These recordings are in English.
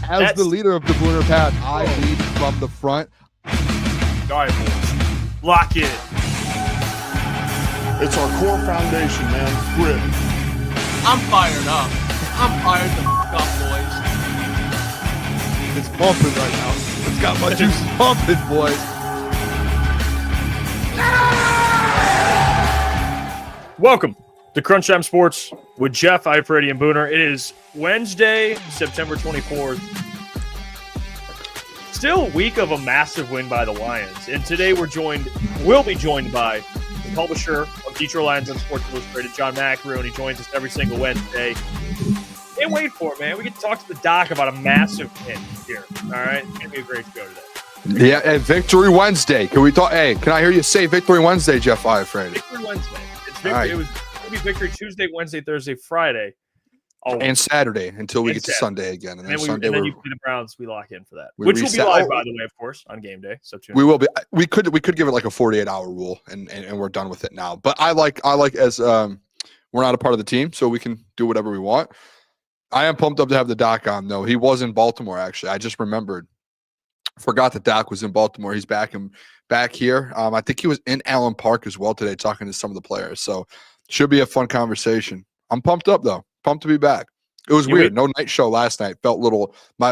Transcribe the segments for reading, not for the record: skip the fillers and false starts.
As the leader of the Booner Path, I lead from the front. All right, boys. Lock in. It's our core foundation, man. Grit. I'm fired up. I'm fired the f*** up, boys. It's pumping right now. It's got my juices pumping, boys. Welcome to Crunch Time Sports with Jeff Iafrate and Booner. It is Wednesday, September 24th. Still a week of a massive win by the Lions. And today we'll be joined by the publisher of Detroit Lions and Sports Illustrated, John Maakaron. He joins us every single Wednesday. Can't wait for it, man. We get to talk to the doc about a massive win here. All right? It's going to be a great show today. Yeah, and Victory Wednesday. Can we talk? Hey, can I hear you say Victory Wednesday, Jeff Iafrate? Victory Wednesday. It's victory. Right. It was going to be Victory Tuesday, Wednesday, Thursday, Friday. And Saturday until we get to Saturday. Sunday again. And then Sunday you play the Browns. We lock in for that, we which will be live, reset. by the way, of course, on game day. So we will be. We could give it like a 48-hour rule, and we're done with it now. But I like as we're not a part of the team, so we can do whatever we want. I am pumped up to have the doc on, though. He was in Baltimore, actually. I just remembered. Forgot that Doc was in Baltimore. He's back here. I think he was in Allen Park as well today, talking to some of the players. So should be a fun conversation. I'm pumped up though. Pumped to be back. It was weird. No night show last night. Felt little. My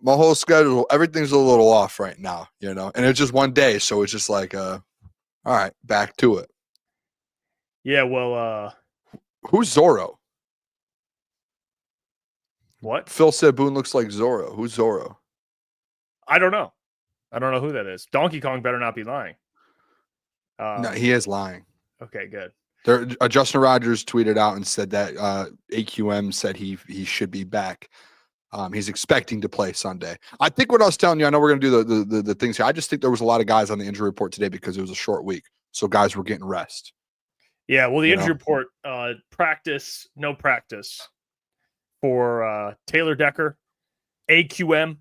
whole schedule. Everything's a little off right now, you know. And it's just one day, so it's just like, all right, back to it. Yeah. Well, who's Zorro? What? Phil said Boone looks like Zorro. Who's Zorro? I don't know. I don't know who that is. Donkey Kong better not be lying. No, he is lying. Okay, good. Justin Rogers tweeted out and said that AQM said he should be back. He's expecting to play Sunday. I think what I was telling you, I know we're going to do the things here. I just think there was a lot of guys on the injury report today because it was a short week. So guys were getting rest. Yeah, well, the injury report, no practice for Taylor Decker, AQM,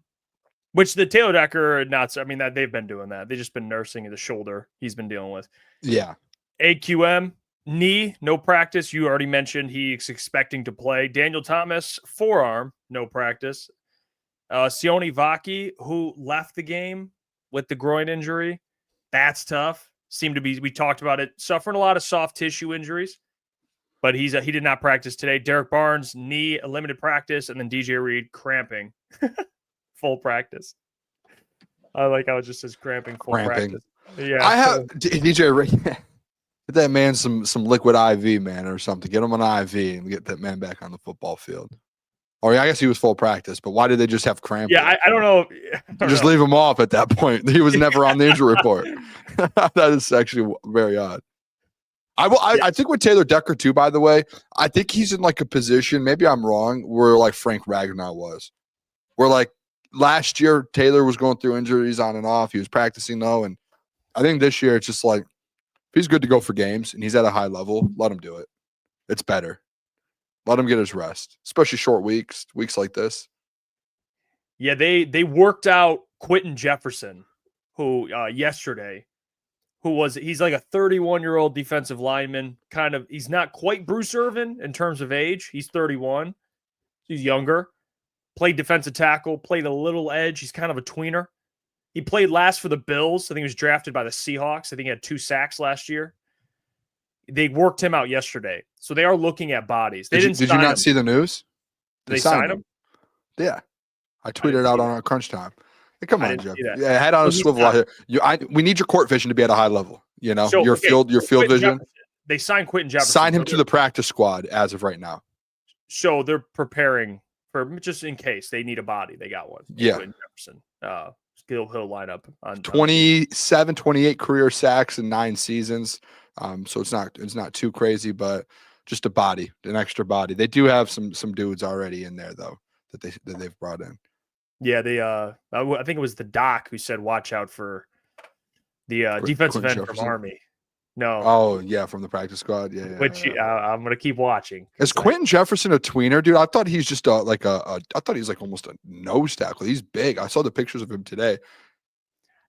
which the Taylor Decker, that they've been doing that. They've just been nursing the shoulder he's been dealing with. Yeah. AQM, knee, no practice. You already mentioned he's expecting to play. Daniel Thomas, forearm, no practice. Sione Vaki, who left the game with the groin injury. That's tough. We talked about it, suffering a lot of soft tissue injuries. But he did not practice today. Derek Barnes, knee, a limited practice, and then DJ Reed, cramping. Full practice. I like how it just says cramping, full practice. Yeah. I have DJ Reed. Get that man some liquid IV, man, or something. Get him an IV and get that man back on the football field. Or I guess he was full practice, but why did they just have cramping? Yeah, I don't know. Just leave him off at that point. He was never on the injury report. That is actually very odd. I think with Taylor Decker too, by the way, I think he's in like a position, maybe I'm wrong, where like Frank Ragnow was. Where like last year, Taylor was going through injuries on and off. He was practicing though. And I think this year it's just like, if he's good to go for games and he's at a high level, let him do it. It's better. Let him get his rest, especially short weeks like this. Yeah, they worked out Quentin Jefferson, who yesterday, he's like a 31-year-old defensive lineman. He's not quite Bruce Irvin in terms of age. He's 31. He's younger. Played defensive tackle, played a little edge. He's kind of a tweener. He played last for the Bills. I think he was drafted by the Seahawks. I think he had 2 sacks last year. They worked him out yesterday. So they are looking at bodies. Did you not see the news? They signed him? Yeah. I tweeted out on our Crunch Time. Hey, come on, Jeff. Yeah, head on a swivel out here. We need your court vision to be at a high level. You know, your field vision. Jefferson. They signed Quentin Jefferson. Sign him to the practice squad as of right now. So they're preparing for just in case they need a body. They got one. Yeah. Quentin Jefferson. He'll line up on 27, 28 career sacks in 9 seasons. So it's not too crazy, but just an extra body. They do have some dudes already in there though that they've brought in. Yeah, I think it was the doc who said watch out for the defensive end from Army. No. Oh yeah, from the practice squad. Yeah. Which I'm gonna keep watching. Is Quentin Jefferson a tweener, dude? I thought he's just I thought he's like almost a nose tackle. He's big. I saw the pictures of him today.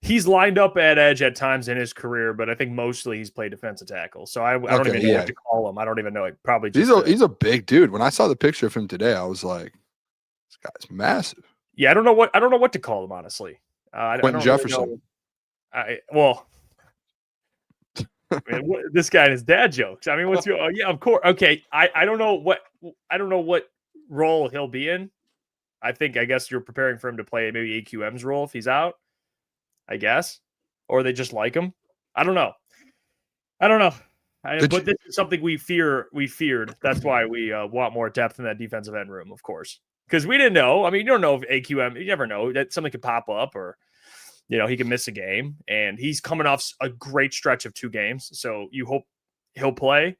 He's lined up at edge at times in his career, but I think mostly he's played defensive tackle. So I don't even know what to call him. I don't even know. Probably just he's a big dude. When I saw the picture of him today, I was like, Guy's massive. Yeah, I don't know what to call him, honestly. I Quentin don't Jefferson. Really know. This guy and his dad jokes. I mean, what's your? Yeah, of course. Okay, I don't know what role he'll be in. I guess you're preparing for him to play maybe AQM's role if he's out. I guess, or they just like him. I don't know. But this is something we feared. That's why we want more depth in that defensive end room, of course, because we didn't know. I mean, you don't know if AQM. You never know that something could pop up, or he can miss a game, and he's coming off a great stretch of 2 games. So you hope he'll play,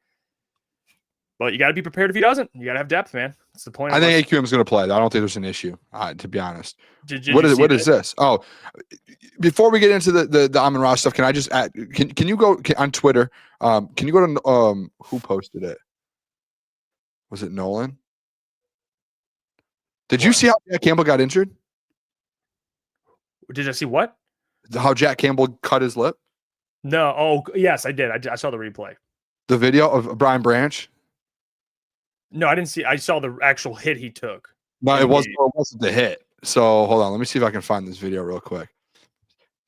but you got to be prepared if he doesn't. You got to have depth, man. That's the point. I think AQM is going to play. I don't think there's an issue, to be honest. What is this? Oh, before we get into the Amon-Ra stuff, can I just add? Can you go on Twitter? Can you go to who posted it? Was it Nolan? Did you see how Jack Campbell got injured? Did I see what? How Jack Campbell cut his lip? No. Oh, yes, I did. I saw the replay. The video of Brian Branch? No, I didn't see. I saw the actual hit he took. No, it wasn't the hit. So hold on. Let me see if I can find this video real quick.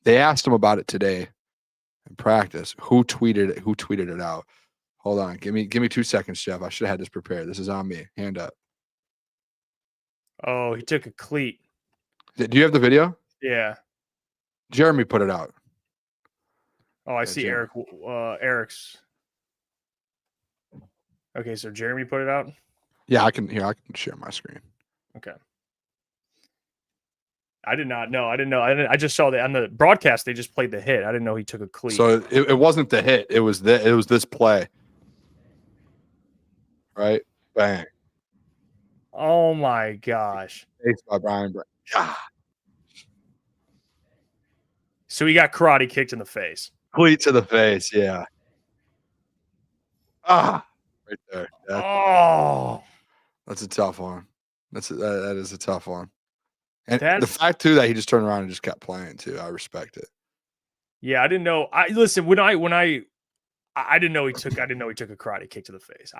They asked him about it today in practice. Who tweeted it out? Hold on. Give me 2 seconds, Jeff. I should have had this prepared. This is on me. Hand up. Oh, he took a cleat. Do you have the video? Yeah. Jeremy put it out. Oh, I see Eric's. Okay, so Jeremy put it out? Yeah, I can share my screen. Okay. I did not know. I didn't know. I just saw that on the broadcast. They just played the hit. I didn't know he took a cleat. So it wasn't the hit. It was this play. Right? Bang. Oh my gosh. Face by Brian Branch. Ah. So he got karate kicked in the face. Cleat to the face, yeah. Ah, right there. That's a tough one. That is a tough one. And the fact too that he just turned around and just kept playing too, I respect it. Yeah, I didn't know. I didn't know he took a karate kick to the face.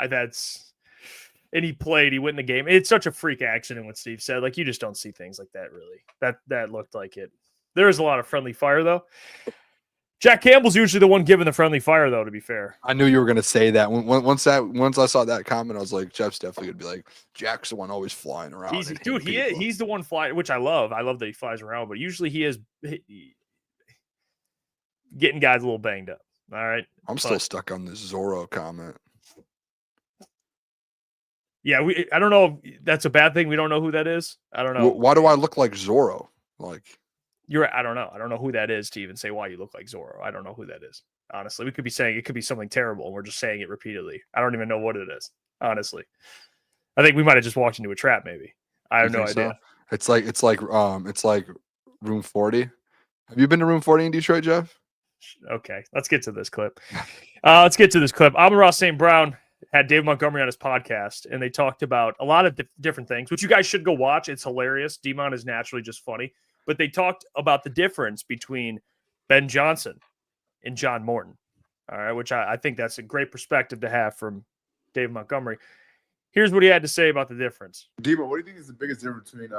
And he played. He went in the game. It's such a freak accident. What Steve said, like you just don't see things like that. Really, that looked like it. There is a lot of friendly fire though. Jack Campbell's usually the one giving the friendly fire, though, to be fair. I knew you were going to say that. Once I saw that comment, I was like, Jeff's definitely going to be like, Jack's the one always flying around. He's the one flying, which I love. I love that he flies around, but usually he is getting guys a little banged up. All right. I'm still stuck on this Zorro comment. Yeah, I don't know if that's a bad thing. We don't know who that is. I don't know. Why do I look like Zorro? Like... I don't know. I don't know who that is to even say why you look like Zorro. I don't know who that is. Honestly, we could be saying it could be something terrible, and we're just saying it repeatedly. I don't even know what it is. Honestly, I think we might have just walked into a trap. Maybe I have no idea. So? It's like Room 40. Have you been to Room 40 in Detroit, Jeff? Okay, let's get to this clip. Amon-Ra St. Brown had David Montgomery on his podcast, and they talked about a lot of different things, which you guys should go watch. It's hilarious. D-Mon is naturally just funny. But they talked about the difference between Ben Johnson and John Morton, all right, which I think that's a great perspective to have from David Montgomery. Here's what he had to say about the difference. Debo, what do you think is the biggest difference between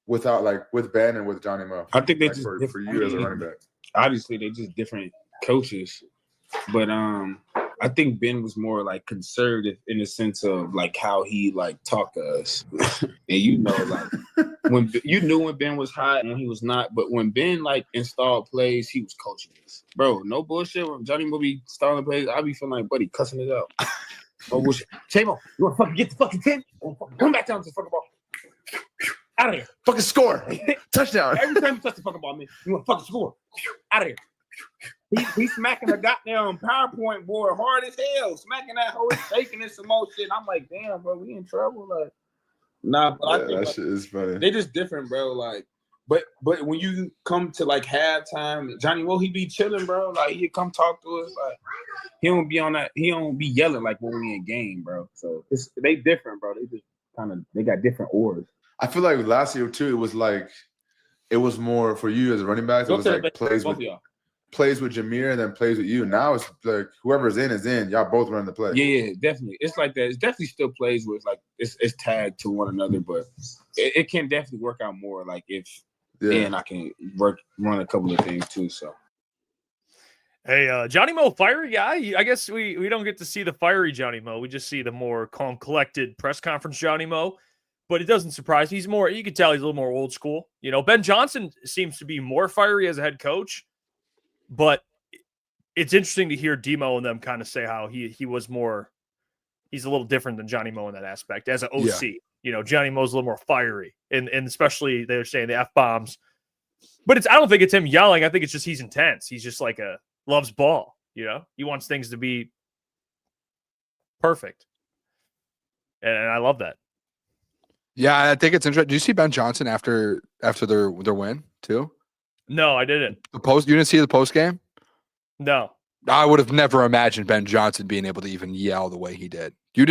with Ben and with Johnny Mo? I think they just for you as a running back. Obviously, they're just different coaches, but I think Ben was more like conservative in the sense of like how he like talked to us, and like when you knew when Ben was hot and when he was not, but when Ben like installed plays, he was coaching us, bro. No bullshit. When Johnny will be installing plays, I be feeling like buddy cussing it out. No bullshit. Chamo, you want to fucking get the fucking 10? Come back down to the fucking ball. Out of here. Fucking score. Touchdown. Every time you touch the fucking ball, man, you want to fucking score. Out of here. He's smacking a goddamn PowerPoint board hard as hell, smacking that whole shaking and some more shit. I'm like, damn, bro, we in trouble. Like, nah, but I think that shit is funny. They just different, bro. Like, but when you come to like halftime, Johnny, he be chilling, bro. Like, he come talk to us. Like, he don't be on that. He don't be yelling like when we in game, bro. So they different, bro. They just they got different orders. I feel like last year too, it was more for you as a running back. It was like plays with Jameer and then plays with you. Now it's like whoever's in is in. Y'all both run the play. Yeah, definitely. It's like that. It's definitely still plays with like it's tagged to one another, but it can definitely work out more. Like if then I can run a couple of things too. So. Hey, Johnny Mo, fiery guy. I guess we don't get to see the fiery Johnny Mo. We just see the more calm, collected press conference Johnny Mo. But it doesn't surprise me. He's more, you can tell he's a little more old school. You know, Ben Johnson seems to be more fiery as a head coach. But it's interesting to hear Demo and them kind of say how he's a little different than Johnny Mo in that aspect as an OC. Yeah. You know, Johnny Mo's a little more fiery. And especially they're saying the F-bombs. But I don't think it's him yelling. I think it's just he's intense. He's just like loves ball, you know? He wants things to be perfect. And I love that. Yeah, I think it's interesting. Did you see Ben Johnson after their win too? No, I didn't. You didn't see the post game? No. I would have never imagined Ben Johnson being able to even yell the way he did. You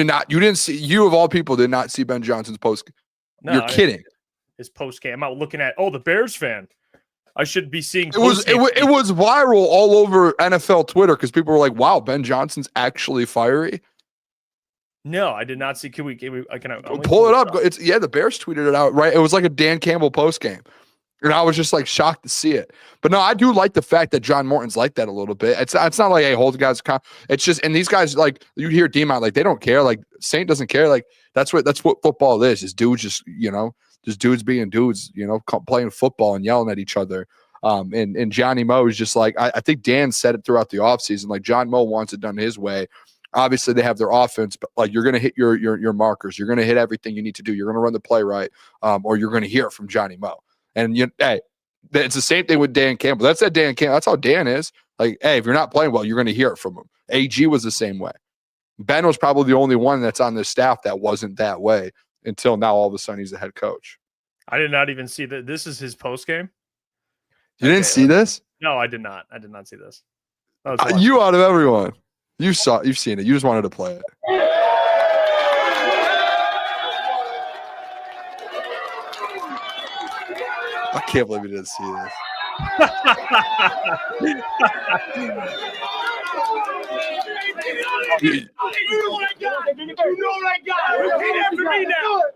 of all people did not see Ben Johnson's post. No, you're kidding. His post game. I'm out looking at the Bears fan. I should be seeing. It was viral all over NFL Twitter because people were like, "Wow, Ben Johnson's actually fiery." No, I did not see. Can we pull it up? The Bears tweeted it out. Right, it was like a Dan Campbell post game, and I was just like shocked to see it. But no, I do like the fact that John Morton's like that a little bit. It's not like, hey, hold the guys. It's just, and these guys, like you hear D-Mount, like they don't care. Like Saint doesn't care. Like that's what football is. Is dudes just just dudes being dudes, playing football and yelling at each other. And Johnny Mo is just like, I think Dan said it throughout the offseason, like John Mo wants it done his way. Obviously they have their offense, but like you're going to hit your markers. You're going to hit everything you need to do. You're going to run the play right, or you're going to hear it from Johnny Mo. And hey, it's the same thing with Dan Campbell. That's Dan Campbell. That's how Dan is. Like, hey, if you're not playing well, you're going to hear it from him. AG was the same way. Ben was probably the only one that's on this staff that wasn't that way until now. All of a sudden, he's the head coach. I did not even see that. This is his post game. You didn't see this? No, I did not. I did not see this. You out of everyone, you've seen it. You just wanted to play it. I can't believe you didn't see this.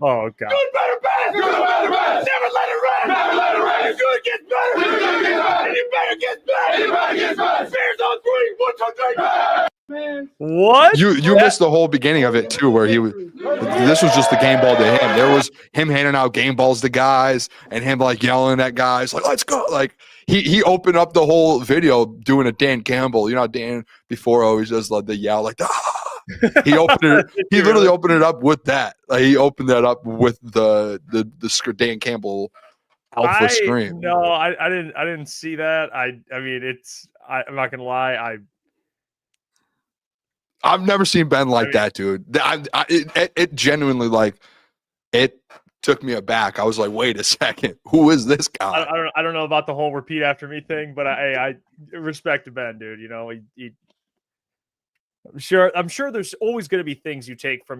Oh God! Good, better, bad. Good, better, bad. Never let it run. Never let it run. Good gets better. Good gets better. Any better gets better. Anybody gets better. Bears on 3. 1, 2, 3. What? You missed the whole beginning of it too, where he was. This was just the game ball to him. There was him handing out game balls to guys and him like yelling at guys like, "Let's go!" Like he opened up the whole video doing a Dan Campbell. You know, Dan before always does the yell like, "Ah!" He opened it. He literally opened it up with that. Like, he opened that up with the Dan Campbell alpha scream. No, I didn't see that. I mean, I'm not gonna lie. I've never seen Ben like that, dude. It genuinely, like, it took me aback. I was like, wait a second, who is this guy? I don't know about the whole repeat after me thing, but I respect Ben, dude. You know, he I'm sure there's always going to be things you take from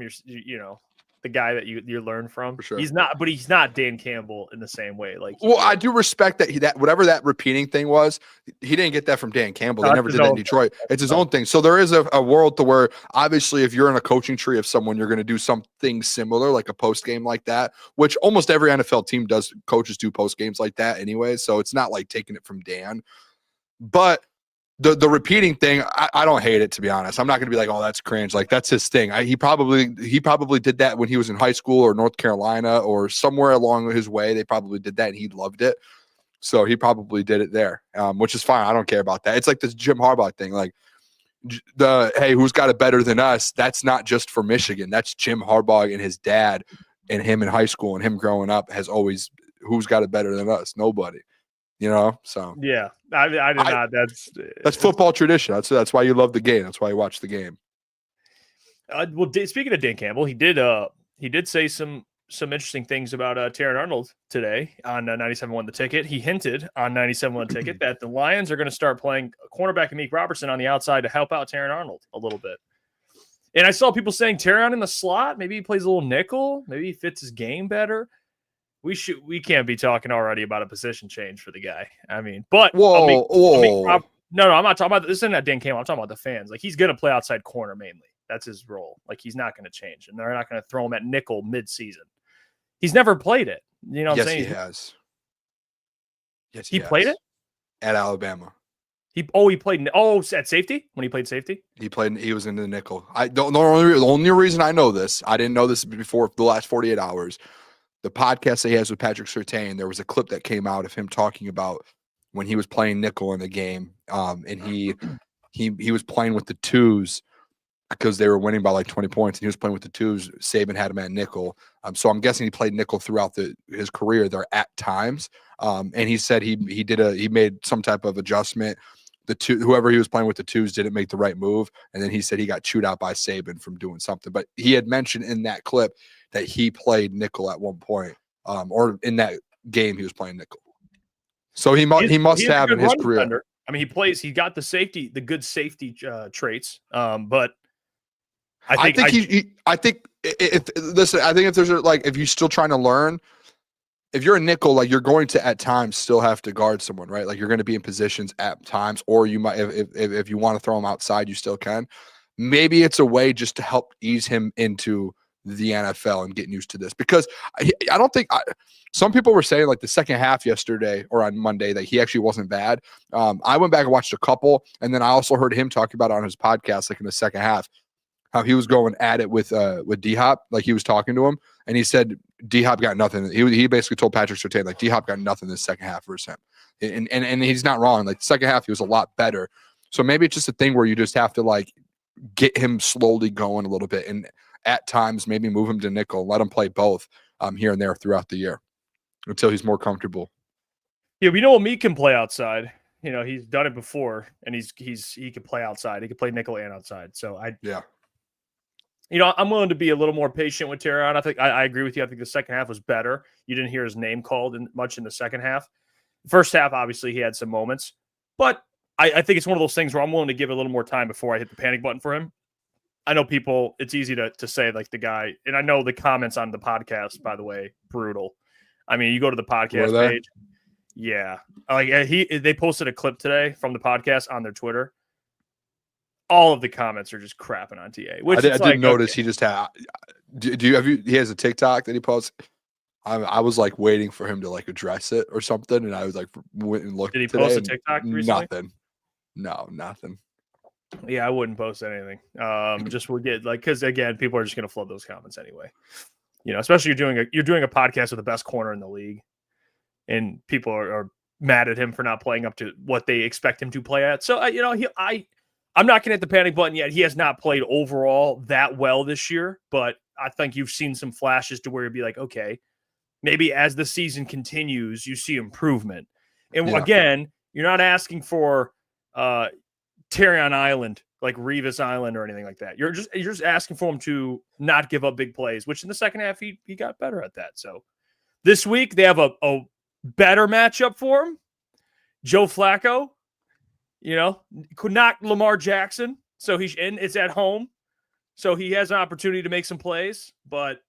the guy that you learn from. For sure. He's not Dan Campbell in the same way. Like, I do respect that whatever that repeating thing was, he didn't get that from Dan Campbell. They never did that in Detroit. It's his own thing. So there is a world to where obviously if you're in a coaching tree of someone, you're going to do something similar, like a post game like that, which almost every NFL team does. Coaches do post games like that anyway. So it's not like taking it from Dan, but the repeating thing, I don't hate it, to be honest. I'm not going to be like, oh, that's cringe. Like, that's his thing. He probably did that when he was in high school or North Carolina or somewhere along his way. They probably did that and he loved it. So he probably did it there, which is fine. I don't care about that. It's like this Jim Harbaugh thing. Like, hey, who's got it better than us? That's not just for Michigan. That's Jim Harbaugh and his dad and him in high school and him growing up has always, who's got it better than us? Nobody. So yeah, I did not. That's football tradition. That's why you love the game. That's why you watch the game. Well, speaking of Dan Campbell, he did say some interesting things about Terrion Arnold today on 97.1 The Ticket. He hinted on 97.1 The Ticket that the Lions are going to start playing cornerback Amik Robertson on the outside to help out Terrion Arnold a little bit. And I saw people saying Terrion in the slot. Maybe he plays a little nickel. Maybe he fits his game better. We can't be talking already about a position change for the guy. I mean, but whoa. No, I'm not talking about this. Isn't that Dan Campbell? I'm talking about the fans. Like, he's going to play outside corner mainly. That's his role. Like, he's not going to change, and they're not going to throw him at nickel mid-season. He's never played it. You know what I'm saying? Yes, he has. Yes, he played it at Alabama. He played at safety when he played safety. He was in the nickel. The only reason I know this, I didn't know this before the last 48 hours. The podcast that he has with Patrick Surtain, there was a clip that came out of him talking about when he was playing nickel in the game, and he was playing with the twos because they were winning by like 20 points, and he was playing with the twos. Saban had him at nickel, so I'm guessing he played nickel throughout his career there at times. And he said he made some type of adjustment. Whoever he was playing with the twos didn't make the right move, and then he said he got chewed out by Saban from doing something. But he had mentioned in that clip that he played nickel at one point, or in that game he was playing nickel. So he must have in his career. Defender. I mean, he got the good safety traits. But I think if there's if you're still trying to learn, if you're a nickel, like, you're going to at times still have to guard someone, right? Like, you're going to be in positions at times, or you might, if you want to throw him outside, you still can. Maybe it's a way just to help ease him into the NFL and getting used to this, because I don't think some people were saying like the second half yesterday or on Monday that he actually wasn't bad. I went back and watched a couple, and then I also heard him talk about it on his podcast, like in the second half, how he was going at it with D-Hop, like he was talking to him, and he said D-Hop got nothing. He basically told Patrick Surtain, like, D-Hop got nothing in the second half versus him, and he's not wrong. Like, the second half he was a lot better. So maybe it's just a thing where you just have to like get him slowly going a little bit, and at times maybe move him to nickel, let him play both here and there throughout the year until he's more comfortable. Yeah, we know Meek can play outside. You know, he's done it before, and he can play outside. He can play nickel and outside. So I'm willing to be a little more patient with Terrion. I think I agree with you. I think the second half was better. You didn't hear his name called much in the second half. First half, obviously, he had some moments, but I think it's one of those things where I'm willing to give it a little more time before I hit the panic button for him. I know people, it's easy to say, like, the guy, and I know the comments on the podcast, by the way, brutal. I mean, you go to the podcast page. Yeah. Like, they posted a clip today from the podcast on their Twitter. All of the comments are just crapping on TA. Which I did notice he just had. He has a TikTok that he posts. I was like waiting for him to like address it or something, and I was like went and looked. Did he post a TikTok recently? Nothing. No, nothing. Yeah, I wouldn't post anything. Just would get like, because again, people are just going to flood those comments anyway. You know, especially you're doing a podcast with the best corner in the league, and people are mad at him for not playing up to what they expect him to play at. So I'm not going to hit the panic button yet. He has not played overall that well this year, but I think you've seen some flashes to where you'd be like, okay, maybe as the season continues, you see improvement. And again, you're not asking for Terrion Island, like Revis Island or anything like that. You're just asking for him to not give up big plays, which in the second half he got better at that. So this week they have a better matchup for him. Joe Flacco, could knock Lamar Jackson. So it's at home. So he has an opportunity to make some plays, but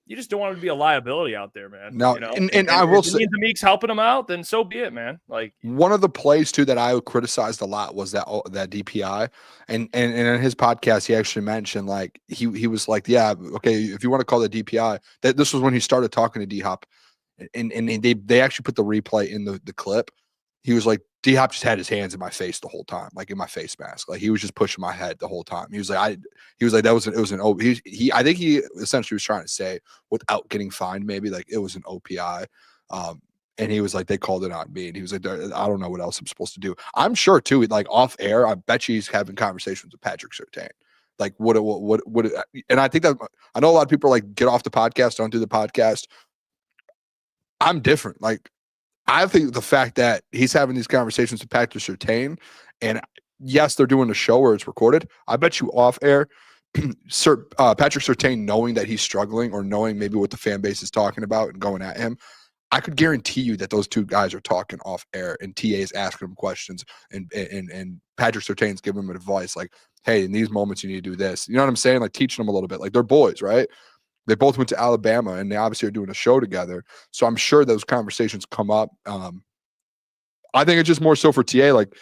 you just don't want him to be a liability out there, man. No, and I will say, the Meek's helping him out, then so be it, man. Like, one of the plays too that I criticized a lot was that DPI, and in his podcast he actually mentioned, like, he was like, yeah, okay, if you want to call it DPI, that this was when he started talking to D-Hop, and they actually put the replay in the clip. He was like, D-Hop just had his hands in my face the whole time, like in my face mask. Like, he was just pushing my head the whole time. He was like, I think he essentially was trying to say, without getting fined, maybe, like, it was an OPI. And he was like, they called it on me. And he was like, I don't know what else I'm supposed to do. I'm sure too, like, off air, I bet you he's having conversations with Patrick Surtain. Like, and I think that, I know a lot of people are like, get off the podcast, don't do the podcast. I'm different. Like, I think the fact that he's having these conversations with Patrick Surtain, and yes, they're doing a show where it's recorded. I bet you off air, Patrick Surtain, knowing that he's struggling, or knowing maybe what the fan base is talking about and going at him, I could guarantee you that those two guys are talking off air, and TA is asking him questions, and Patrick Surtain's giving him advice, like, hey, in these moments you need to do this. You know what I'm saying? Like, teaching them a little bit. Like, they're boys, right? They both went to Alabama, and they obviously are doing a show together. So I'm sure those conversations come up. I think it's just more so for TA. Like,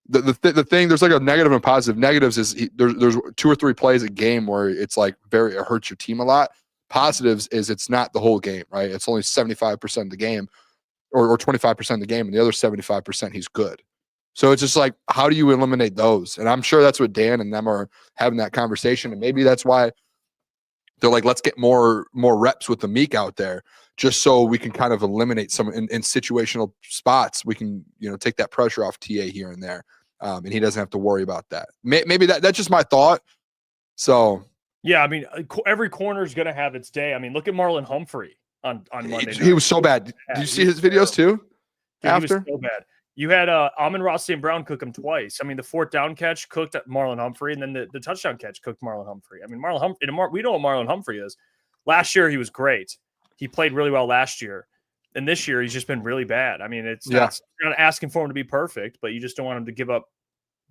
The thing, there's like a negative and positive. Negatives is there's 2 or 3 plays a game where it's like it hurts your team a lot. Positives is it's not the whole game, right? It's only 75% of the game or 25% of the game, and the other 75% he's good. So it's just like, how do you eliminate those? And I'm sure that's what Dan and them are having that conversation, and maybe that's why they're like, let's get more reps with the Meek out there, just so we can kind of eliminate some in situational spots. We can, take that pressure off TA here and there, and he doesn't have to worry about that. Maybe that's just my thought. So yeah, I mean, every corner is going to have its day. I mean, look at Marlon Humphrey on Monday night. He was so bad. Did you see his videos too? Dude, after? He was so bad. You had Amon-Ra St. Brown cook him twice. I mean, the 4th down catch cooked at Marlon Humphrey, and then the touchdown catch cooked Marlon Humphrey. I mean, Marlon Humphrey, we know what Marlon Humphrey is. Last year, he was great. He played really well last year. And this year, he's just been really bad. I mean, you're not asking for him to be perfect, but you just don't want him to give up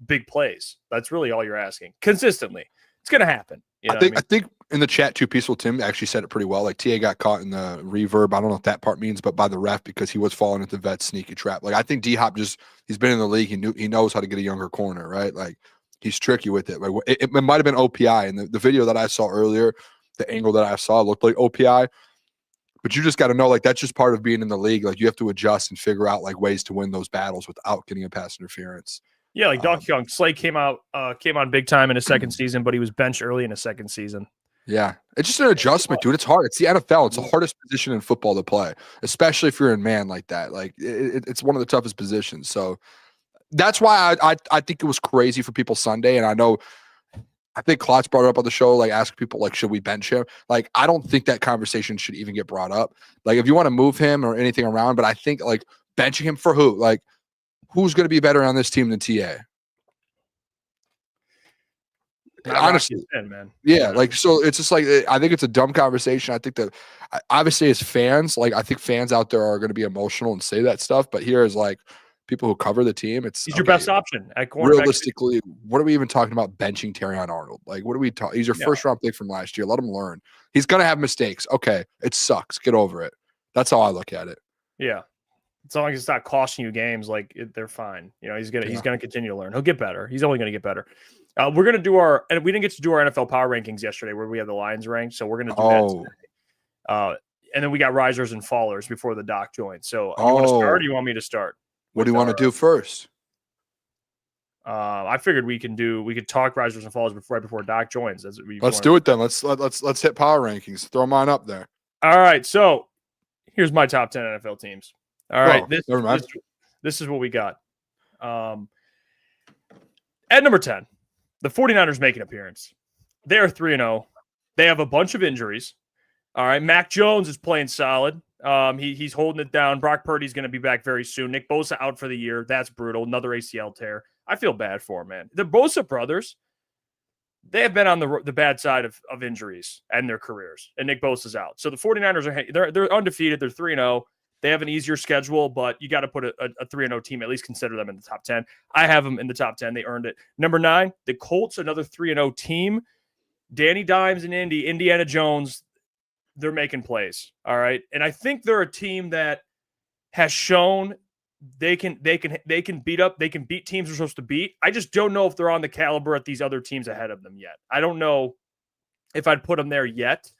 big plays. That's really all you're asking. Consistently. It's going to happen. I think in the chat too, Peaceful Tim actually said it pretty well. Like TA got caught in the reverb. I don't know what that part means, but by the ref, because he was falling into the vet sneaky trap. Like I think D-Hop he's been in the league. He knows how to get a younger corner, right? Like he's tricky with it. Like it might have been OPI, and the video that I saw earlier, the angle that I saw looked like OPI. But you just got to know, like, that's just part of being in the league. Like you have to adjust and figure out like ways to win those battles without getting a pass interference. Yeah, like Doc Young. Slay came on big time in his second season, but he was benched early in his second season. Yeah, it's just an adjustment, dude. It's hard. It's the NFL. It's the hardest position in football to play, especially if you're in man like that. Like it's one of the toughest positions. So that's why I think it was crazy for people Sunday. And I think Klotz brought it up on the show, like ask people like, should we bench him? Like, I don't think that conversation should even get brought up. Like if you want to move him or anything around, but I think like benching him for who? Like, who's going to be better on this team than TA? Honestly, man. Yeah, like so it's just like I think it's a dumb conversation. I think that obviously as fans, like I think fans out there are going to be emotional and say that stuff, but here is like people who cover the team, he's your best option at cornerback. Realistically, what are we even talking about benching Terrion Arnold? Like what are we talking? He's your first round pick from last year. Let him learn. He's going to have mistakes. Okay, it sucks. Get over it. That's how I look at it. Yeah. As long as it's not costing you games, they're fine. He's gonna continue to learn. He'll get better. He's only gonna get better. We're gonna do and we didn't get to do our NFL power rankings yesterday, where we have the Lions ranked. So we're gonna do that today. And then we got risers and fallers before the doc joins. So you want to start, or do you want me to start? What do you want to do first? I figured we could talk risers and fallers right before doc joins. Let's do it then. Let's hit power rankings. Throw mine up there. All right. So here's my top 10 NFL teams. All right, this is what we got. At number 10, the 49ers make an appearance. They are 3-0. They have a bunch of injuries. All right, Mac Jones is playing solid. He's holding it down. Brock Purdy's going to be back very soon. Nick Bosa out for the year. That's brutal. Another ACL tear. I feel bad for him, man. The Bosa brothers, they have been on the bad side of injuries and their careers, and Nick Bosa's out. So the 49ers they're undefeated. They're 3-0. They have an easier schedule, but you got to put a 3-0 team, at least consider them in the top 10. I have them in the top 10. They earned it. Number 9, the Colts, another 3-0 team. Danny Dimes and Indiana Jones, they're making plays. All right. And I think they're a team that has shown they can beat teams they're supposed to beat. I just don't know if they're on the caliber at these other teams ahead of them yet. I don't know if I'd put them there yet.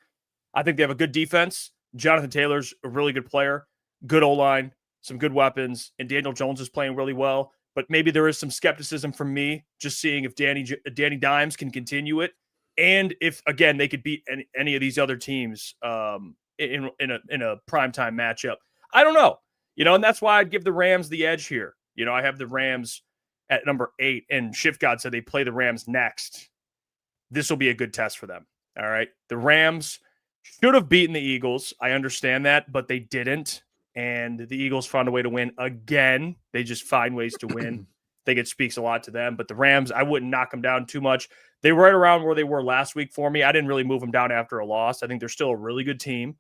I think they have a good defense. Jonathan Taylor's a really good player. Good O-line, some good weapons, and Daniel Jones is playing really well. But maybe there is some skepticism from me just seeing if Danny Dimes can continue it, and if again they could beat any of these other teams in a primetime matchup. I don't know, and that's why I'd give the Rams the edge here. I have the Rams at number 8, and Shift God said they play the Rams next. This will be a good test for them. All right, the Rams should have beaten the Eagles. I understand that, but they didn't. And the Eagles found a way to win again. They just find ways to win. I think it speaks a lot to them. But the Rams, I wouldn't knock them down too much. They were right around where they were last week for me. I didn't really move them down after a loss. I think they're still a really good team.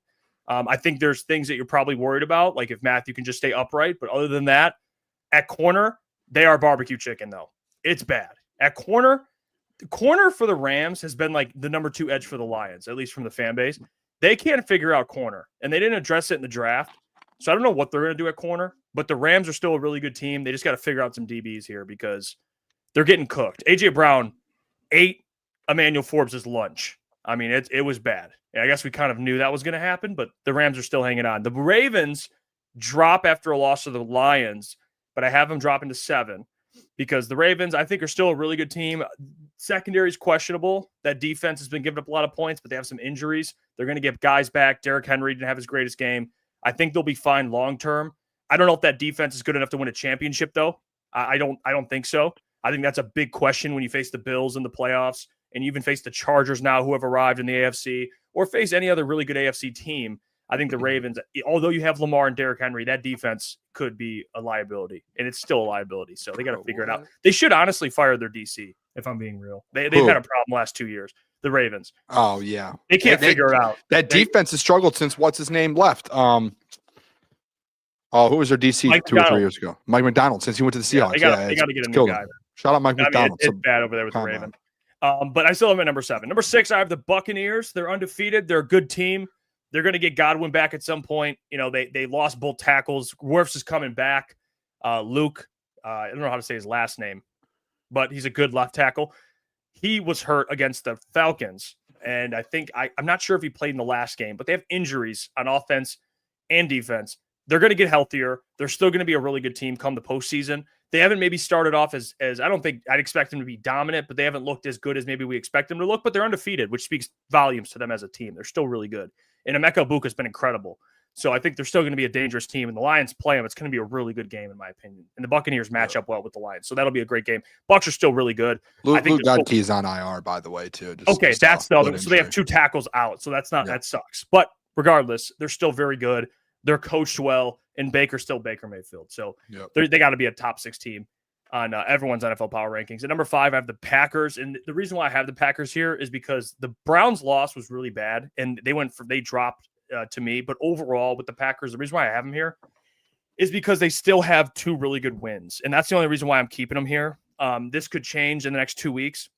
I think there's things that you're probably worried about, like if Matthew can just stay upright. But other than that, at corner, they are barbecue chicken, though. It's bad. At corner, the corner for the Rams has been like the number 2 edge for the Lions, at least from the fan base. They can't figure out corner, and they didn't address it in the draft. So I don't know what they're going to do at corner. But the Rams are still a really good team. They just got to figure out some DBs here because they're getting cooked. A.J. Brown ate Emmanuel Forbes' lunch. I mean, it was bad. I guess we kind of knew that was going to happen, but the Rams are still hanging on. The Ravens drop after a loss to the Lions, but I have them dropping to 7 because the Ravens, I think, are still a really good team. Secondary is questionable. That defense has been giving up a lot of points, but they have some injuries. They're going to get guys back. Derrick Henry didn't have his greatest game. I think they'll be fine long-term. I don't know if that defense is good enough to win a championship, though. I don't think so. I think that's a big question when you face the Bills in the playoffs and you even face the Chargers now who have arrived in the AFC or face any other really good AFC team. I think the Ravens, although you have Lamar and Derrick Henry, that defense could be a liability, and it's still a liability. So they got to figure it out. They should honestly fire their DC, if I'm being real. They've had a problem last 2 years. The Ravens. Oh yeah, they can't figure it out. That defense has struggled since what's his name left. Who was their DC Mike 2 or 3 years ago? Mike McDonald, since he went to the Seahawks. They got to get a new guy. Shout out Mike McDonald. It's bad over there with the Ravens. But I still have them at number 7. Number 6, I have the Buccaneers. They're undefeated. They're a good team. They're going to get Godwin back at some point. You know, they lost both tackles. Wirfs is coming back. Luke, I don't know how to say his last name, but he's a good left tackle. He was hurt against the Falcons. And I think I'm not sure if he played in the last game, but they have injuries on offense and defense. They're going to get healthier. They're still going to be a really good team come the postseason. They haven't maybe started off as I don't think I'd expect them to be dominant, but they haven't looked as good as maybe we expect them to look, but they're undefeated, which speaks volumes to them as a team. They're still really good. And Emeka Egbuka has been incredible. So I think they're still going to be a dangerous team. And the Lions play them. It's going to be a really good game, in my opinion. And the Buccaneers match up well with the Lions. So that'll be a great game. Bucs are still really good. Luke Godkey's on IR, by the way, too. That's the other. So they have 2 tackles out. So that's not that sucks. But regardless, they're still very good. They're coached well. And Baker's still Baker Mayfield. So they got to be a top 6 team on everyone's NFL Power Rankings. At number 5, I have the Packers. And the reason why I have the Packers here is because the Browns' loss was really bad. And they dropped to me. But overall, with the Packers, the reason why I have them here is because they still have 2 really good wins. And that's the only reason why I'm keeping them here. This could change in the next 2 weeks,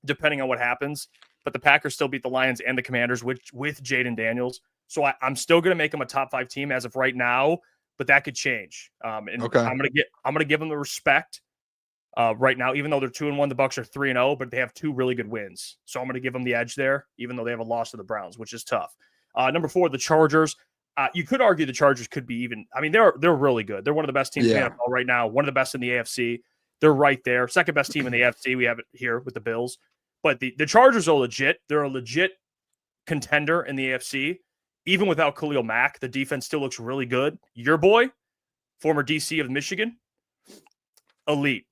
depending on what happens. But the Packers still beat the Lions and the Commanders with Jaden Daniels. So I'm still going to make them a top 5 team as of right now, but that could change. I'm going to give them the respect right now, even though they're 2-1. The Bucs are 3-0, but they have 2 really good wins. So I'm going to give them the edge there, even though they have a loss to the Browns, which is tough. Number 4, the Chargers. You could argue the Chargers could be even. I mean, they're really good. They're one of the best teams in the NFL right now. One of the best in the AFC. They're right there. Second best team in the AFC. We have it here with the Bills. But the Chargers are legit. They're a legit contender in the AFC. Even without Khalil Mack, the defense still looks really good. Your boy, former DC of Michigan, elite.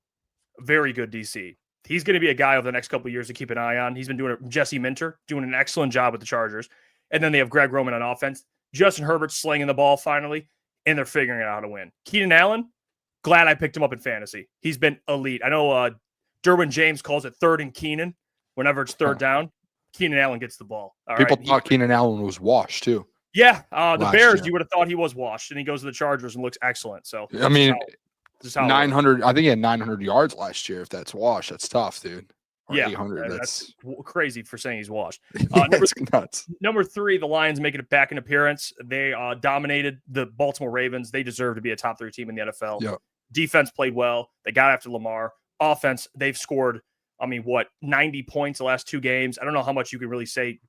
Very good DC. He's going to be a guy over the next couple of years to keep an eye on. He's been doing it. Jesse Minter doing an excellent job with the Chargers. And then they have Greg Roman on offense. Justin Herbert slinging the ball finally, and they're figuring out how to win. Keenan Allen, glad I picked him up in fantasy. He's been elite. I know Derwin James calls it 3rd and Keenan whenever it's 3rd down. Keenan Allen gets the ball. People thought Keenan Allen was washed, too. Yeah, the Bears, you would have thought he was washed, and he goes to the Chargers and looks excellent. So, I mean, 900. I think he had 900 yards last year. If that's washed, that's tough, dude. Or 800. That's crazy for saying he's washed. It's nuts. Number 3, the Lions making it back in appearance. They dominated the Baltimore Ravens. They deserve to be a top 3 team in the NFL. Yep. Defense played well. They got after Lamar. Offense, they've scored 90 points the last 2 games. I don't know how much you can really say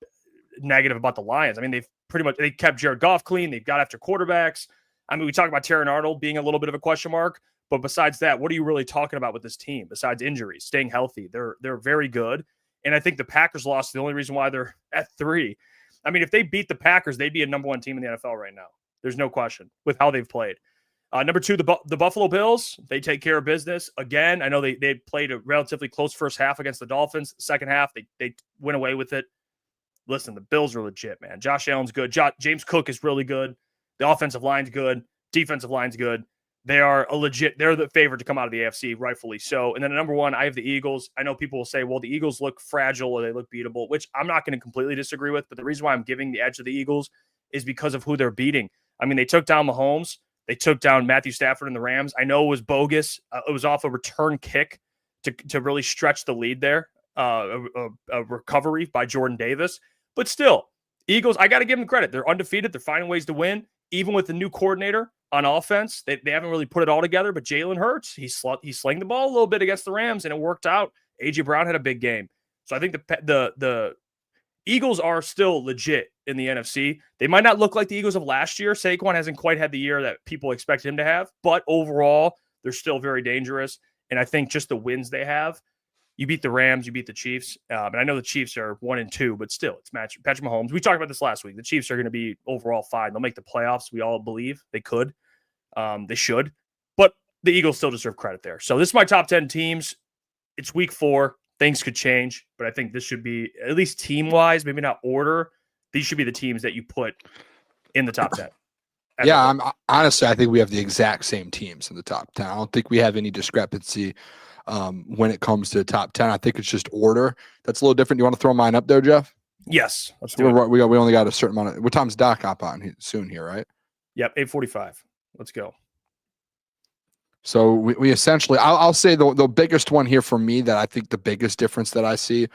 negative about the Lions. I mean, they kept Jared Goff clean. They've got after quarterbacks. I mean, we talk about Terrion Arnold being a little bit of a question mark, but besides that, what are you really talking about with this team besides injuries, staying healthy? They're very good. And I think the Packers lost. The only reason why they're at 3. I mean, if they beat the Packers, they'd be a number 1 team in the NFL right now. There's no question with how they've played. Number 2, the Buffalo Bills, they take care of business. Again, I know they played a relatively close first half against the Dolphins. Second half, they went away with it. Listen, the Bills are legit, man. Josh Allen's good. James Cook is really good. The offensive line's good. Defensive line's good. They're the favorite to come out of the AFC, rightfully so. And then at number 1, I have the Eagles. I know people will say, well, the Eagles look fragile or they look beatable, which I'm not going to completely disagree with. But the reason why I'm giving the edge to the Eagles is because of who they're beating. I mean, they took down Mahomes. They took down Matthew Stafford and the Rams. I know it was bogus. It was off a return kick to really stretch the lead there, a recovery by Jordan Davis. But still, Eagles, I got to give them credit. They're undefeated. They're finding ways to win. Even with the new coordinator, on offense. They haven't really put it all together, but Jalen Hurts, he slinged the ball a little bit against the Rams, and it worked out. A.J. Brown had a big game. So I think the Eagles are still legit in the NFC. They might not look like the Eagles of last year. Saquon hasn't quite had the year that people expected him to have, but overall, they're still very dangerous. And I think just the wins they have, you beat the Rams, you beat the Chiefs. And I know the Chiefs are 1-2, but still, it's Patrick Mahomes. We talked about this last week. The Chiefs are going to be overall fine. They'll make the playoffs. We all believe they could. They should. But the Eagles still deserve credit there. So this is my top 10 teams. It's week 4. Things could change, but I think this should be, at least team-wise, maybe not order, these should be the teams that you put in the top 10. Yeah, honestly, I think we have the exact same teams in the top 10. I don't think we have any discrepancy when it comes to the top 10. I think it's just order. That's a little different. You want to throw mine up there, Jeff? Yes. Let's do it. We only got a certain amount of – what time's Doc up on soon here, right? Yep, 8:45. Let's go. So we essentially, I'll say the biggest one here for me that I think the biggest difference that I see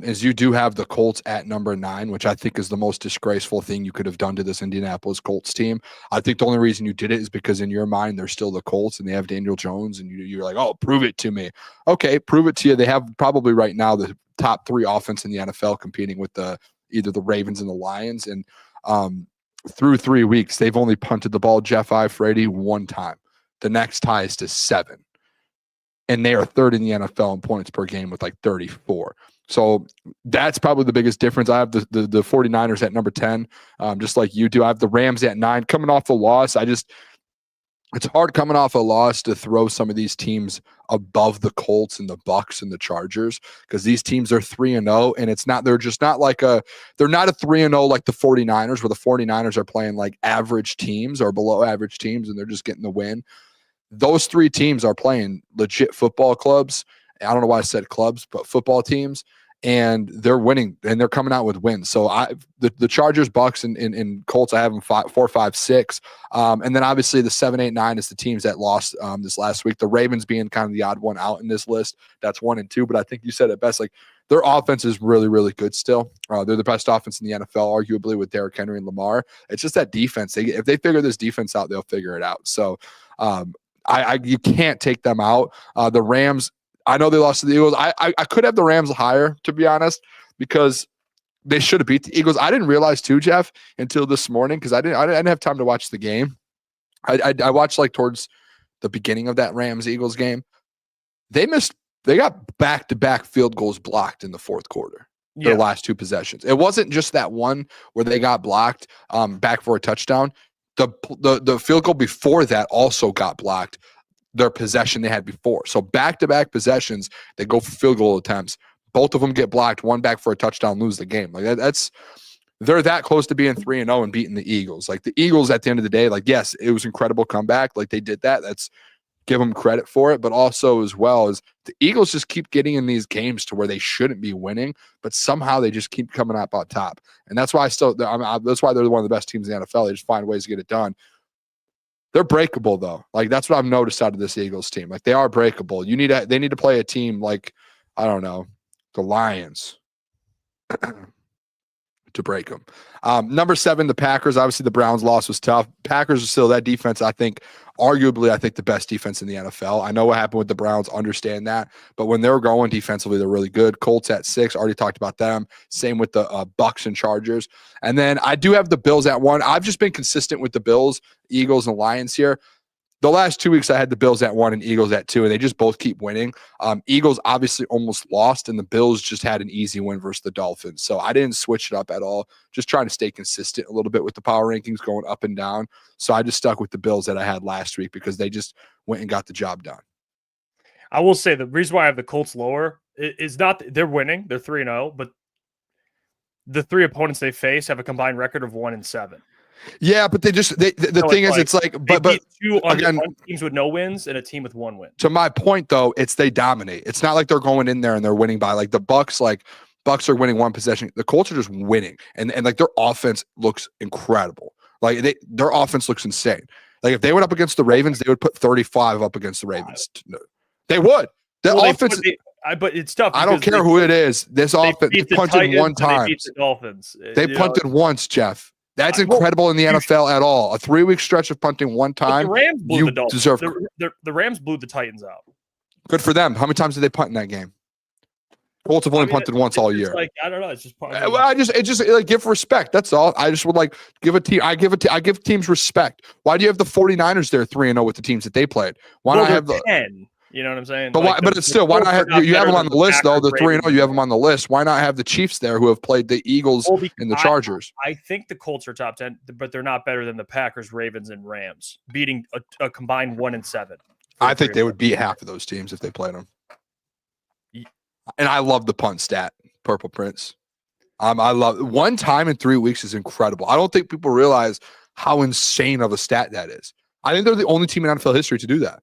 is you do have the Colts at number 9, which I think is the most disgraceful thing you could have done to this Indianapolis Colts team. I think the only reason you did it is because in your mind, they're still the Colts and they have Daniel Jones and you're like, oh, prove it to me. Okay, prove it to you. They have probably right now the top 3 offense in the NFL competing with either the Ravens and the Lions. And through 3 weeks, they've only punted the ball, Jeff Iafrate, 1 time. The next highest to 7. And they are 3rd in the NFL in points per game with like 34. So that's probably the biggest difference. I have the 49ers at number 10, just like you do. I have the Rams at 9. Coming off a loss, it's hard coming off a loss to throw some of these teams above the Colts and the Bucks and the Chargers, because these teams are 3-0, and they're not a 3-0 like the 49ers, where the 49ers are playing like average teams or below average teams and they're just getting the win. Those 3 teams are playing legit football clubs. I don't know why I said clubs, but football teams, and they're winning and they're coming out with wins. So the Chargers, Bucks, and Colts, I have them 4, 5, 6. And then obviously the 7, 8, 9 is the teams that lost this last week. The Ravens being kind of the odd one out in this list. That's 1 and 2. But I think you said it best. Like, their offense is really, really good still. They're the best offense in the NFL, arguably, with Derrick Henry and Lamar. It's just that defense. If they figure this defense out, they'll figure it out. So you can't take them out. The Rams, I know they lost to the Eagles. I could have the Rams higher, to be honest, because they should have beat the Eagles. I didn't realize too, Jeff, until this morning, because I didn't have time to watch the game. I watched like towards the beginning of that Rams-Eagles game. They got back-to-back field goals blocked in the fourth quarter. Their last 2 possessions. It wasn't just that one where they got blocked back for a touchdown. The field goal before that also got blocked. Their possession they had before. So back-to-back possessions, they go for field goal attempts. Both of them get blocked, one back for a touchdown, lose the game. Like they're that close to being 3-0 and beating the Eagles. Like, the Eagles at the end of the day, like, yes, it was incredible comeback. Like, they did that. Give them credit for it. But also, as well, as the Eagles just keep getting in these games to where they shouldn't be winning, but somehow they just keep coming up on top. And that's why that's why they're one of the best teams in the NFL. They just find ways to get it done. They're breakable, though. Like, that's what I've noticed out of this Eagles team. Like, they are breakable. They need to play a team like, I don't know, the Lions to break them. Number 7, the Packers. Obviously, the Browns loss was tough. Packers are still that defense, I think, arguably, the best defense in the NFL. I know what happened with the Browns, understand that. But when they're going defensively, they're really good. Colts at 6, already talked about them. Same with the Bucks and Chargers. And then I do have the Bills at 1. I've just been consistent with the Bills, Eagles, and Lions here. The last 2 weeks, I had the Bills at 1 and Eagles at 2, and they just both keep winning. Eagles obviously almost lost, and the Bills just had an easy win versus the Dolphins. So I didn't switch it up at all, just trying to stay consistent a little bit with the power rankings going up and down. So I just stuck with the Bills that I had last week because they just went and got the job done. I will say the reason why I have the Colts lower is not they're winning. They're 3-0, but the 3 opponents they face have a combined record of 1-7. Yeah, but the thing is, it's like, but 2 again, teams with no wins and a team with 1 win. To my point, though, they dominate. It's not like they're going in there and they're winning by, like, the Bucks. Like, Bucks are winning 1 possession. The Colts are just winning, and like, their offense looks incredible. Like, their offense looks insane. Like, if they went up against the Ravens, they would put 35 up against the Ravens. They would. The offense. But it's tough. I don't care who it is. This offense, they punted 1 time. They beat the Dolphins. They punted once, Jeff. That's incredible in the NFL at all. A 3-week stretch of punting one time. The Rams blew you the Dolphins. deserve. The Rams blew the Titans out. Good for them. How many times did they punt in that game? Colts have only punted once all year. Like, I don't know. It's just part of Well, it just like give respect. That's all. I just would like give a team. I give teams respect. Why do you have the 49ers there 3-0 with the teams that they played? Why not have the 10? You know what I'm saying? But like why? But it's still why not have you have them on the list though? The 3-0 you have them on the list. Why not have the Chiefs there who have played the Eagles and the Chargers? I think the Colts are top 10, but they're not better than the Packers, Ravens, and Rams, beating a combined 1-7. I think they would beat half of those teams if they played them. And I love the punt stat, Purple Prince. I love one time in 3 weeks is incredible. I don't think people realize how insane of a stat that is. I think they're the only team in NFL history to do that.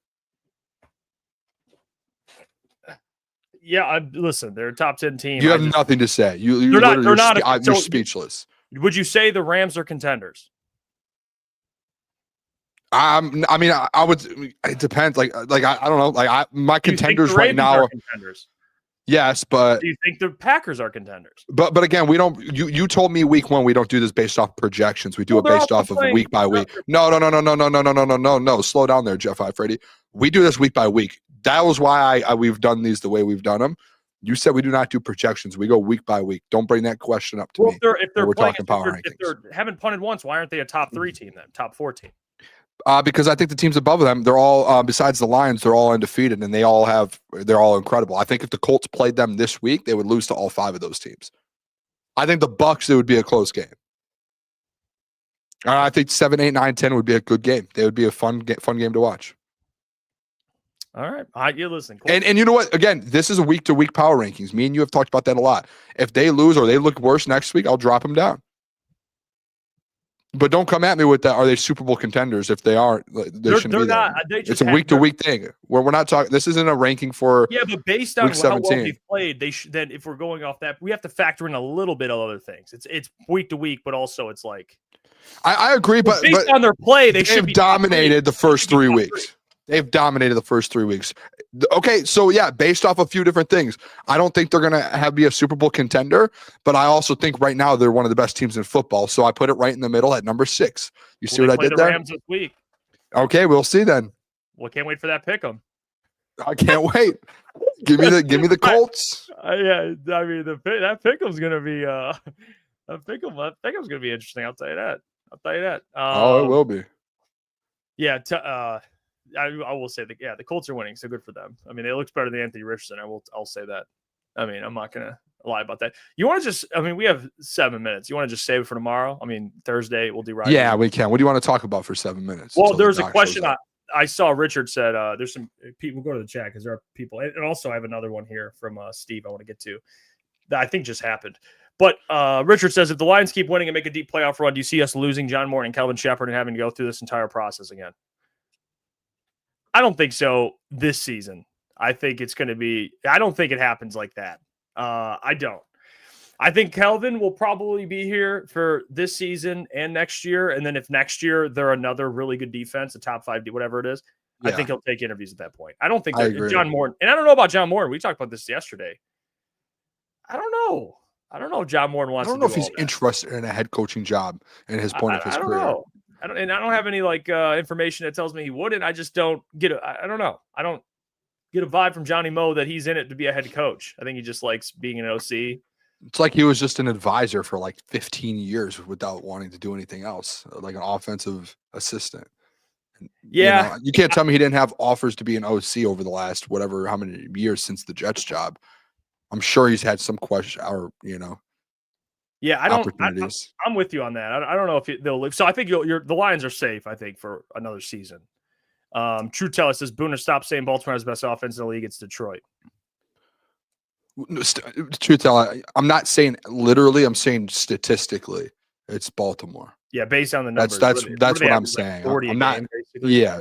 Yeah, listen, they're a top 10 team. You have nothing to say. They're not. You're speechless. Would you say the Rams are contenders? I mean, I would. It depends. Like I don't know. Like my contenders right now are contenders. Yes, but do you think the Packers are contenders? But again, we don't. You told me week 1 we don't do this based off projections. We do it based off of week by week. No. Slow down there, Jeff Iafrate. We do this week by week. That was why we've done these the way we've done them. You said we do not do projections. We go week by week. Don't bring that question up to me. If they're we're playing, talking power rankings. If they haven't punted once, why aren't they a top 3 team then? Top 4 team? Because I think the teams above them, they're all besides the Lions, they're all undefeated, and they're all incredible. I think if the Colts played them this week, they would lose to all 5 of those teams. I think the Bucs, it would be a close game. I think 7, 8, 9, 10 would be a good game. They would be a fun game to watch. All right, you're listening. And you know what? Again, this is a week-to-week power rankings. Me and you have talked about that a lot. If they lose or they look worse next week, I'll drop them down. But don't come at me with that. Are they Super Bowl contenders? If they aren't, they're not. It's a week-to-week thing. We're not talking. This isn't a ranking for. Yeah, but based on how well they've played, then if we're going off that, we have to factor in a little bit of other things. It's week to week, but also it's like. I agree, but based on their play, they've dominated the first 3 weeks. They've dominated the first 3 weeks. Okay, so yeah, based off a few different things, I don't think they're going to be a Super Bowl contender, but I also think right now they're one of the best teams in football. So I put it right in the middle at number 6. You see what I did there? Rams this week. Okay, we'll see then. Well, can't wait for that pick 'em. I can't wait. Give me the Colts. Yeah, I mean that pick'em's going to be that pick'em's going to be interesting. I'll tell you that. It will be. Yeah. I will say the Colts are winning, so good for them. I mean, it looks better than Anthony Richardson. I'll say that. I mean, I'm not gonna lie about that. You want to we have 7 minutes. You want to just save it for tomorrow? I mean, Thursday we'll do right. Yeah, we can. What do you want to talk about for 7 minutes? Well, there's a question I saw. Richard said there's some people. Go to the chat because there are people, and also I have another one here from Steve. I want to get to that I think just happened. But Richard says if the Lions keep winning and make a deep playoff run, do you see us losing John Morton and Kelvin Shepard and having to go through this entire process again? I don't think so this season. I think it's going to be – I don't think it happens like that. I don't. I think Kelvin will probably be here for this season and next year. And then if next year they're another really good defense, a top 5, whatever it is, I think he'll take interviews at that point. I don't think John Morton – and I don't know about John Morton. We talked about this yesterday. I don't know if John Morton wants to do all that. I don't know if he's interested in a head coaching job in his point of his career. Know. I don't have any information that tells me he wouldn't. I just don't get it. I don't know. I don't get a vibe from Johnny Moe that he's in it to be a head coach. I think he just likes being an OC. It's like he was just an advisor for like 15 years without wanting to do anything else, like an offensive assistant. Yeah. You can't tell me he didn't have offers to be an OC over the last how many years since the Jets job. I'm sure he's had some question or, Yeah, opportunities. I'm with you on that. I don't know if they'll live. So I think the Lions are safe, I think, for another season. True Teller says, Booner, stop saying Baltimore has the best offense in the league. It's Detroit. True Teller, I'm not saying literally. I'm saying statistically, it's Baltimore. Yeah, based on the numbers. That's what I'm saying. I'm not.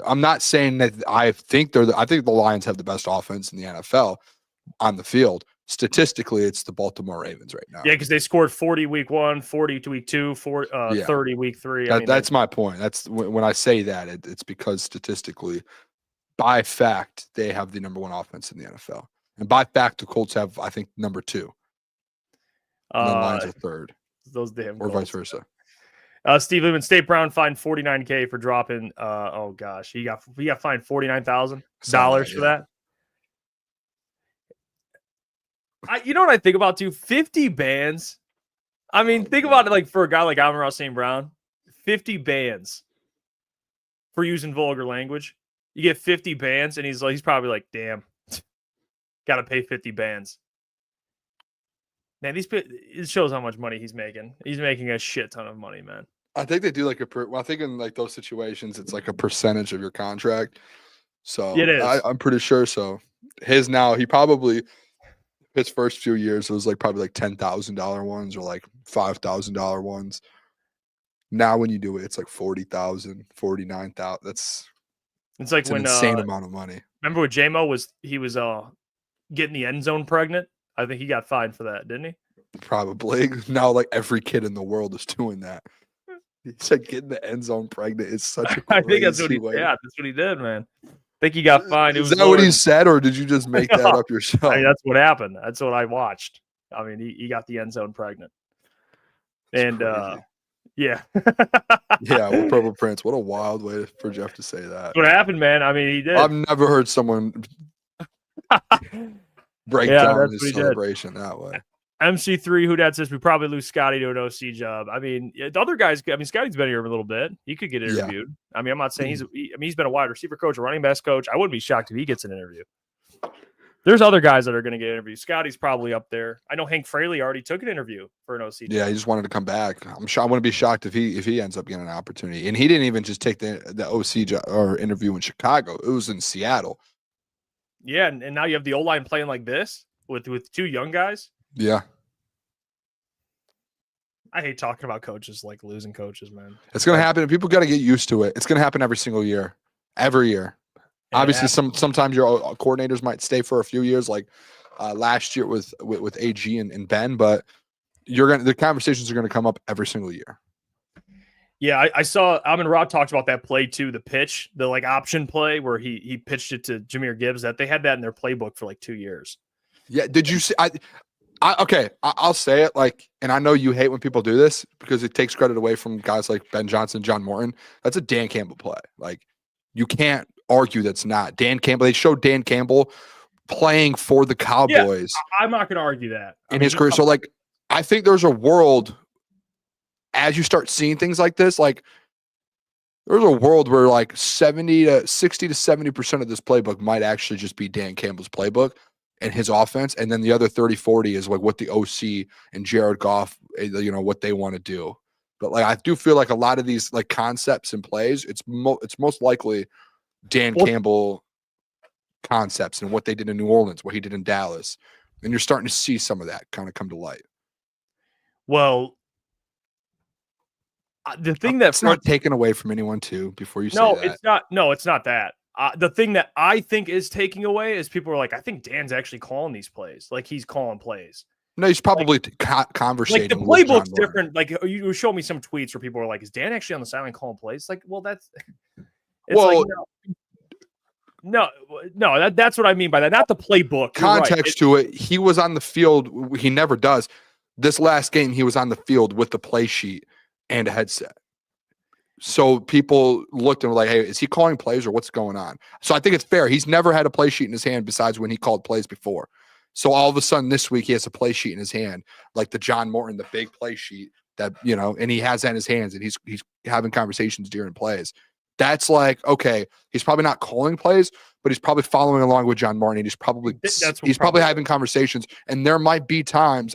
I'm not saying that I think I think the Lions have the best offense in the NFL on the field. Statistically, it's the Baltimore Ravens right now. Yeah, because they scored 40 week 1, 40 to week 2, 30 week 3. That's my point. That's when I say that it's because statistically, by fact, they have the number 1 offense in the NFL, and by fact, the Colts have, I think, number 2. And the Lions are 3rd. Those damn or Colts. vice versa. Steve Lehman, State Brown fined $49K for dropping. Oh gosh, he got fined $49,000 for that. You know what I think about too? 50 bans. I mean, think about it. Like for a guy like Amon-Ra St. Brown, 50 bans for using vulgar language. You get 50 bans, and he's probably like, damn, got to pay 50 bans. Man, it shows how much money he's making. He's making a shit ton of money, man. I think they do like I think in like those situations, it's like a percentage of your contract. So It is. I'm pretty sure. So his first few years, it was like probably like $10,000 ones or like $5,000 ones. Now when you do it, it's like 40,000, 49,000. It's like an when insane amount of money. Remember when J-Mo was getting the end zone pregnant? I think he got fined for that, didn't he? Probably. Now like every kid in the world is doing that. He said getting the end zone pregnant is such a crazy I think that's what he way. Yeah, that's what he did, man. I think he got fined. Is that what he said, or did you just make that up yourself? I mean, that's what happened. That's what I watched. I mean, he got the end zone pregnant. And yeah. Yeah, well, Purple Prince. What a wild way for Jeff to say that. That's what happened, man. I mean, he did. I've never heard someone break down his celebration that way. MC3, who that says we probably lose Scotty to an OC job. I mean, the other guys. I mean, Scotty's been here a little bit. He could get interviewed. Yeah. I mean, I'm not saying he's been a wide receiver coach, a running backs coach. I wouldn't be shocked if he gets an interview. There's other guys that are going to get interviews. Scotty's probably up there. I know Hank Fraley already took an interview for an OC job. Yeah, he just wanted to come back. I wouldn't be shocked if he ends up getting an opportunity. And he didn't even just take the OC job or interview in Chicago. It was in Seattle. Yeah, and now you have the O-line playing like this with two young guys. Yeah. I hate talking about coaches like losing coaches, man. It's going to happen. And people got to get used to it. It's going to happen every single year. Every year. And obviously, sometimes your coordinators might stay for a few years, like last year with AG and Ben, but the conversations are going to come up every single year. Yeah, I saw Amon-Ra talked about that play too, the pitch, the like option play where he pitched it to Jahmyr Gibbs. That they had that in their playbook for like 2 years. Yeah, did you see? I'll say it, like, and I know you hate when people do this because it takes credit away from guys like Ben Johnson, John Morton. That's a Dan Campbell play. Like, you can't argue that's not Dan Campbell. They showed Dan Campbell playing for the Cowboys. Yeah, I'm not going to argue that in his career. So, like, I think there's a world as you start seeing things like this. Like, there's a world where like 60 to 70% of this playbook might actually just be Dan Campbell's playbook and his offense, and then the other 30-40 is like what the OC and Jared Goff, what they want to do. But like, I do feel like a lot of these like concepts and plays, it's most likely Dan Campbell concepts and what they did in New Orleans, what he did in Dallas, and you're starting to see some of that kind of come to light. Well, the thing that's not taken away from anyone too. Before you say that, it's not. No, it's not that. The thing that I think is taking away is people are like, I think Dan's actually calling these plays. Like he's calling plays. No, he's probably conversating. Like the playbook's different. Like you show me some tweets where people are like, is Dan actually on the sideline calling plays? Like, well, that's. Like, no, that's what I mean by that. Not the playbook. Context to it. He was on the field. He never does. This last game, he was on the field with the play sheet and a headset. So people looked and were like, hey, is he calling plays or what's going on? So I think it's fair. He's never had a play sheet in his hand besides when he called plays before. So all of a sudden this week he has a play sheet in his hand, like the John Morton, the big play sheet that, and he has that in his hands and he's having conversations during plays. That's like, okay, he's probably not calling plays, but he's probably following along with John Morton. And he's probably having conversations. And there might be times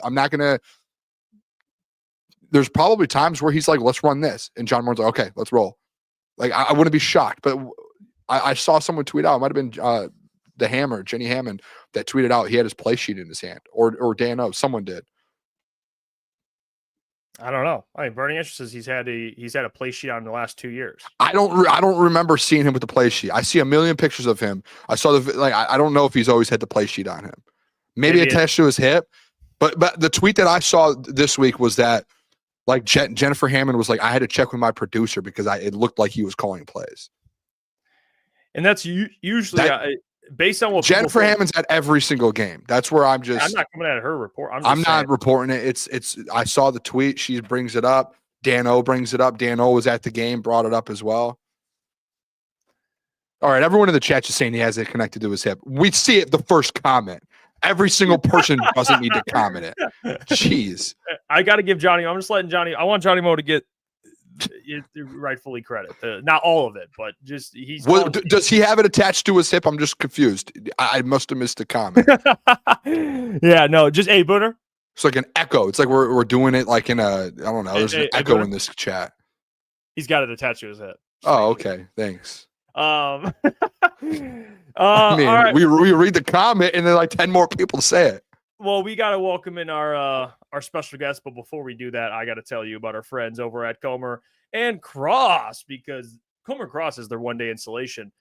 there's probably times where he's like, let's run this. And John Morton's like, okay, let's roll. Like, I wouldn't be shocked. But I saw someone tweet out, it might have been the Hammer, Jenny Hammond, that tweeted out he had his play sheet in his hand. Or Dan O, someone did. I don't know. I mean, Bernie Esch says he's had a play sheet on the last 2 years. I don't remember seeing him with the play sheet. I see a million pictures of him. I saw I don't know if he's always had the play sheet on him. Maybe attached to his hip. But the tweet that I saw this week was that like Jennifer Hammond was like, I had to check with my producer because it looked like he was calling plays. And that's usually based on what Jennifer Hammond's at every single game. That's where I'm not coming at her report. I'm not reporting it. It's I saw the tweet. She brings it up. Dan O brings it up. Dan O was at the game, brought it up as well. All right, everyone in the chat is saying he has it connected to his hip. We see it the first comment. Every single person doesn't need to comment it. Jeez. I got to give Johnny. I'm just letting Johnny. I want Johnny Mo to get rightfully credit. Not all of it, but just he's. Does he have it attached to his hip? I'm just confused. I must have missed a comment. Yeah, no, just Booner. It's like an echo. It's like we're doing it like in a, I don't know. There's an echo Booner? in this chat. He's got it attached to his head. Oh, okay. Thanks. I mean, all right. we read the comment and then like 10 more people say it. Well, we got to welcome in our special guest, but before we do that, I got to tell you about our friends over at Comer and Cross, because Comer Cross is their one-day installation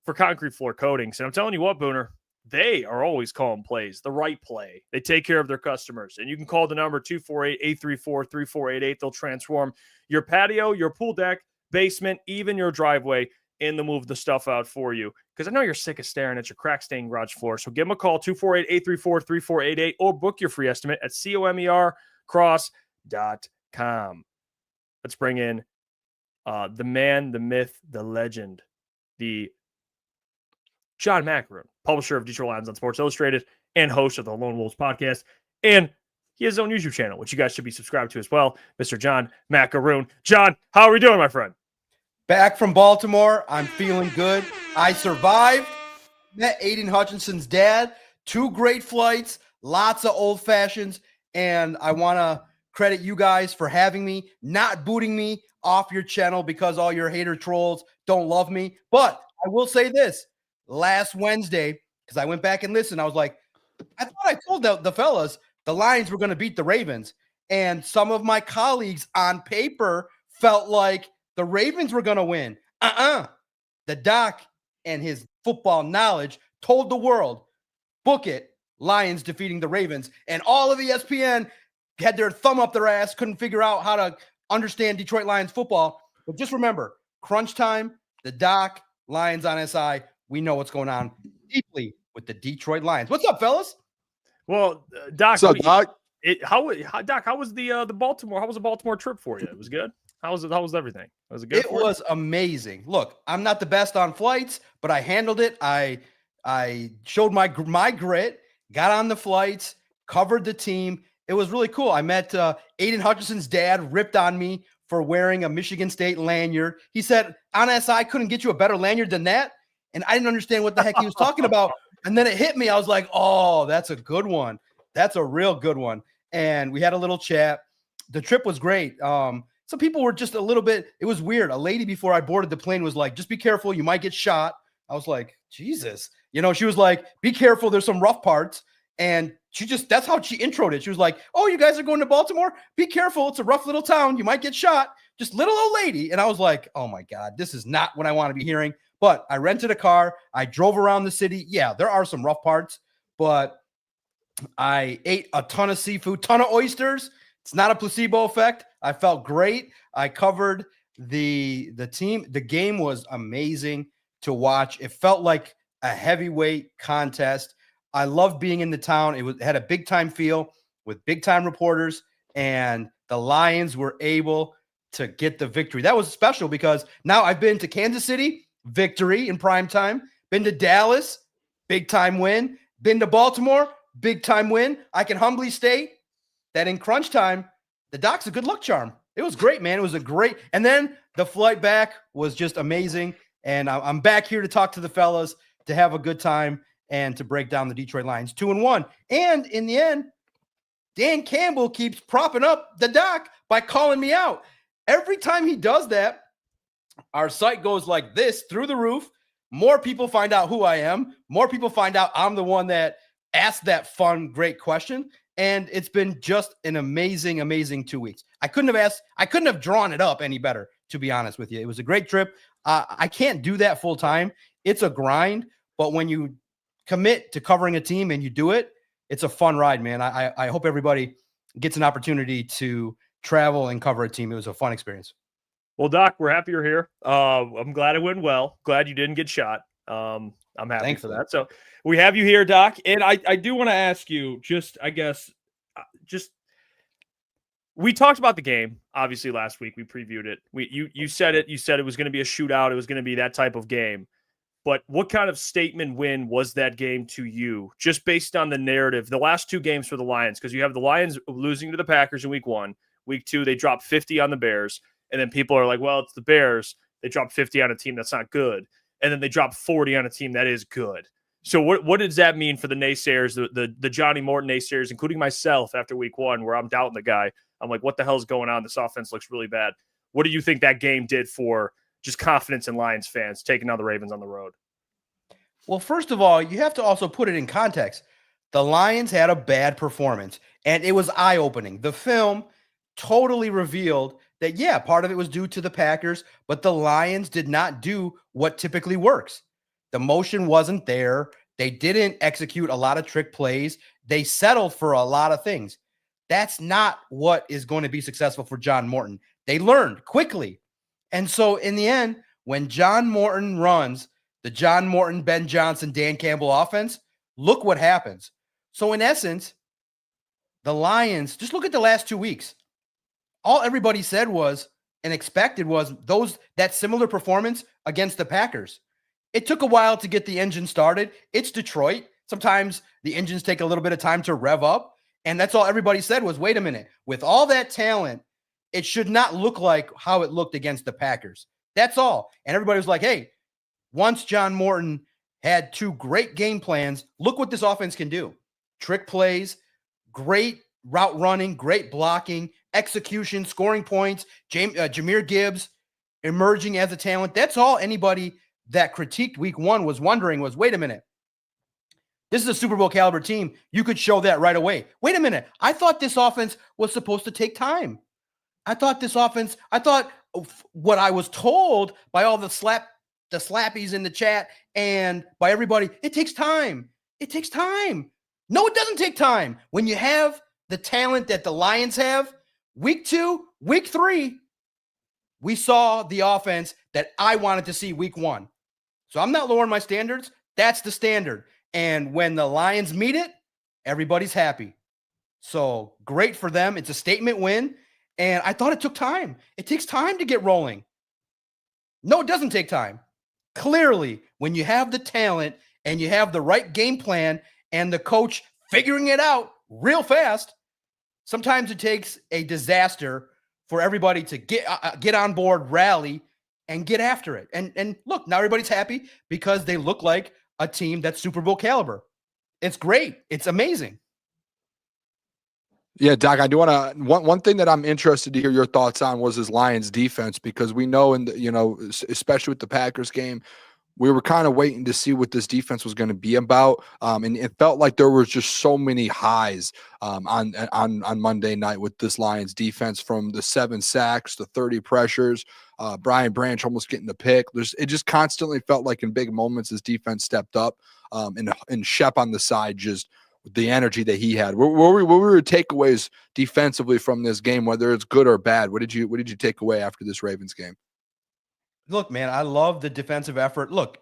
for concrete floor coatings. And I'm telling you what, Booner, they are always calling plays, the right play. They take care of their customers, and you can call the number 248-834-3488. They'll transform your patio, your pool deck, basement, even your driveway, and they'll move the stuff out for you. Because I know you're sick of staring at your crack-stained garage floor. So give them a call, 248-834-3488, or book your free estimate at comercross.com. Let's bring in the man, the myth, the legend, the John Maakaron, publisher of Detroit Lions on Sports Illustrated and host of the Lone Wolves podcast. And he has his own YouTube channel, which you guys should be subscribed to as well, Mr. John Maakaron. John, how are we doing, my friend? Back from Baltimore. I'm feeling good. I survived. Met Aiden Hutchinson's dad. 2 great flights, lots of old fashions. And I want to credit you guys for having me, not booting me off your channel because all your hater trolls don't love me. But I will say this. Last Wednesday, because I went back and listened, I was like, I thought I told the fellas the Lions were going to beat the Ravens. And some of my colleagues on paper felt like the Ravens were going to win. The doc and his football knowledge told the world, book it, Lions defeating the Ravens. And all of ESPN had their thumb up their ass, couldn't figure out how to understand Detroit Lions football. But just remember, crunch time, the doc, Lions on SI, we know what's going on deeply with the Detroit Lions. What's up, fellas? Well, Doc, What's up, Doc? Doc, how was the Baltimore? How was the Baltimore trip for you? It was good. How was everything? Was it good? It was amazing. Look, I'm not the best on flights, but I handled it. I showed my grit, got on the flights, covered the team. It was really cool. I met Aiden Hutchinson's dad, ripped on me for wearing a Michigan State lanyard. He said, on SI, couldn't get you a better lanyard than that. And I didn't understand what the heck he was talking about. And then it hit me. I was like, oh, that's a good one. That's a real good one. And we had a little chat. The trip was great. Some people were just a little bit, it was weird. A lady before I boarded the plane was like, just be careful. You might get shot. I was like, Jesus. She was like, be careful. There's some rough parts. And that's how she introed it. She was like, oh, you guys are going to Baltimore? Be careful. It's a rough little town. You might get shot. Just little old lady. And I was like, oh my God, this is not what I want to be hearing. But I rented a car. I drove around the city. Yeah, there are some rough parts, but I ate a ton of seafood, ton of oysters. It's not a placebo effect. I felt great. I covered the team. The game was amazing to watch. It felt like a heavyweight contest. I love being in the town. It had a big time feel with big time reporters, and the Lions were able to get the victory. That was special because now I've been to Kansas City, victory in prime time. Been to Dallas, big time win. Been to Baltimore, big time win. I can humbly state that in crunch time, the doc's a good luck charm. It was great, man. It was and then the flight back was just amazing. And I'm back here to talk to the fellas, to have a good time, and to break down the Detroit Lions 2-1. And in the end, Dan Campbell keeps propping up the doc by calling me out. Every time he does that, our site goes like this through the roof. More people find out who I am. More people find out I'm the one that asked that fun, great question. And it's been just an amazing, amazing 2 weeks. I couldn't have drawn it up any better, to be honest with you. It was a great trip. I can't do that full time. It's a grind, but when you commit to covering a team and you do it, it's a fun ride, man. I hope everybody gets an opportunity to travel and cover a team. It was a fun experience. Well, Doc, we're happy you're here. I'm glad it went well. Glad you didn't get shot. I'm happy for that. So we have you here, Doc. And I do want to ask you, just we talked about the game, obviously, last week. We previewed it. You said it. You said it was going to be a shootout. It was going to be that type of game. But what kind of statement win was that game to you, just based on the narrative? The last 2 games for the Lions, because you have the Lions losing to the Packers in week 1. Week 2, they dropped 50 on the Bears. And then people are like, well, it's the Bears. They dropped 50 on a team that's not good. And then they dropped 40 on a team that is good. So what does that mean for the naysayers, the Johnny Morton naysayers, including myself after week 1, where I'm doubting the guy? I'm like, what the hell's going on? This offense looks really bad. What do you think that game did for just confidence in Lions fans taking on the Ravens on the road? Well, first of all, you have to also put it in context. The Lions had a bad performance, and it was eye-opening. The film totally revealed that, yeah, part of it was due to the Packers, but the Lions did not do what typically works. The motion wasn't there. They didn't execute a lot of trick plays. They settled for a lot of things. That's not what is going to be successful for John Morton. They learned quickly. And so in the end, when John Morton runs the John Morton, Ben Johnson, Dan Campbell offense, look what happens. So in essence, the Lions, just look at the last 2 weeks. All everybody said was and expected was that similar performance against the Packers. It took a while to get the engine started. It's Detroit. Sometimes the engines take a little bit of time to rev up. And that's all everybody said was, wait a minute, with all that talent, it should not look like how it looked against the Packers. That's all. And everybody was like, hey, once John Morton had 2 great game plans, look what this offense can do. Trick plays, great route running, great blocking, execution, scoring points, Jahmyr Gibbs emerging as a talent. That's all anybody that critiqued week 1 was wondering was, wait a minute, this is a Super Bowl caliber team. You could show that right away. Wait a minute. I thought this offense was supposed to take time. I thought what I was told by all the slappies in the chat and by everybody, it takes time. It takes time. No, it doesn't take time. When you have the talent that the Lions have, week 2, week 3, we saw the offense that I wanted to see week 1. So I'm not lowering my standards. That's the standard. And when the Lions meet it, everybody's happy. So great for them. It's a statement win. And I thought it took time. It takes time to get rolling. No, it doesn't take time. Clearly, when you have the talent and you have the right game plan and the coach figuring it out real fast, sometimes it takes a disaster for everybody to get on board, rally, and get after it. And look, now everybody's happy because they look like a team that's Super Bowl caliber. It's great. It's amazing. Yeah, Doc, I do want to one thing that I'm interested to hear your thoughts on was his Lions defense, because we know especially with the Packers game, we were kind of waiting to see what this defense was going to be about. And it felt like there was just so many highs on Monday night with this Lions defense, from the 7 sacks to 30 pressures, Brian Branch almost getting the pick. It just constantly felt like in big moments his defense stepped up, and Shep on the side, just the energy that he had. What were your takeaways defensively from this game, whether it's good or bad? What did you take away after this Ravens game? Look, man, I love the defensive effort. Look,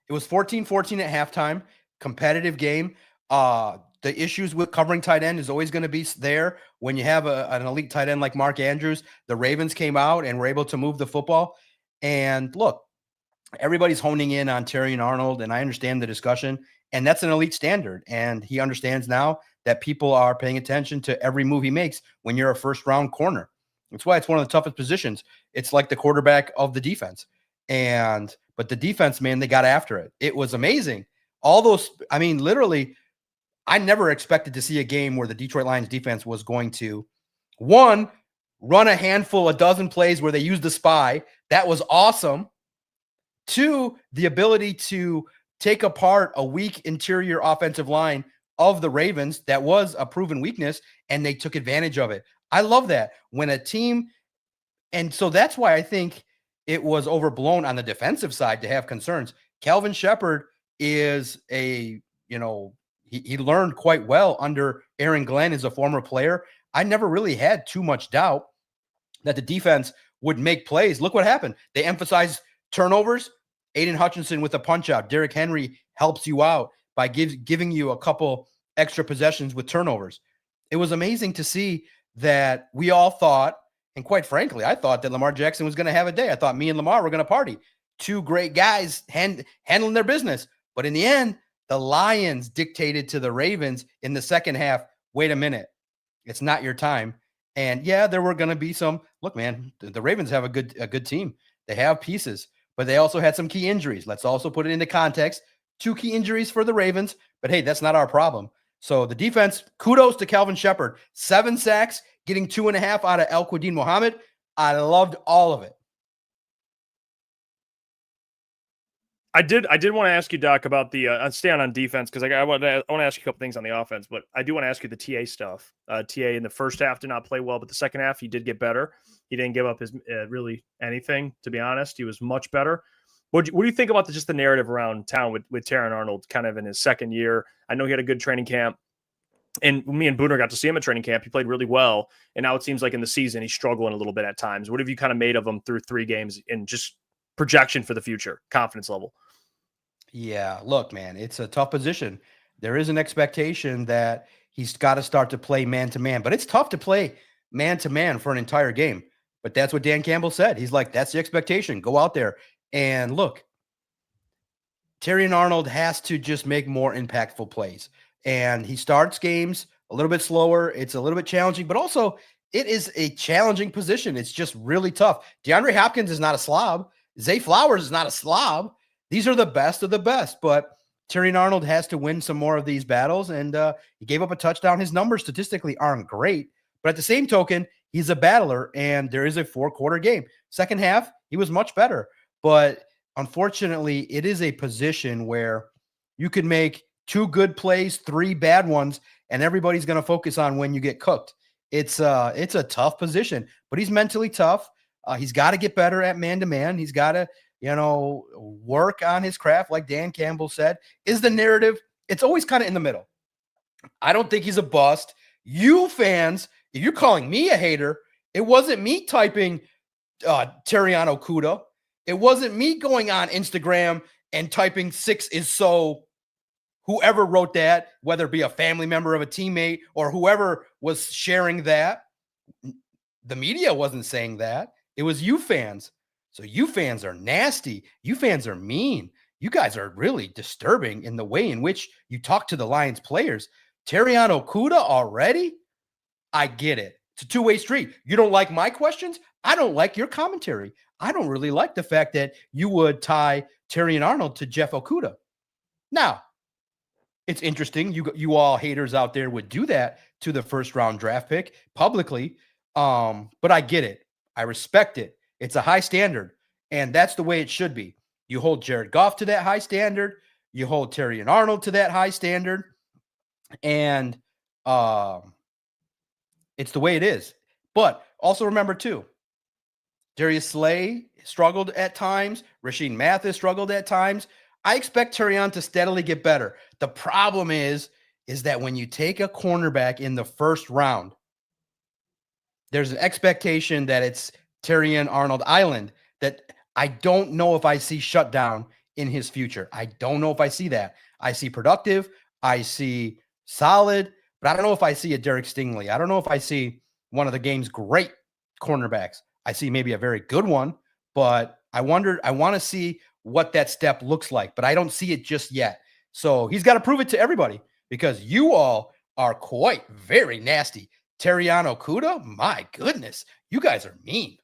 it was 14-14 at halftime, competitive game. The issues with covering tight end is always going to be there when you have an elite tight end like Mark Andrews. The Ravens came out and were able to move the football. And look, everybody's honing in on Terrion Arnold, and I understand the discussion, and that's an elite standard. And he understands now that people are paying attention to every move he makes when you're a first-round corner. That's why it's one of the toughest positions. It's like the quarterback of the defense. But the defense, man, they got after it. It was amazing. Literally, I never expected to see a game where the Detroit Lions defense was going to, 1, run a dozen plays where they used the spy. That was awesome. 2, the ability to take apart a weak interior offensive line of the Ravens that was a proven weakness, and they took advantage of it. I love that when a team, and so that's why I think it was overblown on the defensive side to have concerns. Calvin Shepard is he learned quite well under Aaron Glenn as a former player. I never really had too much doubt that the defense would make plays. Look what happened. They emphasized turnovers. Aiden Hutchinson with a punch out. Derrick Henry helps you out by giving you a couple extra possessions with turnovers. It was amazing to see that we all thought, and quite frankly, I thought that Lamar Jackson was going to have a day. I thought me and Lamar were going to party. Two great guys handling their business. But in the end, the Lions dictated to the Ravens in the second half, wait a minute, it's not your time. And yeah, there were going to be some, look, man, the Ravens have a good team. They have pieces, but they also had some key injuries. Let's also put it into context. 2 key injuries for the Ravens, but hey, that's not our problem. So the defense, kudos to Calvin Shepard. 7 sacks, getting 2.5 out of El-Quadin Muhammad. I loved all of it. I did want to ask you, Doc, about the staying on defense, because I want to ask you a couple things on the offense, but I do want to ask you the TA stuff. TA in the first half did not play well, but the second half he did get better. He didn't give up his really anything, to be honest. He was much better. What do you think about just the narrative around town with Terrion Arnold kind of in his second year? I know he had a good training camp, and me and Booner got to see him at training camp. He played really well, and now it seems like in the season he's struggling a little bit at times. What have you kind of made of him through 3 games and just projection for the future, confidence level? Yeah, look, man, it's a tough position. There is an expectation that he's got to start to play man-to-man, but it's tough to play man-to-man for an entire game. But that's what Dan Campbell said. He's like, that's the expectation. Go out there. And look, Terrion Arnold has to just make more impactful plays. And he starts games a little bit slower. It's a little bit challenging, but also it is a challenging position. It's just really tough. DeAndre Hopkins is not a slob. Zay Flowers is not a slob. These are the best of the best, but Terrion Arnold has to win some more of these battles, and he gave up a touchdown. His numbers statistically aren't great, but at the same token, he's a battler, and there is a 4-quarter game. Second half, he was much better, but unfortunately, it is a position where you could make 2 good plays, 3 bad ones, and everybody's going to focus on when you get cooked. It's a tough position, but he's mentally tough. He's got to get better at man-to-man. He's got to work on his craft, like Dan Campbell said. Is the narrative, it's always kind of in the middle. I don't think he's a bust. You fans, if you're calling me a hater, it wasn't me typing Terrion Okuda. It wasn't me going on Instagram and typing 6 is so, whoever wrote that, whether it be a family member of a teammate or whoever was sharing that. The media wasn't saying that. It was you fans. So you fans are nasty. You fans are mean. You guys are really disturbing in the way in which you talk to the Lions players. Terrion Okuda already? I get it. It's a 2-way street. You don't like my questions? I don't like your commentary. I don't really like the fact that you would tie Terrion Arnold to Jeff Okuda. Now, it's interesting. You all haters out there would do that to the first-round draft pick publicly, but I get it. I respect it. It's a high standard, and that's the way it should be. You hold Jared Goff to that high standard. You hold Terrion Arnold to that high standard, and it's the way it is. But also remember, too, Darius Slay struggled at times. Rasheed Mathis struggled at times. I expect Terrion to steadily get better. The problem is that when you take a cornerback in the first round, there's an expectation that it's Terrion Arnold Island that I don't know if I see shut down in his future. I don't know if I see that. I see productive. I see solid, but I don't know if I see a Derek Stingley. I don't know if I see one of the game's great cornerbacks. I see maybe a very good one, but I want to see what that step looks like, but I don't see it just yet. So he's got to prove it to everybody because you all are quite very nasty. Terrion Okuda, my goodness, you guys are mean.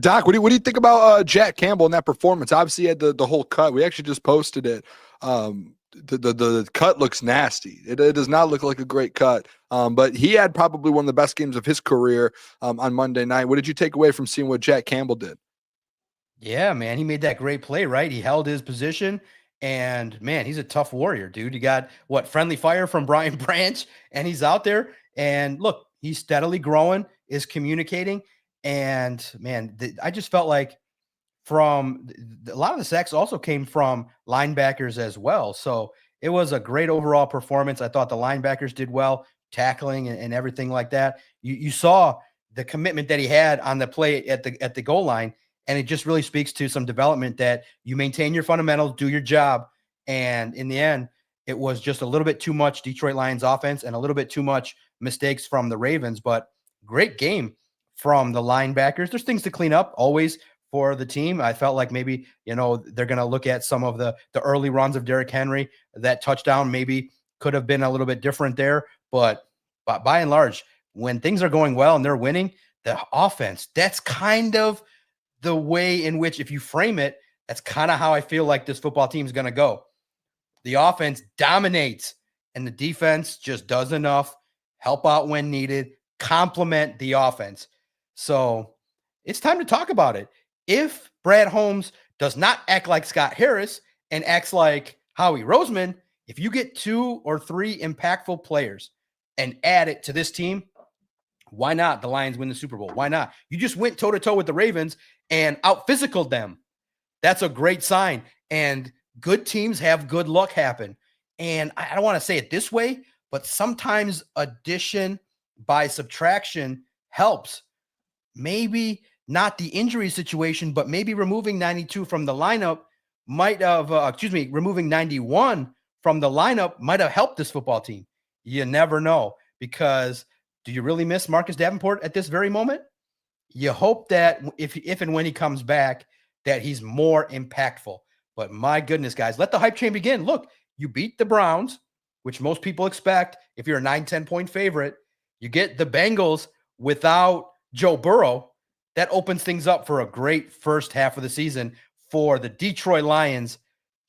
Doc, what do you think about Jack Campbell in that performance? Obviously, he had the whole cut. We actually just posted it. The cut looks nasty. It does not look like a great cut. But he had probably one of the best games of his career on Monday night. What did you take away from seeing what Jack Campbell did? Yeah, man, he made that great play, right? He held his position, and man, he's a tough warrior, dude. You got friendly fire from Brian Branch, and he's out there. And look, he's steadily growing, is communicating. And man, I just felt like from a lot of the sacks also came from linebackers as well. So it was a great overall performance. I thought the linebackers did well, tackling and everything like that. You saw the commitment that he had on the play at the goal line. And it just really speaks to some development that you maintain your fundamentals, do your job. And in the end, it was just a little bit too much Detroit Lions offense and a little bit too much mistakes from the Ravens, but great game from the linebackers. There's things to clean up always for the team. I felt like maybe, they're going to look at some of the early runs of Derrick Henry. That touchdown maybe could have been a little bit different there, but by and large, when things are going well and they're winning, the offense, that's kind of the way in which, if you frame it, that's kind of how I feel like this football team is going to go. The offense dominates and the defense just does enough, help out when needed, complement the offense. So it's time to talk about it. If Brad Holmes does not act like Scott Harris and acts like Howie Roseman, if you get 2 or 3 impactful players and add it to this team, why not the Lions win the Super Bowl? Why not? You just went toe-to-toe with the Ravens and out-physicaled them. That's a great sign. And good teams have good luck happen. And I don't want to say it this way, but sometimes addition by subtraction helps. Maybe not the injury situation, but maybe removing 92 from the lineup might have, removing 91 from the lineup might have helped this football team. You never know, because do you really miss Marcus Davenport at this very moment? You hope that if and when he comes back, that he's more impactful. But my goodness, guys, let the hype train begin. Look, you beat the Browns, which most people expect if you're a 9-10 point favorite. You get the Bengals without Joe Burrow. That opens things up for a great first half of the season for the Detroit Lions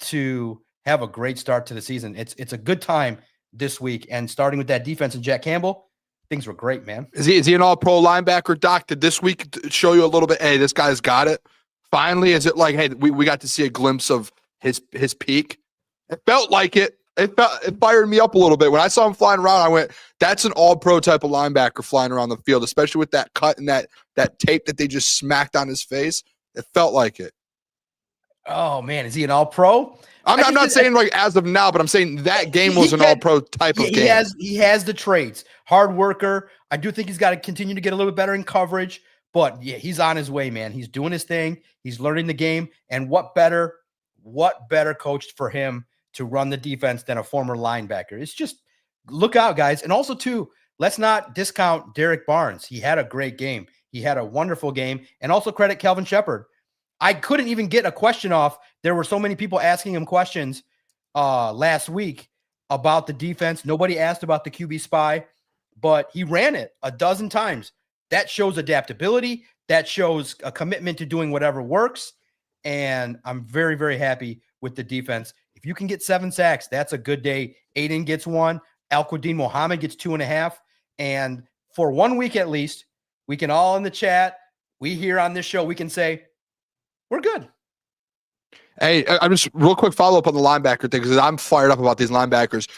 to have a great start to the season. It's a good time this week. And starting with that defense and Jack Campbell, things were great, man. Is he an all-pro linebacker, Doc? Did this week show you a little bit, hey, this guy's got it? Finally, is it like, hey, we got to see a glimpse of his peak? It felt like it. It fired me up a little bit. When I saw him flying around, I went, that's an all-pro type of linebacker flying around the field, especially with that cut and that tape that they just smacked on his face. It felt like it. Oh, man. Is he an all-pro? I'm not saying like as of now, but I'm saying that game was an all-pro type of game. He has the traits. Hard worker. I do think he's got to continue to get a little bit better in coverage. But, yeah, he's on his way, man. He's doing his thing. He's learning the game. And what better coached for him to run the defense than a former linebacker? It's just look out, guys. And also, too, let's not discount Derek Barnes. He had a great game. He had a wonderful game. And also credit Kelvin Shepard. I couldn't even get a question off. There were so many people asking him questions last week about the defense. Nobody asked about the QB spy, but he ran it a dozen times. That shows adaptability. That shows a commitment to doing whatever works. And I'm very, very happy with the defense. If you can get 7 sacks, that's a good day. Aiden gets 1. Al-Quadin Muhammad gets 2.5. And for 1 week at least, we can all in the chat, we here on this show, we can say, we're good. Hey, I'm just real quick follow-up on the linebacker thing because I'm fired up about these linebackers.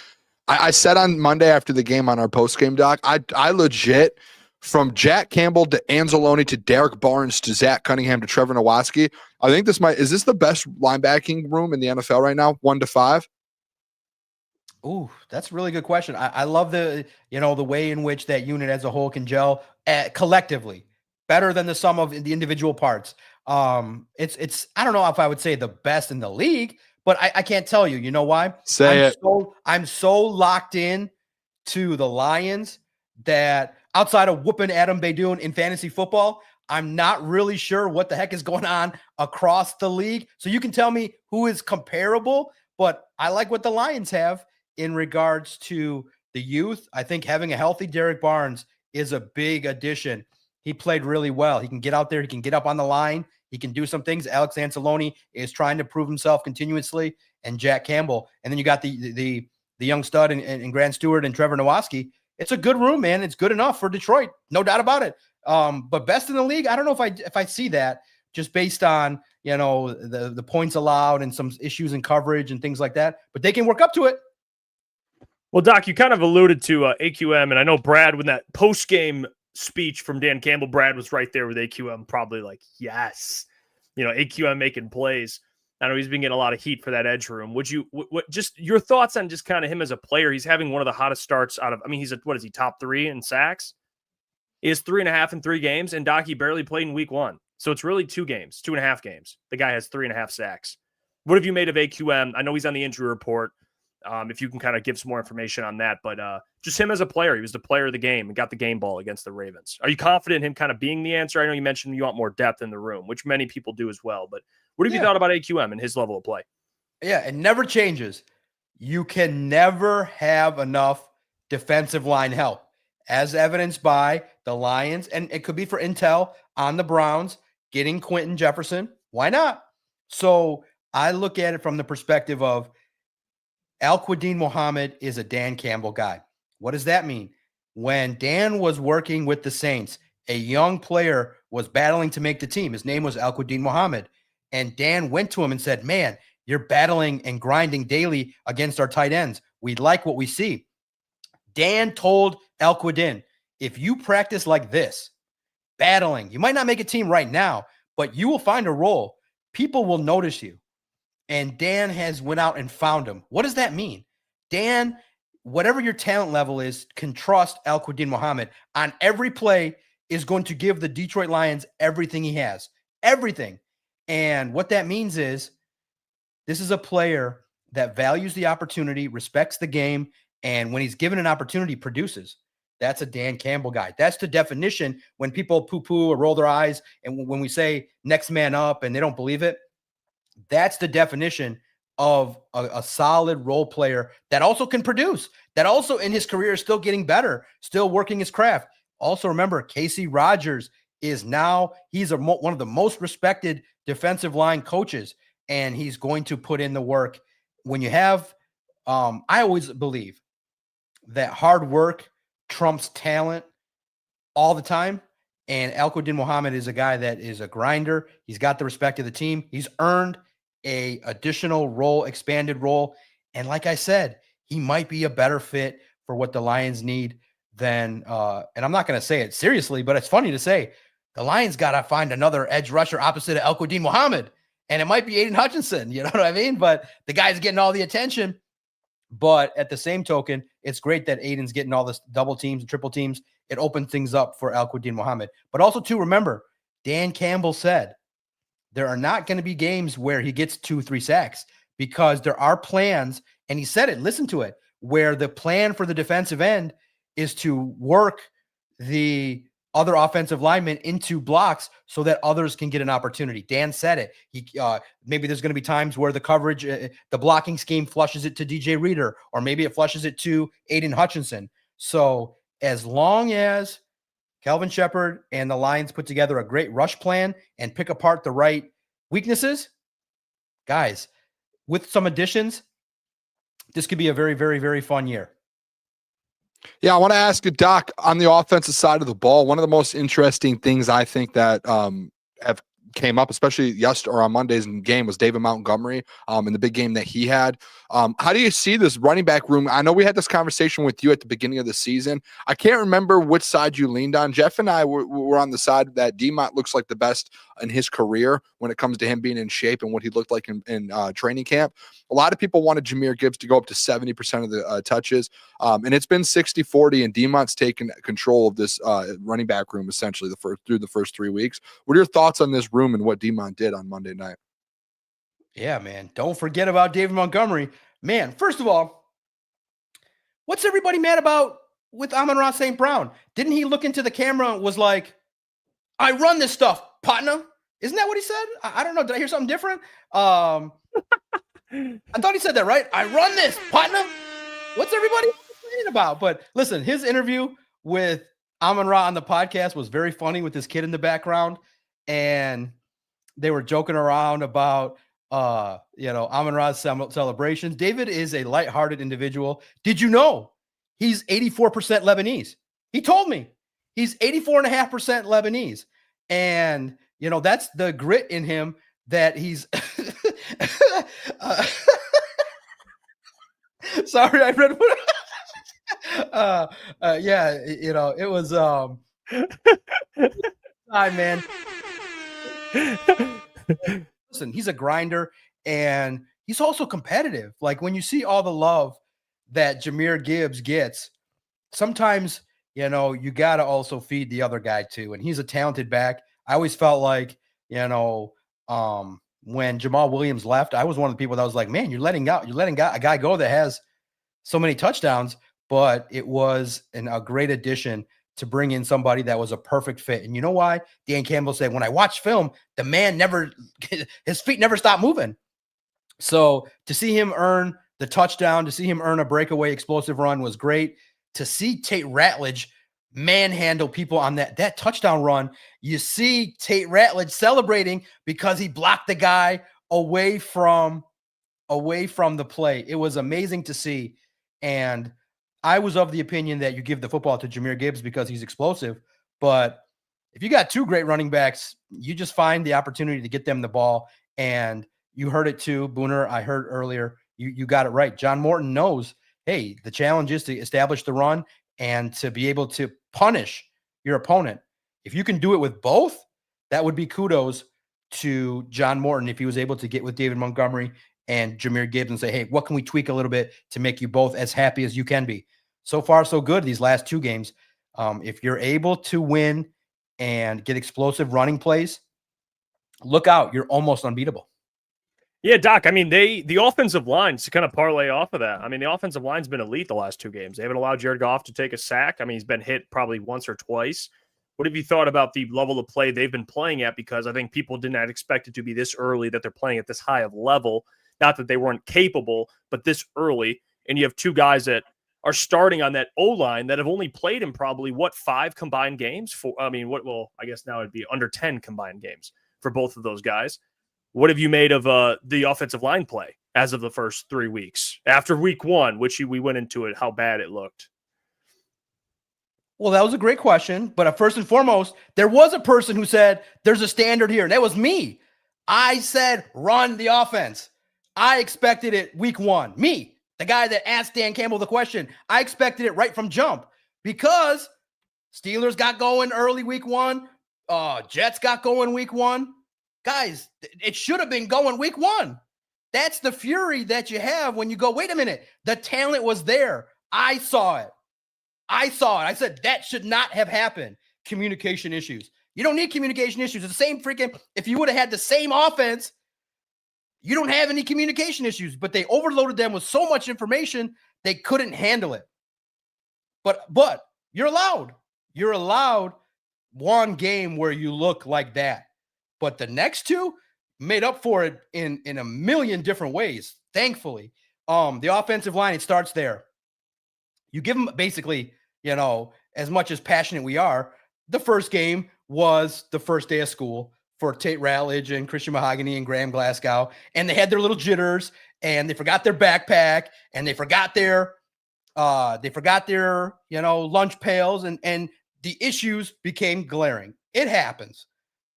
I said on Monday after the game on our post-game doc, I legit, from Jack Campbell to Anzalone to Derek Barnes to Zach Cunningham to Trevor Nowatzki, I think is this the best linebacking room in the NFL right now, 1 to 5? Ooh, that's a really good question. I love the way in which that unit as a whole can gel collectively better than the sum of the individual parts. It's I don't know if I would say the best in the league, but I can't tell you. You know why? I'm so locked in to the Lions that outside of whooping Adam Beydoun in fantasy football, I'm not really sure what the heck is going on across the league. So you can tell me who is comparable, but I like what the Lions have in regards to the youth. I think having a healthy Derek Barnes is a big addition. He played really well. He can get out there. He can get up on the line. He can do some things. Alex Anzalone is trying to prove himself continuously, and Jack Campbell. And then you got the young stud and Grant Stewart and Trevor Nowatzki. It's a good room, man. It's good enough for Detroit. No doubt about it. But best in the league, I don't know if I see that just based on, the points allowed and some issues in coverage and things like that. But they can work up to it. Well, Doc, you kind of alluded to AQM, and I know Brad, when that post-game speech from Dan Campbell, Brad was right there with AQM, probably like, yes, AQM making plays. I know he's been getting a lot of heat for that edge room. Would you, just your thoughts on just kind of him as a player? He's having one of the hottest starts out of, he's what is he, top 3 in sacks? He has 3.5 in 3 games, and Doc, he barely played in week 1. So it's really 2.5 games. The guy has 3.5 sacks. What have you made of AQM? I know he's on the injury report. If you can kind of give some more information on that, but just him as a player, he was the player of the game and got the game ball against the Ravens. Are you confident in him kind of being the answer? I know you mentioned you want more depth in the room, which many people do as well, but what have you thought about AQM and his level of play? Yeah, it never changes. You can never have enough defensive line help, as evidenced by the Lions, and it could be for intel on the Browns getting Quentin Jefferson. Why not? So I look at it from the perspective of Al-Quadin Muhammad is a Dan Campbell guy. What does that mean? When Dan was working with the Saints, a young player was battling to make the team. His name was Al-Quadin Muhammad. And Dan went to him and said, man, you're battling and grinding daily against our tight ends. We like what we see. Dan told Al-Quadin, if you practice like this, battling, you might not make a team right now, but you will find a role. People will notice you. And Dan has went out and found him. What does that mean? Dan, whatever your talent level is, can trust Al-Quadin Muhammad on every play, is going to give the Detroit Lions everything he has. Everything. And what that means is this is a player that values the opportunity, respects the game, and when he's given an opportunity, produces. That's a Dan Campbell guy. That's the definition when people poo-poo or roll their eyes, and when we say next man up and they don't believe it. That's the definition of a solid role player that also can produce, that also in his career is still getting better, still working his craft. Also remember, Casey Rogers is now, he's one of the most respected defensive line coaches, and he's going to put in the work. When you have, I always believe that hard work trumps talent all the time. And Al-Quadin Muhammad is a guy that is a grinder. He's got the respect of the team. He's earned a additional role, expanded role. And like I said, he might be a better fit for what the Lions need than, and I'm not going to say it seriously, but it's funny to say, the Lions got to find another edge rusher opposite of Al-Quadin Muhammad. And it might be Aiden Hutchinson, you know what I mean? But the guy's getting all the attention. But at the same token, it's great that Aiden's getting all this double teams and triple teams. It opens things up for Al-Quadin Muhammad. But also, too, remember, Dan Campbell said there are not going to be games where he gets 2-3 sacks because there are plans, and he said it, listen to it, where the plan for the defensive end is to work the other offensive linemen into blocks so that others can get an opportunity. Dan said it. He maybe there's going to be times where the coverage, the blocking scheme flushes it to DJ Reader, or maybe it flushes it to Aiden Hutchinson. So as long as Kelvin Shepherd and the Lions put together a great rush plan and pick apart the right weaknesses, guys, with some additions, this could be a very, very, very fun year. Yeah, I want to ask you, Doc, on the offensive side of the ball, one of the most interesting things I think that have came up, especially yesterday or on Monday's game, was David Montgomery in the big game that he had. How do you see this running back room? I know we had this conversation with you at the beginning of the season. I can't remember which side you leaned on. Jeff and I were on the side that DeMont looks like the best in his career when it comes to him being in shape and what he looked like in training camp. A lot of people wanted Jahmyr Gibbs to go up to 70% of the touches, and it's been 60-40, and DeMont's taken control of this running back room essentially through the first 3 weeks. What are your thoughts on this room and what DeMont did on Monday night? Yeah, man. Don't forget about David Montgomery. Man, first of all, what's everybody mad about with Amon-Ra St. Brown? Didn't he look into the camera and was like, I run this stuff, partner? Isn't that what he said? I don't know. Did I hear something different? I thought he said that, right? I run this, partner. What's everybody complaining about? But listen, his interview with Amon-Ra on the podcast was very funny with this kid in the background. And they were joking around about, Amon-Ra's celebrations. David is a lighthearted individual. Did you know he's 84% Lebanese? He told me he's 84.5% Lebanese. And, that's the grit in him that he's sorry, I read it was hi, man. Listen, he's a grinder and he's also competitive. Like when you see all the love that Jahmyr Gibbs gets, sometimes, you got to also feed the other guy too. And he's a talented back. I always felt like, when Jamal Williams left, I was one of the people that was like, man, you're letting a guy go that has so many touchdowns, but it was a great addition to bring in somebody that was a perfect fit. And you know why? Dan Campbell said, when I watch film, the man his feet never stop moving. So to see him earn the touchdown, to see him earn a breakaway explosive run was great. To see Tate Ratledge manhandle people on that touchdown run, you see Tate Ratledge celebrating because he blocked the guy away from the play. It was amazing to see. And I was of the opinion that you give the football to Jahmyr Gibbs because he's explosive. But if you got two great running backs, you just find the opportunity to get them the ball. And you heard it too, Booner. I heard earlier, you got it right. John Morton knows, hey, the challenge is to establish the run and to be able to punish your opponent. If you can do it with both, that would be kudos to John Morton if he was able to get with David Montgomery and Jahmyr Gibbs and say, hey, what can we tweak a little bit to make you both as happy as you can be? So far, so good these last two games. If you're able to win and get explosive running plays, look out. You're almost unbeatable. Yeah, Doc, I mean, the offensive line, to kind of parlay off of that, I mean, the offensive line's been elite the last two games. They haven't allowed Jared Goff to take a sack. I mean, he's been hit probably once or twice. What have you thought about the level of play they've been playing at? Because I think people did not expect it to be this early, that they're playing at this high of level. Not that they weren't capable, but this early. And you have two guys that are starting on that O-line that have only played in probably, 5 combined games? I guess now it'd be under 10 combined games for both of those guys. What have you made of the offensive line play as of the first 3 weeks? After week 1, which we went into it, how bad it looked. Well, that was a great question. But first and foremost, there was a person who said, there's a standard here. And that was me. I said, run the offense. I expected it week 1. Me, the guy that asked Dan Campbell the question. I expected it right from jump because Steelers got going early week 1. Jets got going week 1. Guys, it should have been going week 1. That's the fury that you have when you go, wait a minute, the talent was there. I saw it. I said, that should not have happened. Communication issues. You don't need communication issues. It's the same freaking, if you would have had the same offense, you don't have any communication issues, but they overloaded them with so much information, they couldn't handle it. But you're allowed one game where you look like that. But the next two made up for it in a million different ways, thankfully. The offensive line, it starts there. You give them basically, as much as passionate we are, the first game was the first day of school for Tate Ratledge and Christian Mahogany and Graham Glasgow. And they had their little jitters and they forgot their backpack and they forgot their lunch pails and the issues became glaring. It happens.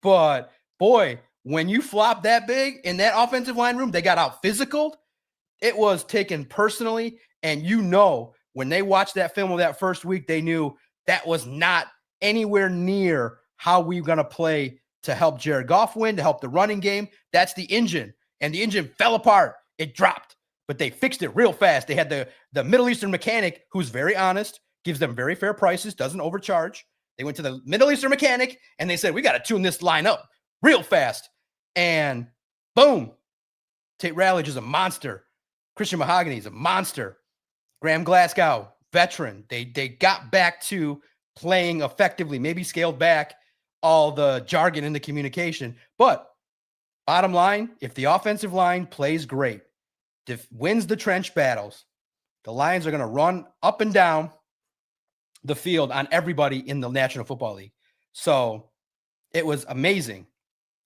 But boy, when you flop that big in that offensive line room, they got out physical. It was taken personally. And when they watched that film of that first week, they knew that was not anywhere near how we were going to play to help Jared Goff win, to help the running game. That's the engine. And the engine fell apart. It dropped. But they fixed it real fast. They had the Middle Eastern mechanic who's very honest, gives them very fair prices, doesn't overcharge. They went to the Middle Eastern mechanic and they said, we got to tune this line up real fast. And boom, Tate Ratledge is a monster. Christian Mahogany is a monster. Graham Glasgow, veteran. They got back to playing effectively, maybe scaled back all the jargon in the communication. But bottom line, if the offensive line plays great, wins the trench battles, the Lions are going to run up and down the field on everybody in the National Football League. So it was amazing.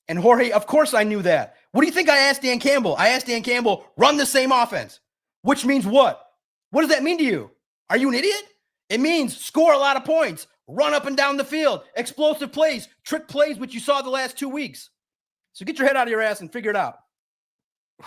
And Jorge, of course I knew that. What do you think I asked Dan Campbell? I asked Dan Campbell, run the same offense, which means what? What does that mean to you? Are you an idiot? It means score a lot of points, run up and down the field, explosive plays, trick plays, which you saw the last 2 weeks. So get your head out of your ass and figure it out.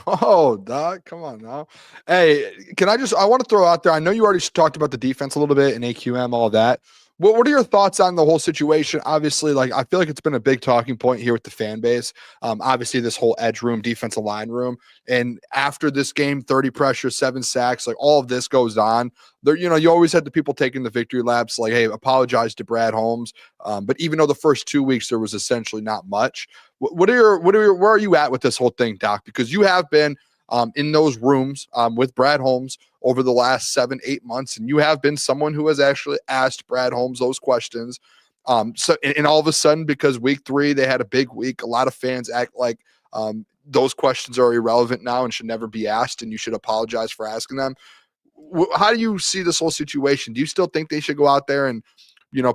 Oh, Doc, come on now. Hey, I want to throw out there, I know you already talked about the defense a little bit and AQM, all that. What are your thoughts on the whole situation? Obviously, I feel like it's been a big talking point here with the fan base. Obviously, this whole edge room, defensive line room. And after this game, 30 pressures, 7 sacks, all of this goes on. There, you always had the people taking the victory laps, hey, apologize to Brad Holmes. But even though the first 2 weeks there was essentially not much, where are you at with this whole thing, Doc? Because you have been in those rooms with Brad Holmes over the last 7-8 months. And you have been someone who has actually asked Brad Holmes those questions. So all of a sudden, because week 3, they had a big week, a lot of fans act like those questions are irrelevant now and should never be asked, and you should apologize for asking them. How do you see this whole situation? Do you still think they should go out there and,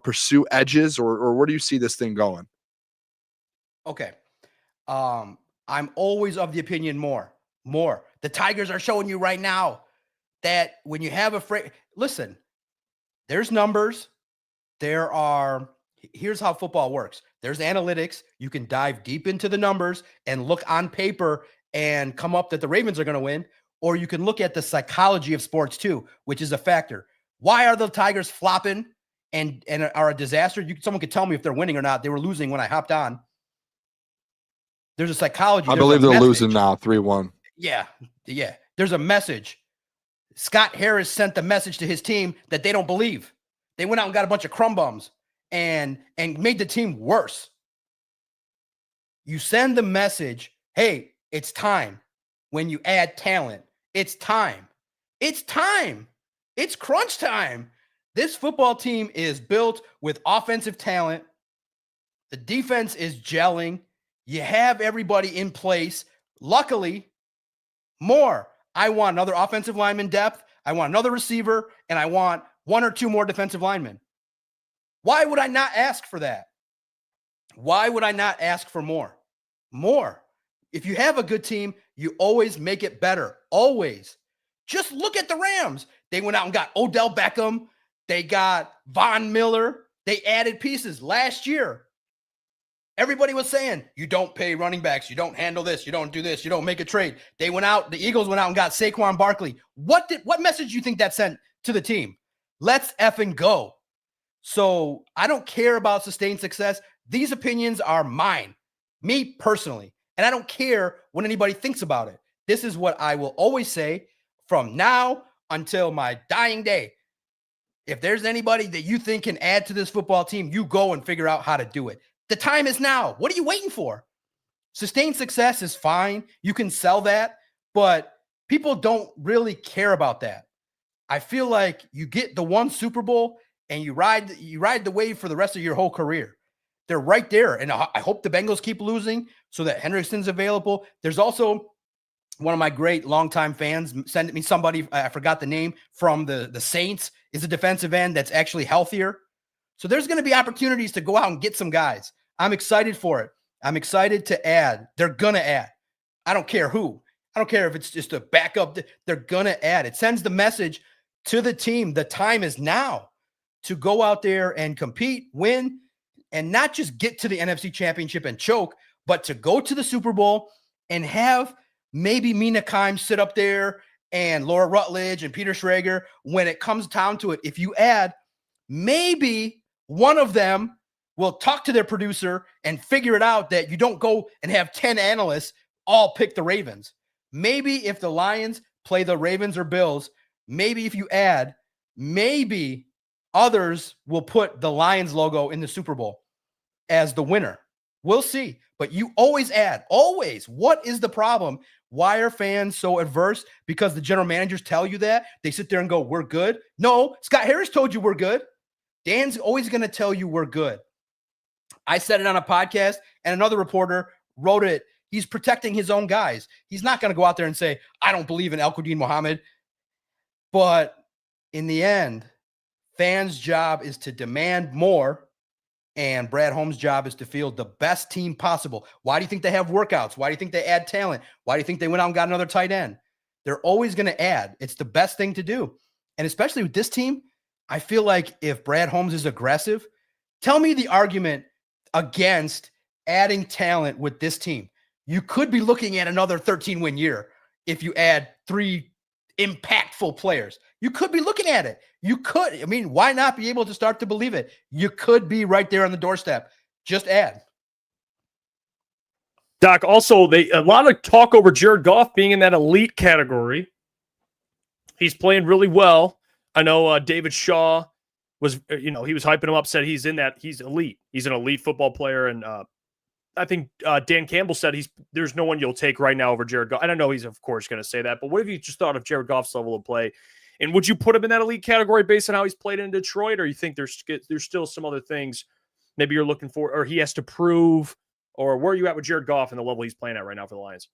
pursue edges, or where do you see this thing going? Okay. I'm always of the opinion more. The Tigers are showing you right now that when you have listen, there's numbers. Here's how football works. There's analytics. You can dive deep into the numbers and look on paper and come up that the Ravens are going to win. Or you can look at the psychology of sports too, which is a factor. Why are the Tigers flopping and are a disaster? Someone could tell me if they're winning or not. They were losing when I hopped on. There's a psychology. I believe they're losing now, 3-1. Yeah. There's a message. Scott Harris sent the message to his team that they don't believe. They went out and got a bunch of crumb bums and made the team worse. You send the message, hey, it's time. When you add talent, it's time. It's time. It's crunch time. This football team is built with offensive talent. The defense is gelling. You have everybody in place. Luckily, more. I want another offensive lineman depth. I want another receiver, and I want 1 or 2 more defensive linemen. Why would I not ask for that? Why would I not ask for more? More. If you have a good team, you always make it better. Always. Just look at the Rams. They went out and got Odell Beckham. They got Von Miller. They added pieces last year. Everybody was saying, you don't pay running backs. You don't handle this. You don't do this. You don't make a trade. They went out. The Eagles went out and got Saquon Barkley. What message do you think that sent to the team? Let's effing go. So I don't care about sustained success. These opinions are mine, me personally. And I don't care what anybody thinks about it. This is what I will always say from now until my dying day. If there's anybody that you think can add to this football team, you go and figure out how to do it. The time is now. What are you waiting for? Sustained success is fine. You can sell that, but people don't really care about that. I feel like you get the one Super Bowl and you ride the wave for the rest of your whole career. They're right there. And I hope the Bengals keep losing so that Hendrickson's available. There's also one of my great longtime fans sent me somebody, I forgot the name, from the Saints, is a defensive end that's actually healthier. So there's going to be opportunities to go out and get some guys. I'm excited for it. I'm excited to add. They're going to add. I don't care who. I don't care if it's just a backup. They're going to add. It sends the message to the team. The time is now to go out there and compete, win, and not just get to the NFC Championship and choke, but to go to the Super Bowl and have maybe Mina Kimes sit up there and Laura Rutledge and Peter Schrager. When it comes down to it, if you add, maybe one of them will talk to their producer and figure it out that you don't go and have 10 analysts all pick the Ravens. Maybe if the Lions play the Ravens or Bills, maybe if you add, maybe others will put the Lions logo in the Super Bowl as the winner. We'll see. But you always add. Always. What is the problem? Why are fans so adverse? Because the general managers tell you that? They sit there and go, we're good? No, Scott Harris told you we're good. Dan's always going to tell you we're good. I said it on a podcast, and another reporter wrote it. He's protecting his own guys. He's not going to go out there and say, I don't believe in El-Quadin Muhammad. But in the end, fans' job is to demand more, and Brad Holmes' job is to field the best team possible. Why do you think they have workouts? Why do you think they add talent? Why do you think they went out and got another tight end? They're always going to add. It's the best thing to do. And especially with this team, I feel like if Brad Holmes is aggressive, tell me the argument against adding talent with this team. You could be looking at another 13-win year if you add 3 impactful players. You could be looking at it. You could. I mean, why not be able to start to believe it? You could be right there on the doorstep. Just add. Doc, also, a lot of talk over Jared Goff being in that elite category. He's playing really well. I know David Shaw was, he was hyping him up, said he's elite. He's an elite football player. And I think Dan Campbell said there's no one you'll take right now over Jared Goff. I don't know he's of course going to say that, but what have you just thought of Jared Goff's level of play? And would you put him in that elite category based on how he's played in Detroit, or you think there's still some other things maybe you're looking for, or he has to prove, or where are you at with Jared Goff and the level he's playing at right now for the Lions?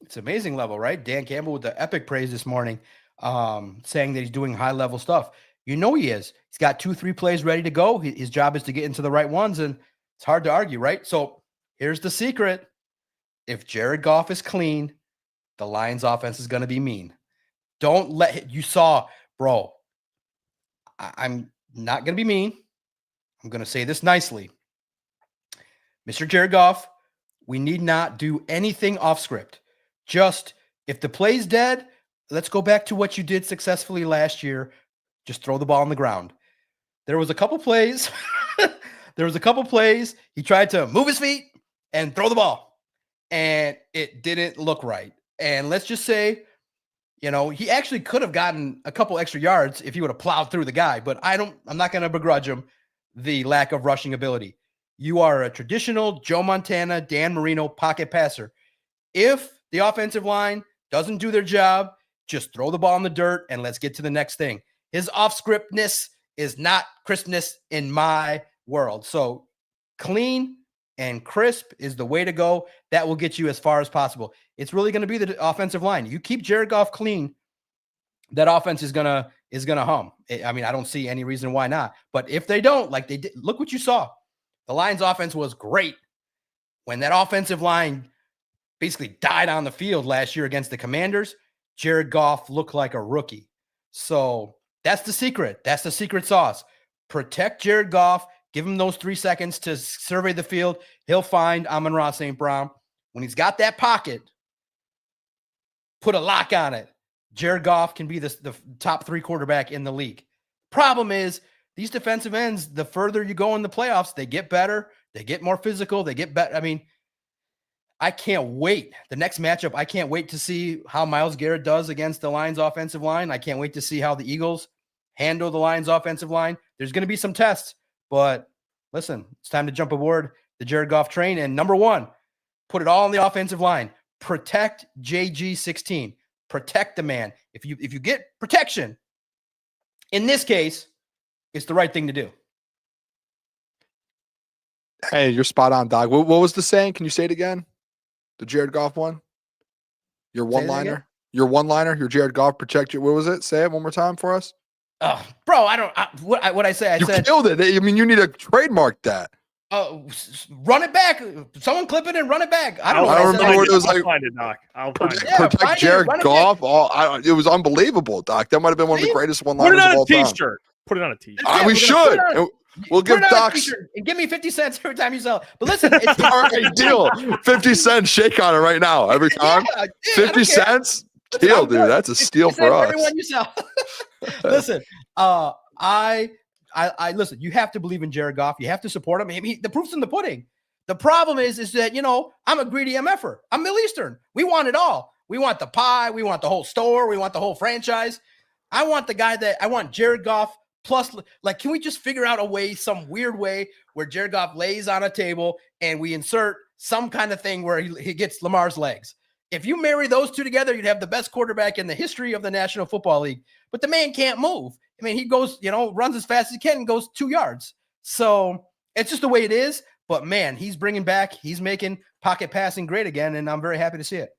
It's amazing level, right? Dan Campbell with the epic praise this morning, saying that he's doing high level stuff. You know he is. He's got 2-3 plays ready to go. His job is to get into the right ones, and it's hard to argue, right? So here's the secret. If Jared Goff is clean, the Lions offense is going to be mean. Don't let you saw, bro. I'm not going to be mean. I'm going to say this nicely. Mr. Jared Goff, we need not do anything off script. Just if the play's dead, let's go back to what you did successfully last year. Just throw the ball on the ground. There was a couple plays. He tried to move his feet and throw the ball, and it didn't look right. And let's just say, he actually could have gotten a couple extra yards if he would have plowed through the guy, but I'm not going to begrudge him the lack of rushing ability. You are a traditional Joe Montana, Dan Marino pocket passer. If the offensive line doesn't do their job, just throw the ball in the dirt and let's get to the next thing. His off-scriptness is not crispness in my world. So clean and crisp is the way to go. That will get you as far as possible. It's really going to be the offensive line. You keep Jared Goff clean, that offense is gonna hum. I mean, I don't see any reason why not. But if they don't, like they did, look what you saw. The Lions offense was great. When that offensive line basically died on the field last year against the Commanders, Jared Goff looked like a rookie. So that's the secret. That's the secret sauce. Protect Jared Goff. Give him those 3 seconds to survey the field. He'll find Amon-Ra St. Brown. When he's got that pocket, put a lock on it. Jared Goff can be the top 3 quarterback in the league. Problem is, these defensive ends, the further you go in the playoffs, they get better. They get more physical. They get better. I mean, I can't wait. The next matchup, I can't wait to see how Myles Garrett does against the Lions offensive line. I can't wait to see how the Eagles handle the Lions offensive line. There's going to be some tests, but listen, it's time to jump aboard the Jared Goff train. And number one, put it all on the offensive line. Protect JG16. Protect the man. If you get protection, in this case, it's the right thing to do. Hey, you're spot on, Doc. What was the saying? Can you say it again? The Jared Goff one? Your one-liner? Your one-liner? Your Jared Goff protect you. What was it? Say it one more time for us. Oh, bro, what I say? You killed it. I mean, you need to trademark that. Run it back. Someone clip it and run it back. I don't remember what it was like. I'll find it, Doc. Protect Jared Goff. It was unbelievable, Doc. That might have been one of the greatest one-liners of all time. Put it on a T-shirt. Put it on a T-shirt. We should. We'll give Doc and give me 50 cents every time you sell it. But listen, it's all right. Deal. 50 cents. Shake on it right now. Every time. 50 cents. Deal, dude. That's a steal for us. Everyone you sell. Listen, I listen. You have to believe in Jared Goff. You have to support him. The proof's in the pudding. The problem is that I'm a greedy MFer. I'm Middle Eastern. We want it all. We want the pie. We want the whole store. We want the whole franchise. I want Jared Goff. Plus, like, can we just figure out a way, some weird way where Jared Goff lays on a table and we insert some kind of thing where he gets Lamar's legs? If you marry those two together, you'd have the best quarterback in the history of the National Football League. But the man can't move. I mean, he goes, runs as fast as he can and goes 2 yards. So it's just the way it is. But, man, he's bringing back, he's making pocket passing great again, and I'm very happy to see it.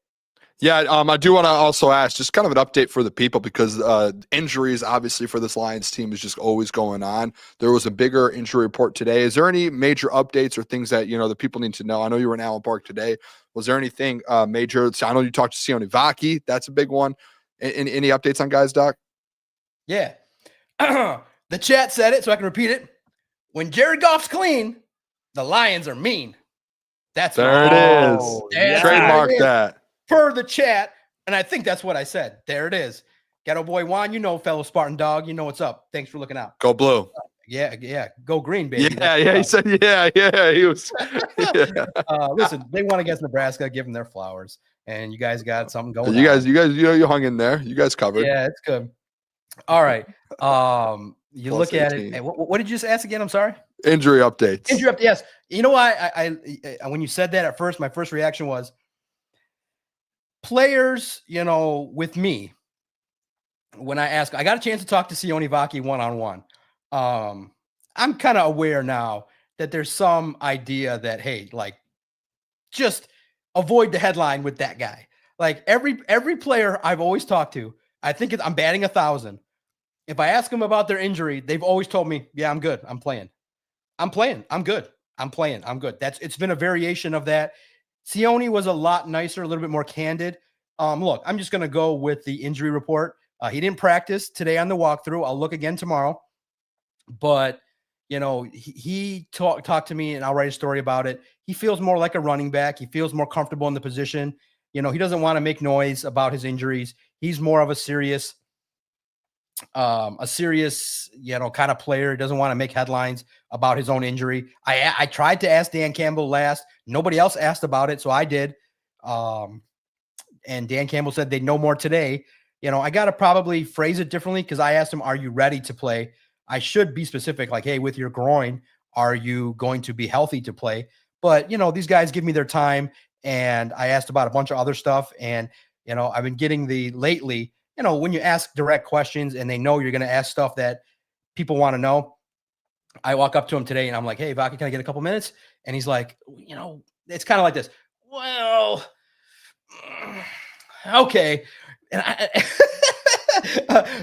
Yeah, I do want to also ask just kind of an update for the people because injuries, obviously, for this Lions team is just always going on. There was a bigger injury report today. Is there any major updates or things that, the people need to know? I know you were in Allen Park today. Was there anything major? I know you talked to Sione Vaki. That's a big one. Any updates on guys, Doc? Yeah. The chat said it, so I can repeat it. When Jared Goff's clean, the Lions are mean. That's there it is. Yeah, trademark that. Per the chat, and I think that's what I said. There it is. Ghetto boy Juan, fellow Spartan dog, what's up. Thanks for looking out. Go blue. Yeah. Go green, baby. Yeah. He said, yeah. He was. Yeah. Listen, they won against Nebraska. Give them their flowers, and you guys got something going. You guys, you hung in there. You guys covered. Yeah, it's good. All right. You Plus look at 18. it. And what did you just ask again? I'm sorry. Injury updates. Injury update. Yes. You know why? I when you said that at first, my first reaction was players. With me, when I got a chance to talk to Sione Vaki one-on-one. I'm kind of aware now that there's some idea that, hey, like, just avoid the headline with that guy. Like every player I've always talked to, I think I'm batting 1,000. If I ask them about their injury, they've always told me, yeah, I'm good. I'm playing. I'm good. I'm playing. I'm good. It's been a variation of that. Sione was a lot nicer, a little bit more candid. Look, I'm just going to go with the injury report. He didn't practice today on the walkthrough. I'll look again tomorrow. But, he talked to me, and I'll write a story about it. He feels more like a running back. He feels more comfortable in the position. He doesn't want to make noise about his injuries. He's more of a serious, kind of player. He doesn't want to make headlines about his own injury. I tried to ask Dan Campbell last. Nobody else asked about it, so I did. And Dan Campbell said they'd know more today. I got to probably phrase it differently because I asked him, are you ready to play? I should be specific, like, hey, with your groin, are you going to be healthy to play? But, these guys give me their time, and I asked about a bunch of other stuff. And, I've been getting lately, when you ask direct questions and they know you're going to ask stuff that people want to know, I walk up to him today and I'm like, hey, Vaki, can I get a couple minutes? And he's like, it's kind of like this. Well, okay. And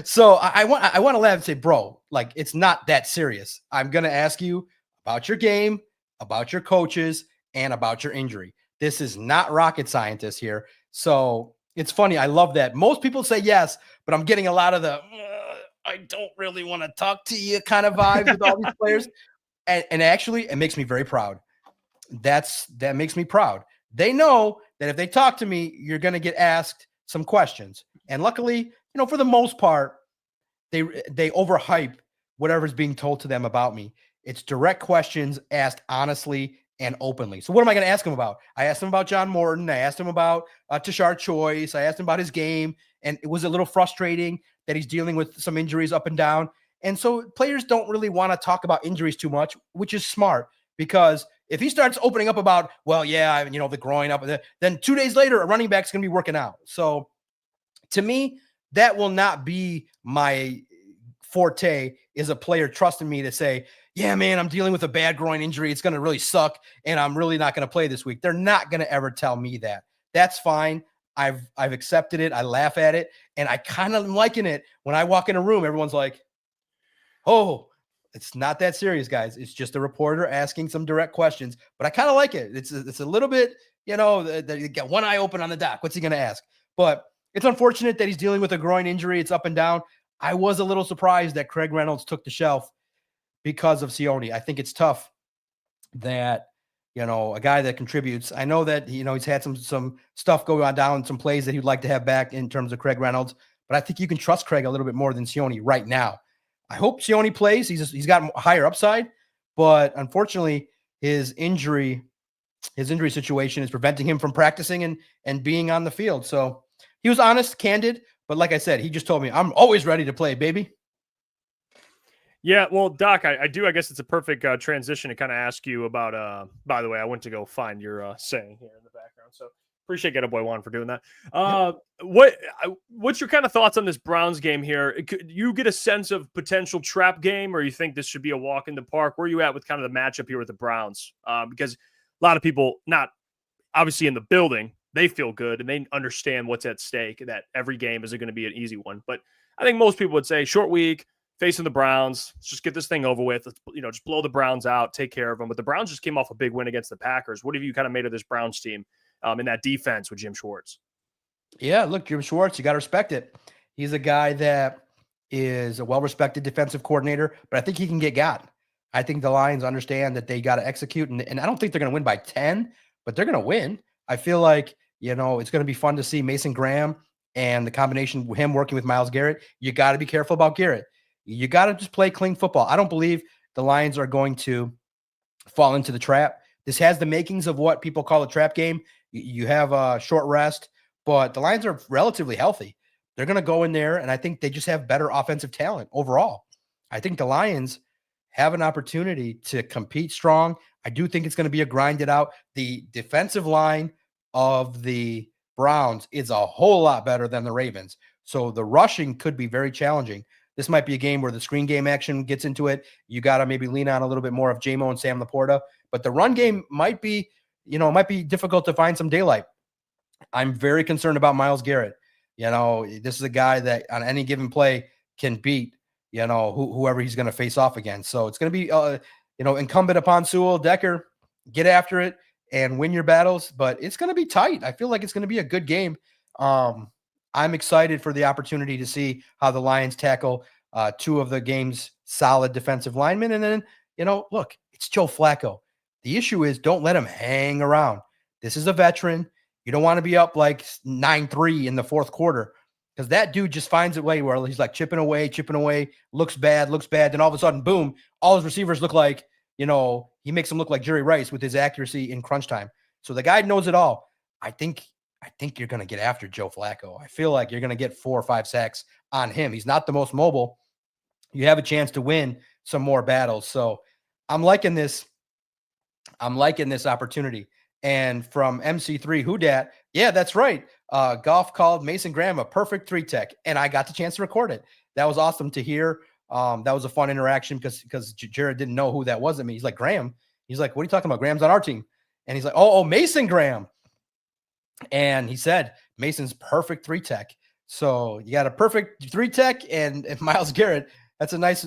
so I want to laugh and say, bro, like, it's not that serious. I'm going to ask you about your game, about your coaches, and about your injury. This is not rocket scientist here. So it's funny. I love that. Most people say yes, but I'm getting a lot of the, I don't really want to talk to you kind of vibes with all these players. And actually, it makes me very proud. That makes me proud. They know that if they talk to me, you're going to get asked some questions. And luckily, for the most part, they overhype whatever's being told to them about me. It's direct questions asked honestly and openly. So what am I going to ask him about? I asked him about John Morton. I asked him about Tashard Choice. I asked him about his game. And it was a little frustrating that he's dealing with some injuries up and down. And so players don't really want to talk about injuries too much, which is smart, because if he starts opening up about, well, yeah, the groin up, then 2 days later, a running back's going to be working out. So to me, that will not be my forte, is a player trusting me to say, yeah, man, I'm dealing with a bad groin injury. It's going to really suck, and I'm really not going to play this week. They're not going to ever tell me that. That's fine. I've accepted it. I laugh at it, and I kind of liking it. When I walk in a room, everyone's like, oh, it's not that serious, guys. It's just a reporter asking some direct questions, but I kind of like it. It's a little bit, you get one eye open on the dock. What's he going to ask? But it's unfortunate that he's dealing with a groin injury. It's up and down. I was a little surprised that Craig Reynolds took the shelf because of Sione. I think it's tough that, a guy that contributes. I know that, he's had some stuff going on down, some plays that he'd like to have back in terms of Craig Reynolds, but I think you can trust Craig a little bit more than Sione right now. I hope Sione plays. He's got a higher upside, but unfortunately his injury situation is preventing him from practicing and being on the field. So he was honest, candid, but like I said, he just told me, I'm always ready to play, baby. Yeah, well, Doc, I guess it's a perfect transition to kind of ask you about, by the way, I went to go find your saying here in the background. So appreciate Get Up Boy Juan for doing that. What's your kind of thoughts on this Browns game here? Could you get a sense of potential trap game, or you think this should be a walk in the park? Where are you at with kind of the matchup here with the Browns? Because a lot of people, not obviously in the building, they feel good and they understand what's at stake, that every game isn't going to be an easy one. But I think most people would say short week, facing the Browns, let's just get this thing over with. Let's, just blow the Browns out, take care of them. But the Browns just came off a big win against the Packers. What have you kind of made of this Browns team in that defense with Jim Schwartz? Yeah, look, Jim Schwartz, you got to respect it. He's a guy that is a well-respected defensive coordinator, but I think he can get got. I think the Lions understand that they got to execute, and I don't think they're going to win by 10, but they're going to win. I feel like, it's going to be fun to see Mason Graham and the combination with him working with Myles Garrett. You got to be careful about Garrett. You got to just play clean football. I don't believe the Lions are going to fall into the trap. This has the makings of what people call a trap game. You have a short rest, but the Lions are relatively healthy. They're going to go in there, and I think they just have better offensive talent overall. I think the Lions have an opportunity to compete strong. I do think it's going to be a grinded out. The defensive line of the Browns is a whole lot better than the Ravens. So the rushing could be very challenging. This might be a game where the screen game action gets into it. You got to maybe lean on a little bit more of J-Mo and Sam Laporta. But the run game might be, it might be difficult to find some daylight. I'm very concerned about Myles Garrett. This is a guy that on any given play can beat, whoever he's going to face off against. So it's going to be, incumbent upon Sewell, Decker, get after it and win your battles. But it's going to be tight. I feel like it's going to be a good game. I'm excited for the opportunity to see how the Lions tackle two of the game's solid defensive linemen. And then, look, it's Joe Flacco. The issue is don't let him hang around. This is a veteran. You don't want to be up like 9-3 in the fourth quarter because that dude just finds a way where he's like chipping away, looks bad. Then all of a sudden, boom, all his receivers look like, he makes them look like Jerry Rice with his accuracy in crunch time. So the guy knows it all. I think you're going to get after Joe Flacco. I feel like you're going to get 4 or 5 sacks on him. He's not the most mobile. You have a chance to win some more battles. So I'm liking this opportunity. And from MC3 Who Dat, yeah, that's right. Goff called Mason Graham a perfect 3-tech, and I got the chance to record it. That was awesome to hear. That was a fun interaction because Jared didn't know who that was at me. He's like, Graham. He's like, what are you talking about? Graham's on our team. And he's like, oh, Mason Graham. And he said, Mason's perfect 3-tech. So you got a perfect 3-tech and Myles Garrett. That's a nice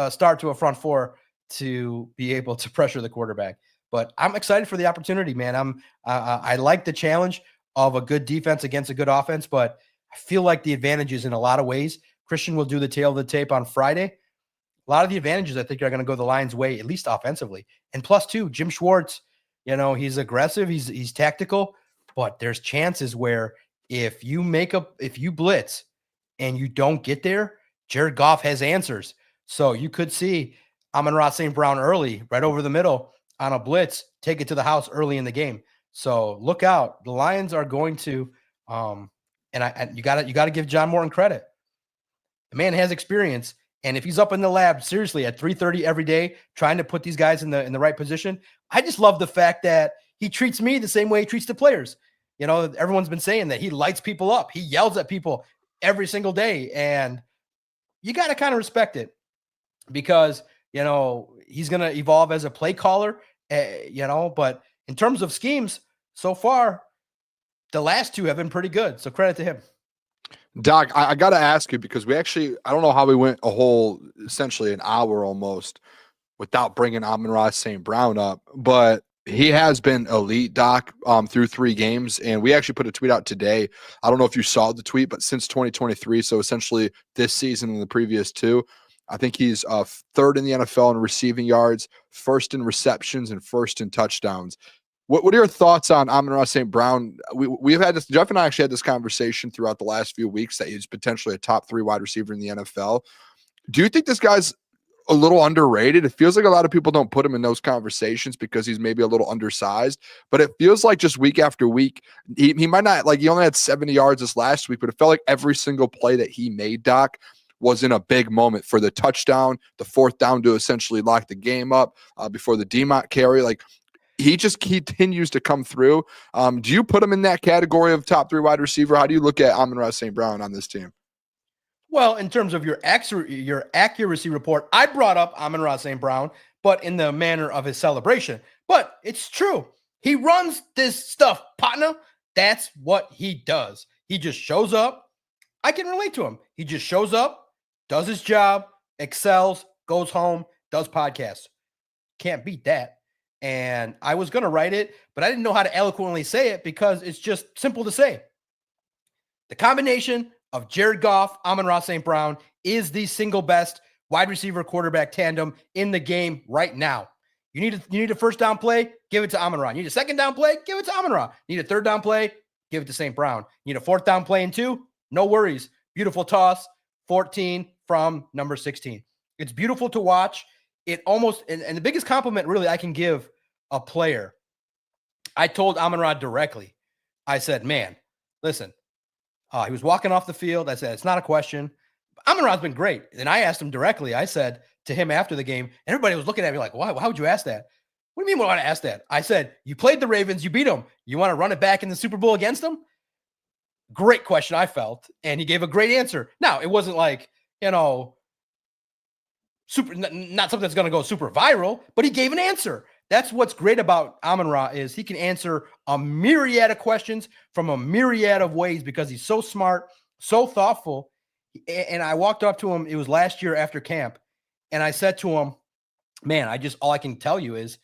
start to a front four to be able to pressure the quarterback. But I'm excited for the opportunity, man. I like the challenge of a good defense against a good offense, but I feel like the advantages in a lot of ways. Christian will do the tail of the tape on Friday. A lot of the advantages I think are going to go the Lions' way, at least offensively. And plus, too, Jim Schwartz, he's aggressive, he's tactical, but there's chances where if you blitz and you don't get there, Jared Goff has answers. So you could see Amon-Ra St. Brown early, right over the middle on a blitz, take it to the house early in the game. So look out. The Lions are going to, you got to give John Morton credit. The man has experience. And if he's up in the lab, seriously, at 3:30 every day, trying to put these guys in the right position, I just love the fact that he treats me the same way he treats the players. Everyone's been saying that he lights people up. He yells at people every single day. And you got to kind of respect it because, he's going to evolve as a play caller, but in terms of schemes, so far, the last two have been pretty good. So credit to him. Doc, I got to ask you because I don't know how we went a whole, essentially an hour almost without bringing Amon-Ra St. Brown up, but he has been elite, Doc, through 3 games. And we actually put a tweet out today. I don't know if you saw the tweet, but since 2023, so essentially this season and the previous 2, I think he's 3rd in the NFL in receiving yards, 1st in receptions, and 1st in touchdowns. What are your thoughts on Amon-Ra St. Brown? We've had this. Jeff and I actually had this conversation throughout the last few weeks that he's potentially a top 3 wide receiver in the NFL. Do you think this guy's a little underrated? It feels like a lot of people don't put him in those conversations because he's maybe a little undersized, but it feels like just week after week, he might not, like he only had 70 yards this last week, but it felt like every single play that he made, Doc, was in a big moment for the touchdown, the 4th down to essentially lock the game up before the DeMont carry. Like he just continues to come through. Do you put him in that category of top 3 wide receiver? How do you look at Amon-Ra St. Brown on this team? Well, in terms of your accuracy report, I brought up Amon-Ra St. Brown, but in the manner of his celebration. But it's true. He runs this stuff, partner. That's what he does. He just shows up. I can relate to him. He just shows up, does his job, excels, goes home, does podcasts. Can't beat that. And I was going to write it, but I didn't know how to eloquently say it because it's just simple to say. The combination of Jared Goff, Amon-Ra St. Brown is the single best wide receiver quarterback tandem in the game right now. You need a first down play, give it to Amon-Ra. You need a second down play, give it to Amon-Ra. You need a third down play, give it to St. Brown. You need a 4th down play in 2, no worries. Beautiful toss, 14 from number 16. It's beautiful to watch. It almost, and the biggest compliment really I can give a player, I told Amon-Ra directly. I said, man, listen, he was walking off the field. I said, it's not a question. Amon-Ra's been great. And I asked him directly. I said to him after the game, and everybody was looking at me like, why would you ask that? What do you mean why would I ask that? I said, you played the Ravens, you beat them. You want to run it back in the Super Bowl against them? Great question, I felt. And he gave a great answer. Now, it wasn't like, not something that's going to go super viral, but he gave an answer. That's what's great about Amon-Ra is he can answer a myriad of questions from a myriad of ways because he's so smart, so thoughtful. And I walked up to him, it was last year after camp, and I said to him, man, all I can tell you is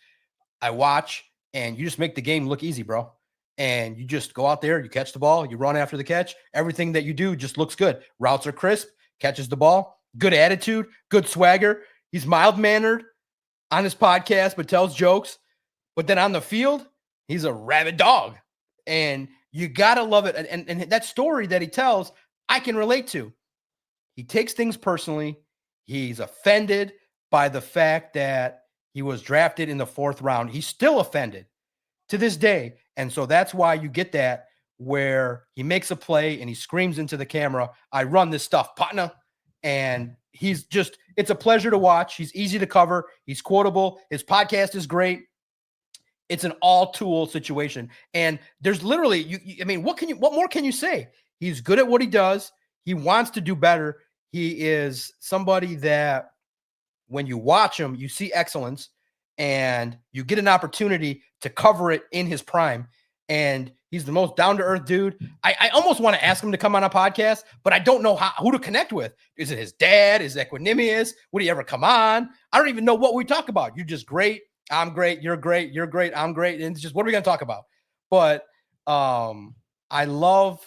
I watch and you just make the game look easy, bro. And you just go out there, you catch the ball, you run after the catch. Everything that you do just looks good. Routes are crisp, catches the ball, good attitude, good swagger. He's mild-mannered on his podcast, but tells jokes. But then on the field, he's a rabid dog. And you got to love it. And that story that he tells, I can relate to. He takes things personally. He's offended by the fact that he was drafted in the 4th round. He's still offended to this day. And so that's why you get that where he makes a play and he screams into the camera, I run this stuff, partner. And it's a pleasure to watch. He's easy to cover. He's quotable. His podcast is great. It's an all-tool situation. And there's literally, what more can you say? He's good at what he does. He wants to do better. He is somebody that when you watch him, you see excellence and you get an opportunity to cover it in his prime. And he's the most down-to-earth dude. I almost want to ask him to come on a podcast, but I don't know who to connect with. Is it his dad? Is it Equanimous? Would he ever come on? I don't even know what we talk about. You're just great. I'm great. You're great. You're great. I'm great. And it's just, what are we going to talk about? But I love,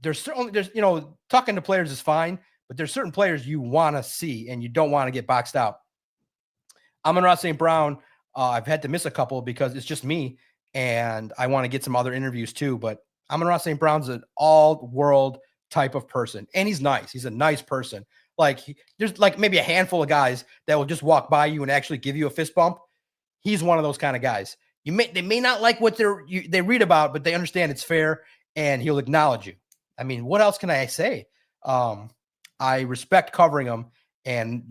there's talking to players is fine, but there's certain players you want to see and you don't want to get boxed out. Amon-Ra St. Brown, I've had to miss a couple because it's just me. And I want to get some other interviews too, but Amon-Ra St. Brown's an all-world type of person. And he's nice. He's a nice person. There's maybe a handful of guys that will just walk by you and actually give you a fist bump. He's one of those kind of guys. They may not like what they read about, but they understand it's fair, and he'll acknowledge you. I mean, what else can I say? I respect covering him, and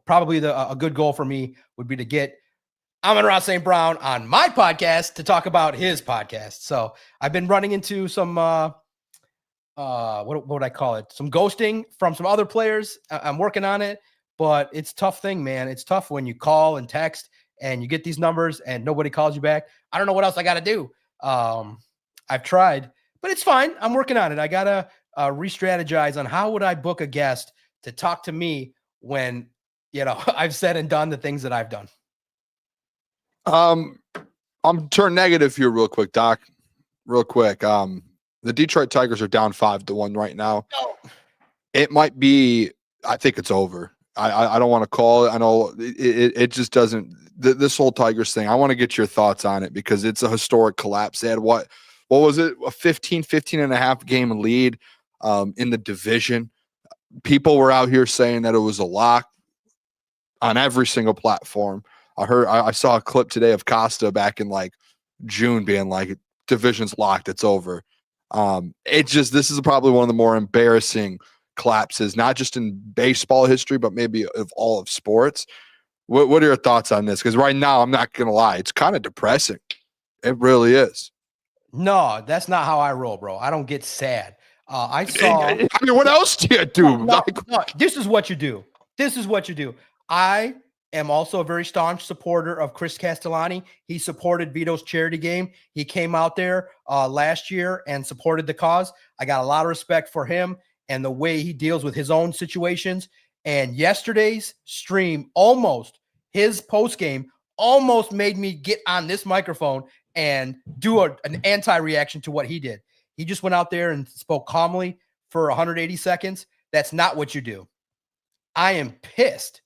probably a good goal for me would be to get Amon-Ra St. Brown on my podcast to talk about his podcast. So I've been running into some, what would I call it? Some ghosting from some other players. I'm working on it, but it's a tough thing, man. It's tough when you call and text and you get these numbers and nobody calls you back. I don't know what else I got to do. I've tried, but it's fine. I'm working on it. I got to re-strategize on how would I book a guest to talk to me when, I've said and done the things that I've done. I'm turn negative here real quick, Doc. Real quick. The Detroit Tigers are down 5-1 right now. No. It might be, I think it's over. I don't want to call it. I know it just doesn't, this whole Tigers thing, I want to get your thoughts on it because it's a historic collapse. They had what was it? A 15 and a half game lead in the division. People were out here saying that it was a lock on every single platform. I saw a clip today of Costa back in June being like, division's locked, it's over. This is probably one of the more embarrassing collapses, not just in baseball history, but maybe of all of sports. What are your thoughts on this? Because right now, I'm not going to lie, it's kind of depressing. It really is. No, that's not how I roll, bro. I don't get sad. I mean, what else do you do? No, this is what you do. I am also a very staunch supporter of Chris Castellani. He supported Vito's charity game. He came out there last year and supported the cause. I got a lot of respect for him and the way he deals with his own situations. And yesterday's stream his post game almost made me get on this microphone and do an anti-reaction to what he did. He just went out there and spoke calmly for 180 seconds. That's not what you do. I am pissed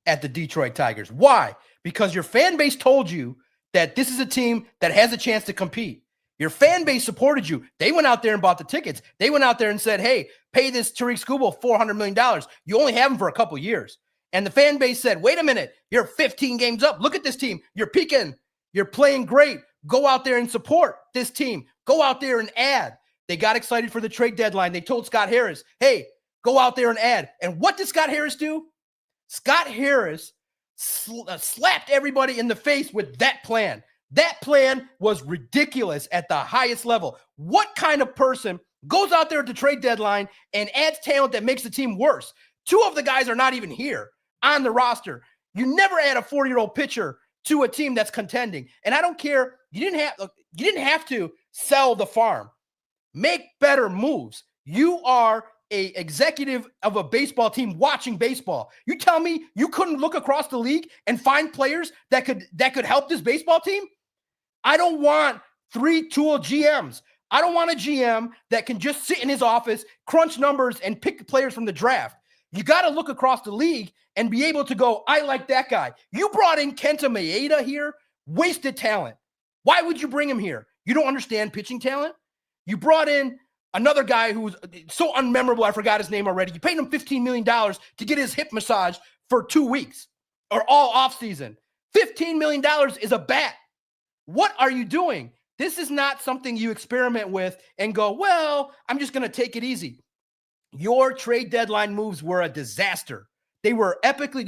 at the Detroit Tigers. Why? Because your fan base told you that this is a team that has a chance to compete. Your fan base supported you. They went out there and bought the tickets. They went out there and said, hey, pay this Tariq Skubal $400 million. You only have him for a couple years. And the fan base said, wait a minute, you're 15 games up. Look at this team. You're peaking. You're playing great. Go out there and support this team. Go out there and add. They got excited for the trade deadline. They told Scott Harris, hey, go out there and add. And what did Scott Harris do? Scott Harris slapped everybody in the face with that plan. That plan was ridiculous at the highest level. What kind of person goes out there at the trade deadline and adds talent that makes the team worse? 2 of the guys are not even here on the roster. You never add a 40-year-old pitcher to a team that's contending. And I don't care. You didn't have to sell the farm. Make better moves. You are a executive of a baseball team watching baseball. You tell me you couldn't look across the league and find players that could help this baseball team? I don't want 3-tool GMs. I don't want a GM that can just sit in his office, crunch numbers, and pick players from the draft. You got to look across the league and be able to go, I like that guy. You brought in Kenta Maeda here, wasted talent. Why would you bring him here? You don't understand pitching talent? You brought in another guy who's so unmemorable, I forgot his name already. You paid him $15 million to get his hip massage for 2 weeks or all offseason. $15 million is a bat. What are you doing? This is not something you experiment with and go, well, I'm just going to take it easy. Your trade deadline moves were a disaster. They were epically,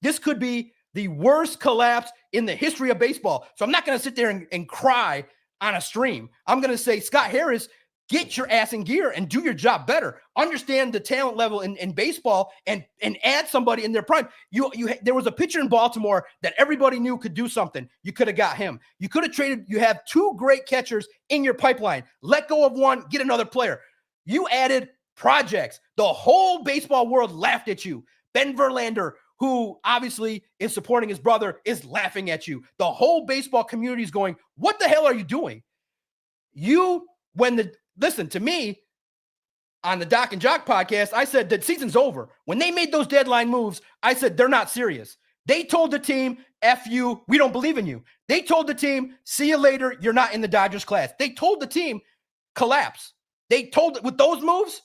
this could be the worst collapse in the history of baseball. So I'm not going to sit there and cry on a stream. I'm going to say, Scott Harris, get your ass in gear and do your job better. Understand the talent level in baseball and add somebody in their prime. There was a pitcher in Baltimore that everybody knew could do something. You could have got him. You could have traded. You have 2 great catchers in your pipeline. Let go of one, get another player. You added projects. The whole baseball world laughed at you. Ben Verlander, who obviously is supporting his brother, is laughing at you. The whole baseball community is going, what the hell are you doing? Listen to me on the Doc and Jock podcast, I said that season's over. When they made those deadline moves, I said they're not serious. They told the team, F you, we don't believe in you. They told the team, see you later, you're not in the Dodgers class. They told the team, collapse. They told it with those moves,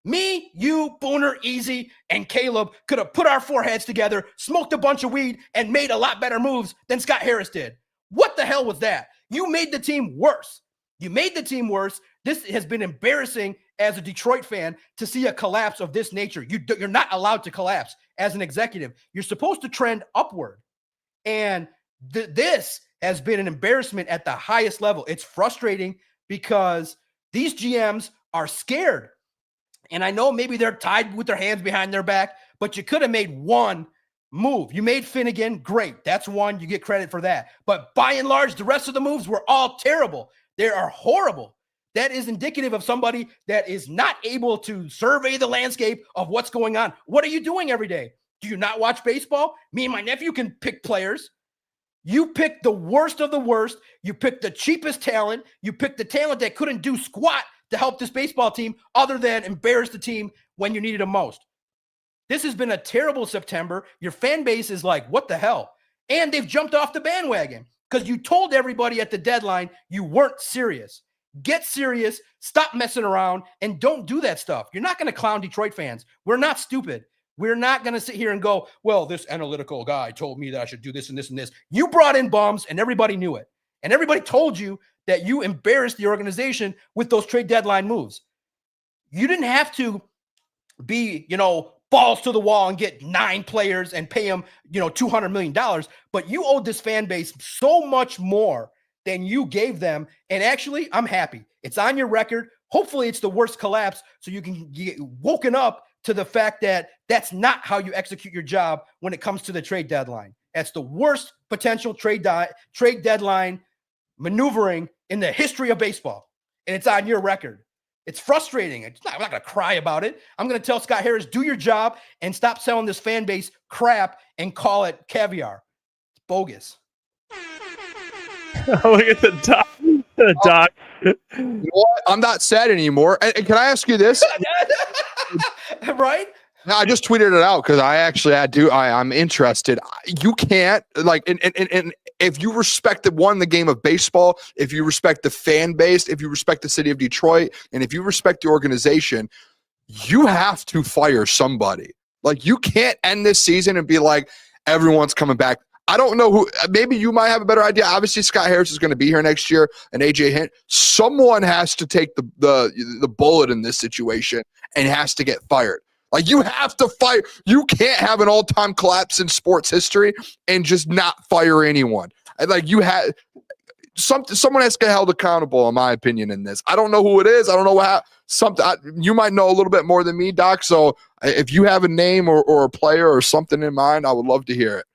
me, you, Booner, Easy, and Caleb could have put our foreheads together, smoked a bunch of weed, and made a lot better moves than Scott Harris did. What the hell was that? You made the team worse. You made the team worse. This has been embarrassing as a Detroit fan to see a collapse of this nature. You're not allowed to collapse as an executive. You're supposed to trend upward. And this has been an embarrassment at the highest level. It's frustrating because these GMs are scared. And I know maybe they're tied with their hands behind their back, but you could have made one move. You made Finnegan, great. That's one. You get credit for that. But by and large, the rest of the moves were all terrible. They are horrible. That is indicative of somebody that is not able to survey the landscape of what's going on. What are you doing every day? Do you not watch baseball? Me and my nephew can pick players. You pick the worst of the worst. You pick the cheapest talent. You pick the talent that couldn't do squat to help this baseball team other than embarrass the team when you needed them most. This has been a terrible September. Your fan base is like, what the hell? And they've jumped off the bandwagon because you told everybody at the deadline you weren't serious. Get serious, stop messing around, and don't do that stuff. You're not going to clown Detroit fans. We're not stupid. We're not going to sit here and go, well, this analytical guy told me that I should do this and this and this. You brought in bums, and everybody knew it. And everybody told you that you embarrassed the organization with those trade deadline moves. You didn't have to be, balls to the wall and get 9 players and pay them, $200 million. But you owed this fan base so much more than you gave them. And actually, I'm happy. It's on your record. Hopefully it's the worst collapse so you can get woken up to the fact that that's not how you execute your job when it comes to the trade deadline. That's the worst potential trade deadline maneuvering in the history of baseball. And it's on your record. It's frustrating. I'm not going to cry about it. I'm going to tell Scott Harris, do your job and stop selling this fan base crap and call it caviar. It's bogus. Look at the doc. You know what? I'm not sad anymore. And can I ask you this? Right? No, I just tweeted it out because I'm interested. You can't and if you respect the game of baseball, if you respect the fan base, if you respect the city of Detroit, and if you respect the organization, you have to fire somebody. Like, you can't end this season and be like, everyone's coming back. I don't know who. Maybe you might have a better idea. Obviously, Scott Harris is going to be here next year, and AJ Hint. Someone has to take the bullet in this situation and has to get fired. Like, you have to fire. You can't have an all-time collapse in sports history and just not fire anyone. Like, you had someone has to get held accountable, in my opinion, in this. I don't know who it is. I don't know what you might know a little bit more than me, Doc. So if you have a name or a player or something in mind, I would love to hear it.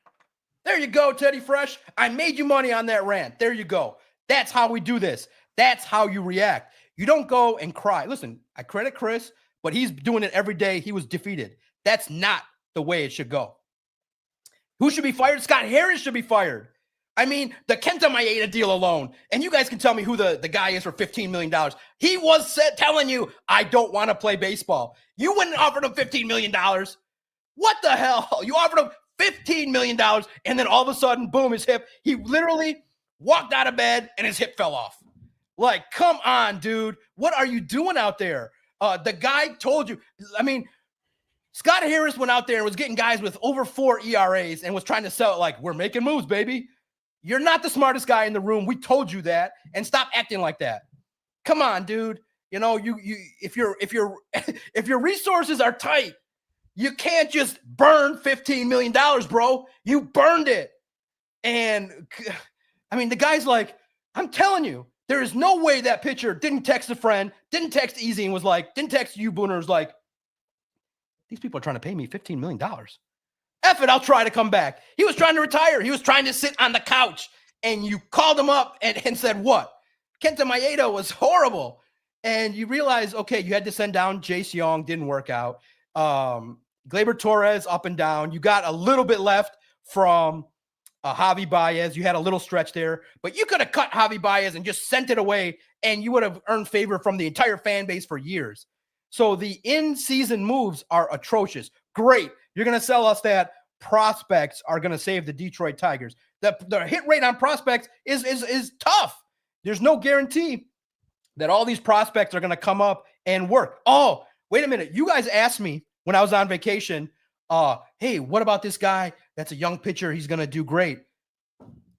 There you go, Teddy Fresh. I made you money on that rant. There you go. That's how we do this. That's how you react. You don't go and cry. Listen, I credit Chris, but he's doing it every day. He was defeated. That's not the way it should go. Who should be fired? Scott Harris should be fired. I mean, the Kenta Maeda deal alone, and you guys can tell me who the guy is for $15 million. He was telling you, I don't want to play baseball. You wouldn't offer him $15 million. What the hell? You offered him $15 million, and then all of a sudden, boom, his hip. He literally walked out of bed, and his hip fell off. Like, come on, dude. What are you doing out there? The guy told you. I mean, Scott Harris went out there and was getting guys with over 4 ERAs and was trying to sell it like, we're making moves, baby. You're not the smartest guy in the room. We told you that, and stop acting like that. Come on, dude. You know, if your resources are tight, you can't just burn $15 million, bro. You burned it. And I mean, the guy's like, I'm telling you, there is no way that pitcher didn't text a friend, didn't text Easy and was like, didn't text you, Booner, was like, these people are trying to pay me $15 million. F it, I'll try to come back. He was trying to retire. He was trying to sit on the couch, and you called him up and said, what? Kenta Maeda was horrible. And you realize, okay, you had to send down Jace Young, didn't work out. Gleyber Torres up and down. You got a little bit left from Javi Baez. You had a little stretch there, but you could have cut Javi Baez and just sent it away, and you would have earned favor from the entire fan base for years. So the in-season moves are atrocious. Great. You're going to sell us that prospects are going to save the Detroit Tigers. The hit rate on prospects is tough. There's no guarantee that all these prospects are going to come up and work. Oh, wait a minute. You guys asked me when I was on vacation, hey, what about this guy that's a young pitcher? He's going to do great.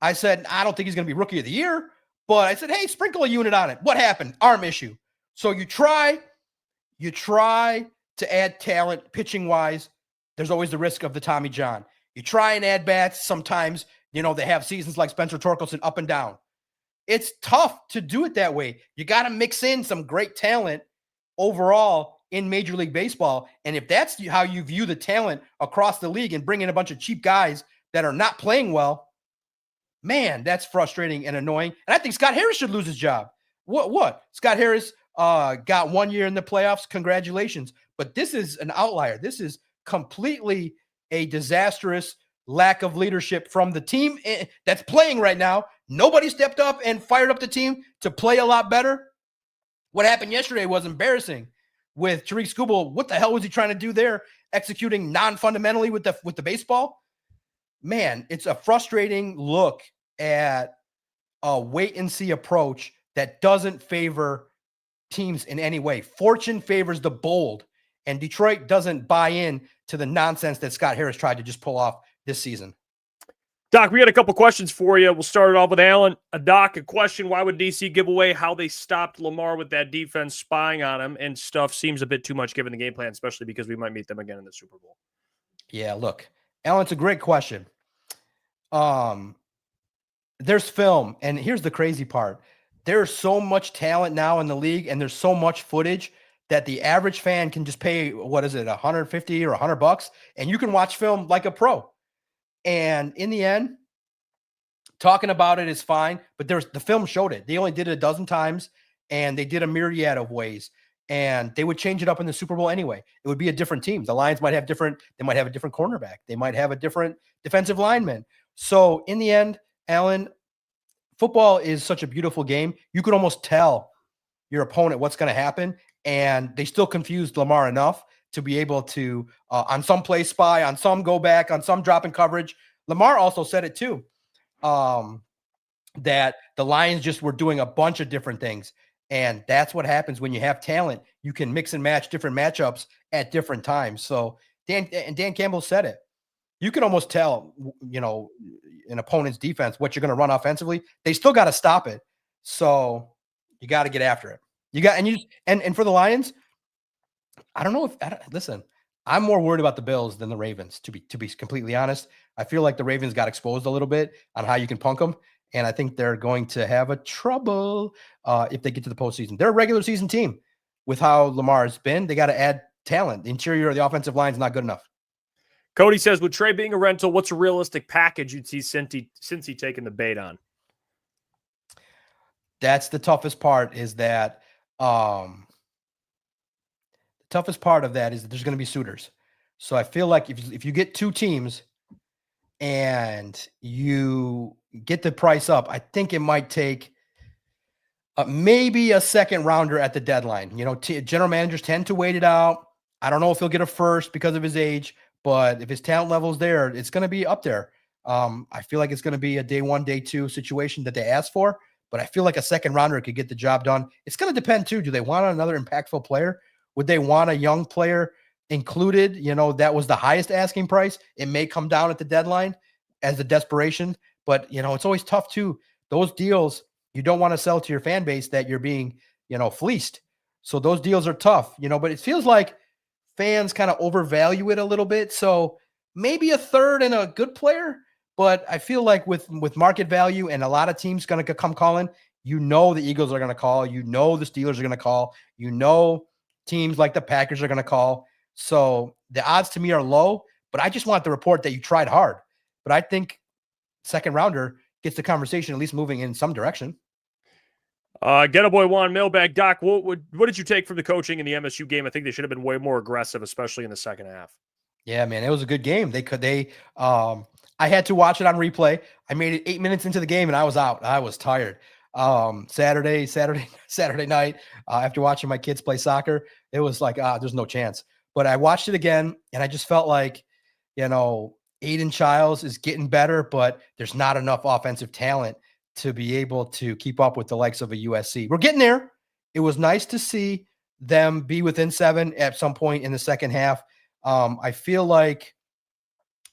I said, I don't think he's going to be rookie of the year, but I said, hey, sprinkle a unit on it. What happened? Arm issue. So you try to add talent pitching-wise. There's always the risk of the Tommy John. You try and add bats. Sometimes, you know, they have seasons like Spencer Torkelson up and down. It's tough to do it that way. You got to mix in some great talent overall in Major League Baseball. And if that's how you view the talent across the league and bring in a bunch of cheap guys that are not playing well, man, that's frustrating and annoying. And I think Scott Harris should lose his job. What? Scott Harris got 1 year in the playoffs. Congratulations. But this is an outlier. This is completely a disastrous lack of leadership from the team that's playing right now. Nobody stepped up and fired up the team to play a lot better. What happened yesterday was embarrassing with Tariq Skubal. What the hell was he trying to do there? Executing non-fundamentally with the baseball? Man, it's a frustrating look at a wait-and-see approach that doesn't favor teams in any way. Fortune favors the bold, and Detroit doesn't buy in to the nonsense that Scott Harris tried to just pull off this season. Doc, we got a couple questions for you. We'll start it off with Alan. Doc, a question: why would DC give away how they stopped Lamar with that defense spying on him and stuff? Seems a bit too much given the game plan, especially because we might meet them again in the Super Bowl. Yeah, look, Alan, it's a great question. There's film, and here's the crazy part. There's so much talent now in the league, and there's so much footage that the average fan can just pay, what is it, $150 or $100, and you can watch film like a pro. And in the end, talking about it is fine, but the film showed it. They only did it a dozen times, and they did a myriad of ways, and they would change it up in the Super Bowl anyway. It would be a different team. The Lions might have a different cornerback. They might have a different defensive lineman. So in the end, Alan, football is such a beautiful game. You could almost tell your opponent what's going to happen, and they still confused Lamar enough to be able to, on some play spy, on some go back, on some drop in coverage. Lamar also said it too, that the Lions just were doing a bunch of different things. And that's what happens when you have talent. You can mix and match different matchups at different times. So Dan Campbell said it. you can almost tell, an opponent's defense, what you're going to run offensively. They still got to stop it. So you got to get after it. And for the Lions, I don't know listen, I'm more worried about the Bills than the Ravens, to be completely honest. I feel like the Ravens got exposed a little bit on how you can punk them. And I think they're going to have a trouble if they get to the postseason. They're a regular season team with how Lamar has been. They got to add talent. The interior of the offensive line is not good enough. Cody says, with Trey being a rental, what's a realistic package you'd see Cincy taking the bait on? That's the toughest part, is that the toughest part of that is that there's going to be suitors. So I feel like if you get two teams and you get the price up, I think it might take maybe a second rounder at the deadline. General managers tend to wait it out. I don't know if he'll get a first because of his age, but if his talent level's there, it's going to be up there. I feel like it's going to be a day one, day two situation that they ask for, but I feel like a second rounder could get the job done. It's going to depend too. Do they want another impactful player? Would they want a young player included? That was the highest asking price. It may come down at the deadline as a desperation, but it's always tough too. Those deals, you don't want to sell to your fan base that you're being, fleeced. So those deals are tough, but it feels like fans kind of overvalue it a little bit. So maybe a third and a good player, but I feel like with market value and a lot of teams going to come calling, the Eagles are going to call, the Steelers are going to call, teams like the Packers are going to call. So the odds to me are low, but I just want the report that you tried hard. But I think second rounder gets the conversation at least moving in some direction. Get a boy Juan Mailbag. Doc, what did you take from the coaching in the MSU game? I think they should have been way more aggressive, especially in the second half. Yeah, man, it was a good game. I had to watch it on replay. I made it 8 minutes into the game and I was out. I was tired. Saturday night, after watching my kids play soccer, it was like, there's no chance. But I watched it again and I just felt like, Aiden Childs is getting better, but there's not enough offensive talent to be able to keep up with the likes of a USC. We're getting there. It was nice to see them be within 7 at some point in the second half. I feel like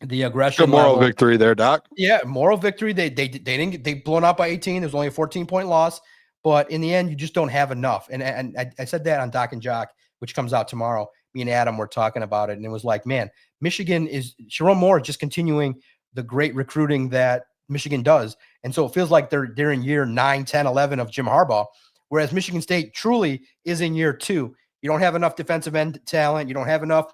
the aggression. Good moral victory there, Doc. Yeah, moral victory. They didn't get, they blown out by 18. There's only a 14-point loss, but in the end, you just don't have enough. And I said that on Doc and Jock, which comes out tomorrow. Me and Adam were talking about it, and it was like, man, Michigan is Sharon Moore just continuing the great recruiting that Michigan does. And so it feels like they're in year 9, 10, 11 of Jim Harbaugh, whereas Michigan State truly is in year 2. You don't have enough defensive end talent. You don't have enough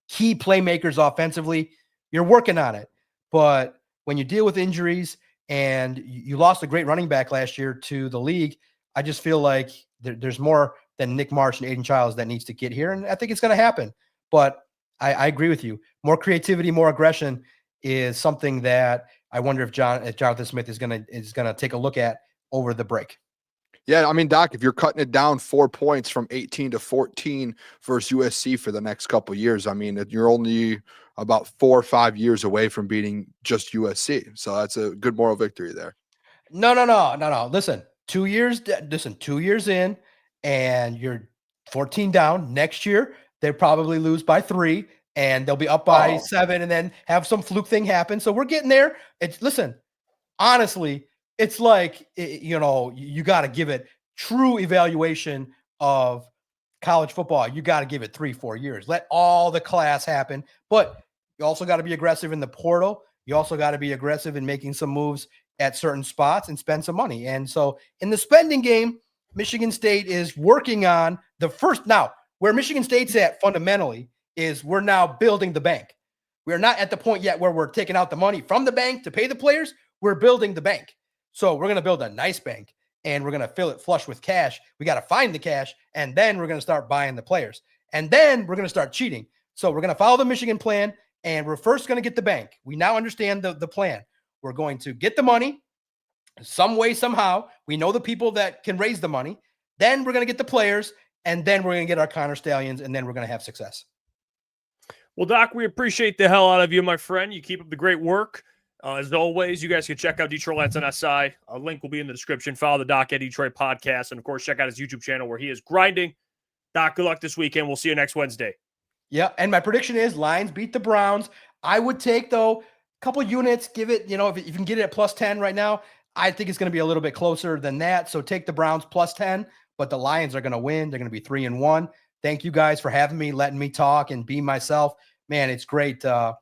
key playmakers offensively. You're working on it. But when you deal with injuries and you lost a great running back last year to the league, I just feel like there's more than Nick Marsh and Aiden Childs that needs to get here. And I think it's going to happen. But I agree with you. More creativity, more aggression is something that I wonder if Jonathan Smith is going to take a look at over the break. Yeah, I mean, Doc, if you're cutting it down 4 points from 18 to 14 versus USC for the next couple of years, I mean, you're only about 4 or 5 years away from beating just USC. So that's a good moral victory there. No. Listen, 2 years in and you're 14 down. Next year, they probably lose by 3 and they'll be up by 7 and then have some fluke thing happen. So we're getting there. Honestly, it's like, you got to give it true evaluation of college football. You got to give it 3-4 years. Let all the class happen. But you also got to be aggressive in the portal. You also got to be aggressive in making some moves at certain spots and spend some money. And so in the spending game, Michigan State is working on the first. Now, where Michigan State's at fundamentally is we're now building the bank. We're not at the point yet where we're taking out the money from the bank to pay the players. We're building the bank. So we're going to build a nice bank and we're going to fill it flush with cash. We got to find the cash and then we're going to start buying the players and then we're going to start cheating. So we're going to follow the Michigan plan and we're first going to get the bank. We now understand the plan. We're going to get the money some way, somehow. We know the people that can raise the money. Then we're going to get the players and then we're going to get our Connor Stallions and then we're going to have success. Well, Doc, we appreciate the hell out of you, my friend. You keep up the great work. As always, you guys can check out Detroit Lions on SI. A link will be in the description. Follow the Doc at Detroit podcast. And, of course, check out his YouTube channel where he is grinding. Doc, good luck this weekend. We'll see you next Wednesday. Yeah, and my prediction is Lions beat the Browns. I would take, though, a couple units, give it, if you can get it at +10 right now, I think it's going to be a little bit closer than that. So take the Browns +10, but the Lions are going to win. They're going to be 3-1. Thank you guys for having me, letting me talk and be myself. Man, it's great to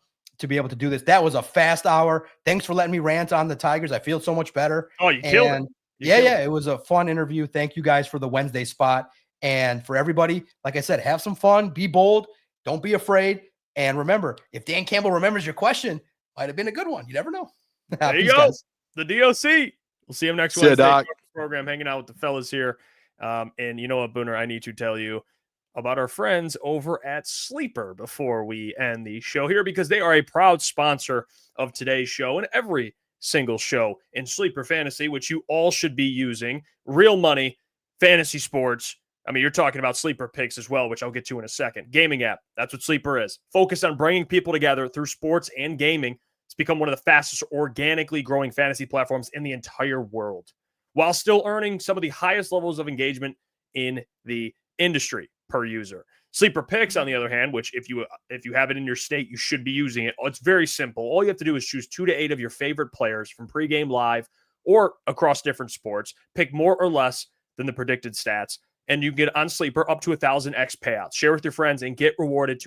be able to do this. That was a fast hour. Thanks for letting me rant on the Tigers. I feel so much better. Oh, you killed it. It was a fun interview. Thank you guys for the Wednesday spot. And for everybody, like I said, have some fun, be bold, don't be afraid. And remember, if Dan Campbell remembers your question, might have been a good one. You never know. There you go. Guys. The DOC. We'll see him next Wednesday. Doc. Program, hanging out with the fellas here. And you know what, Booner, I need to tell you about our friends over at Sleeper before we end the show here, because they are a proud sponsor of today's show and every single show in Sleeper Fantasy, which you all should be using. Real money, fantasy sports. I mean, you're talking about Sleeper picks as well, which I'll get to in a second. Gaming app. That's what Sleeper is. Focused on bringing people together through sports and gaming. It's become one of the fastest organically growing fantasy platforms in the entire world, while still earning some of the highest levels of engagement in the industry per user. Sleeper Picks, on the other hand, which if you have it in your state, you should be using it. It's very simple. All you have to do is choose 2 to 8 of your favorite players from pregame, live, or across different sports. Pick more or less than the predicted stats, and you get on Sleeper up to 1,000x payouts. Share with your friends and get rewarded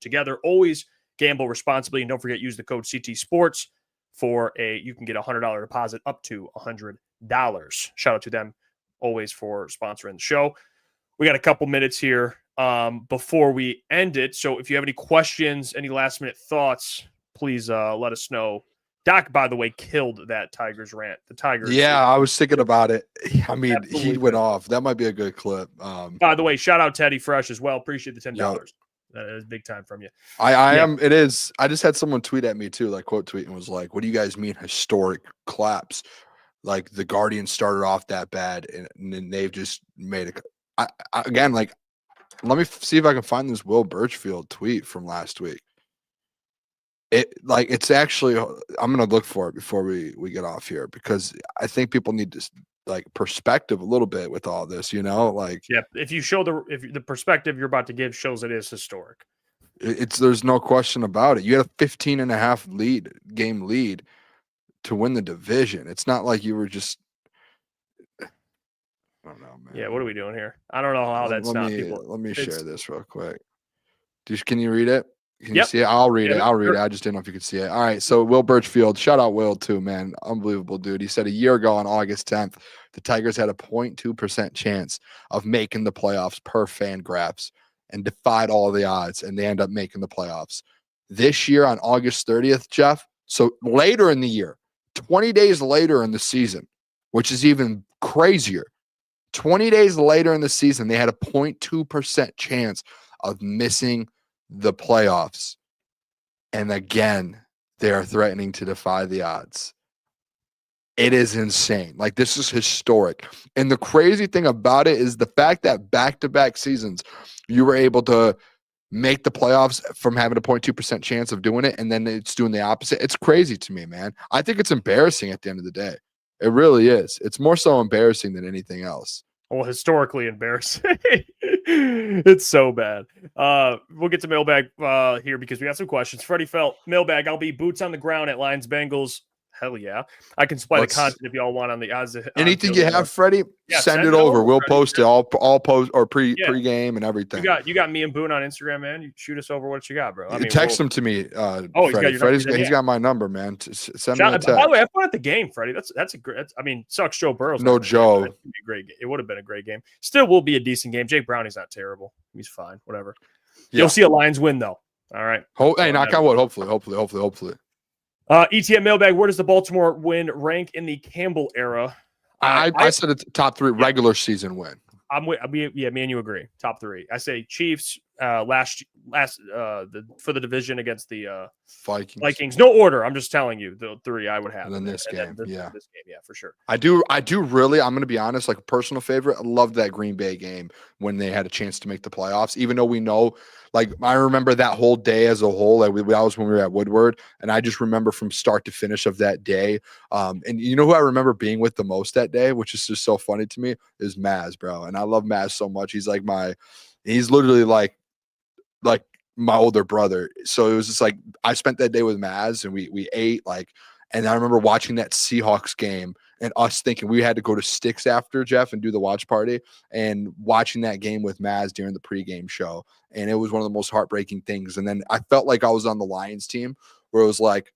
together. Always gamble responsibly, and don't forget, use the code CT Sports you can get a $100 deposit up to $100. Shout out to them always for sponsoring the show. We got a couple minutes here before we end it. So if you have any questions, any last minute thoughts, please let us know. Doc, by the way, killed that Tigers rant. The Tigers. Yeah, I was thinking about it. I mean, he went off. That might be a good clip. By the way, shout out Teddy Fresh as well. Appreciate the $10. That is big time from you. It is. I just had someone tweet at me too, like quote tweet, and was like, "What do you guys mean historic collapse? Like the Guardians started off that bad, and then they've just made it." Again, like, let me see if I can find this Will Birchfield tweet from last week. It's actually, I'm gonna look for it before we get off here, because I think people need to perspective a little bit with all this, if you show the perspective you're about to give shows it is historic. There's no question about it. You had a 15.5 game lead to win the division. It's not like you were just, I don't know, man. Yeah, what are we doing here? I don't know how that's not people. Let me share this real quick. Can you read it? Can you Yep. see it? I'll read it. Sure. I just didn't know if you could see it. All right. So Will Birchfield, shout out Will too, man. Unbelievable dude. He said a year ago on August 10th, the Tigers had a 0.2% chance of making the playoffs per Fangraphs and defied all the odds, and they end up making the playoffs. This year on August 30th, Jeff, so later in the year, 20 days later in the season, which is even crazier, 20 days later in the season, they had a 0.2% chance of missing the playoffs. And again, they are threatening to defy the odds. It is insane. Like, this is historic. And the crazy thing about it is the fact that back-to-back seasons, you were able to make the playoffs from having a 0.2% chance of doing it, and then it's doing the opposite. It's crazy to me, man. I think it's embarrassing at the end of the day. It really is. It's more so embarrassing than anything else. Well, historically embarrassing. It's so bad. We'll get to mailbag here because we got some questions. Freddie Felt, mailbag. I'll be boots on the ground at Lions Bengals. Hell yeah. I can supply the content if y'all want on the odds. Anything you have, Freddie, send it over. We'll post it. All post or pre-game and everything. You got me and Boone on Instagram, man. You shoot us over what you got, bro. Text him to me. He's got my number, man. Send me a text. By the way, I fun at the game, Freddie. That's a great. Sucks Joe Burrow's. No Joe. It would have been a great game. Still will be a decent game. Jake Browning's not terrible. He's fine. Whatever. Yeah. You'll see a Lions win though. All right. Hey, knock on wood. Hopefully. ETM mailbag. Where does the Baltimore win rank in the Campbell era? I said it's top 3 regular season win. Me and you agree. Top 3. I say Chiefs last for the division against the Vikings. No order. I'm just telling you the 3 I would have. And then this game, this game, yeah, for sure. I do really. I'm going to be honest. Like a personal favorite. I loved that Green Bay game when they had a chance to make the playoffs. Even though we know, like I remember that whole day as a whole. Like that was when we were at Woodward, and I just remember from start to finish of that day. And you know who I remember being with the most that day, which is just so funny to me, is Maz, bro. And I love Maz so much. He's like he's literally like my older brother. So it was just like I spent that day with Maz, and we ate like. And I remember watching that Seahawks game and us thinking we had to go to Sticks after, Jeff, and do the watch party, and watching that game with Maz during the pregame show. And it was one of the most heartbreaking things. And then I felt like I was on the Lions team where it was like,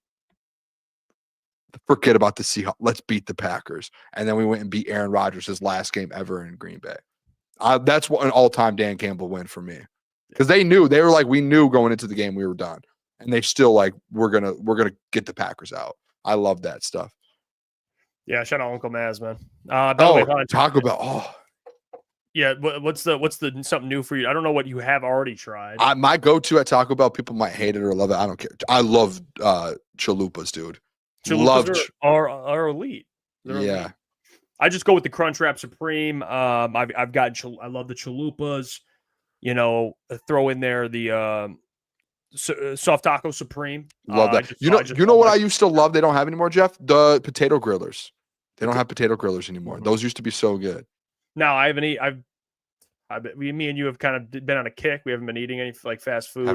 forget about the Seahawks. Let's beat the Packers. And then we went and beat Aaron Rodgers his last game ever in Green Bay. That's what an all-time Dan Campbell win for me. Because they were like, we knew going into the game we were done. And they still like, we're gonna get the Packers out. I love that stuff. Yeah, shout out Uncle Maz, man. By the way, Hunt, Taco Bell. Oh, yeah. What's the something new for you? I don't know what you have already tried. my go-to at Taco Bell. People might hate it or love it. I don't care. I love chalupas, dude. Chalupas are elite. They're Yeah. elite. I just go with the Crunchwrap Supreme. I've got I love the chalupas. You know, throw in there the soft taco supreme. Love that. You know what I used to love? They don't have anymore, Jeff. The potato grillers. They don't have potato grillers anymore. Mhm. Those used to be so good. No, I haven't eaten. Me and you have kind of been on a kick. We haven't been eating any like fast food.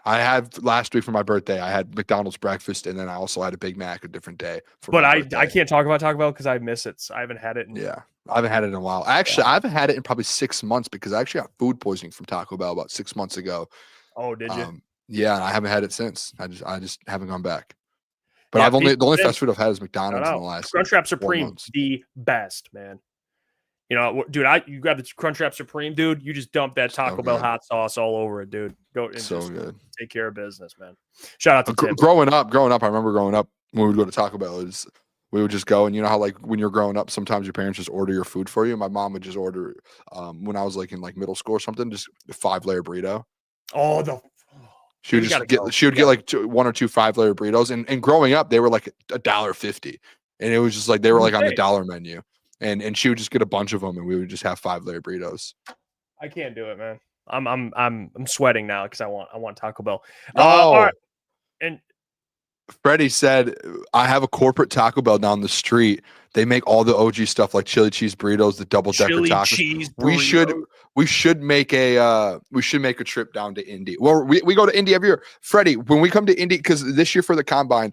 I had last week for my birthday. I had McDonald's breakfast, and then I also had a Big Mac a different day. But I can't talk about Taco Bell because I miss it. So I haven't had it. I haven't had it in a while. Actually, I haven't had it in probably 6 months because I actually got food poisoning from Taco Bell about 6 months ago. Oh, did you? Yeah, and I haven't had it since. I just haven't gone back. But Yeah, the only fast food I've had is McDonald's in the last Crunchwrap Supreme, months. the best, man. You know, dude, you grab the Crunchwrap Supreme, dude. You just dump that Taco Bell hot sauce all over it, dude. Go and so just good. take care of business, man. Shout out to Tim. Growing up, I remember growing up when we would go to Taco Bell, we would just go, and you know how like when you're growing up, sometimes your parents just order your food for you. My mom would just order when I was like in like middle school or something, just a 5-layer burrito. Oh, she would get like 1 or 2 5-layer burritos, and growing up they were like $1.50, and it was just like they were like on the dollar menu, and she would just get a bunch of them, and we would just have 5-layer burritos. I can't do it, man. I'm sweating now because I want Taco Bell. Oh, all right. And Freddie said, I have a corporate Taco Bell down the street. They make all the OG stuff like chili cheese burritos, the double decker tacos. Cheese we should make a trip down to Indy. Well, we go to Indy every year. Freddie, when we come to Indy, because this year for the combine,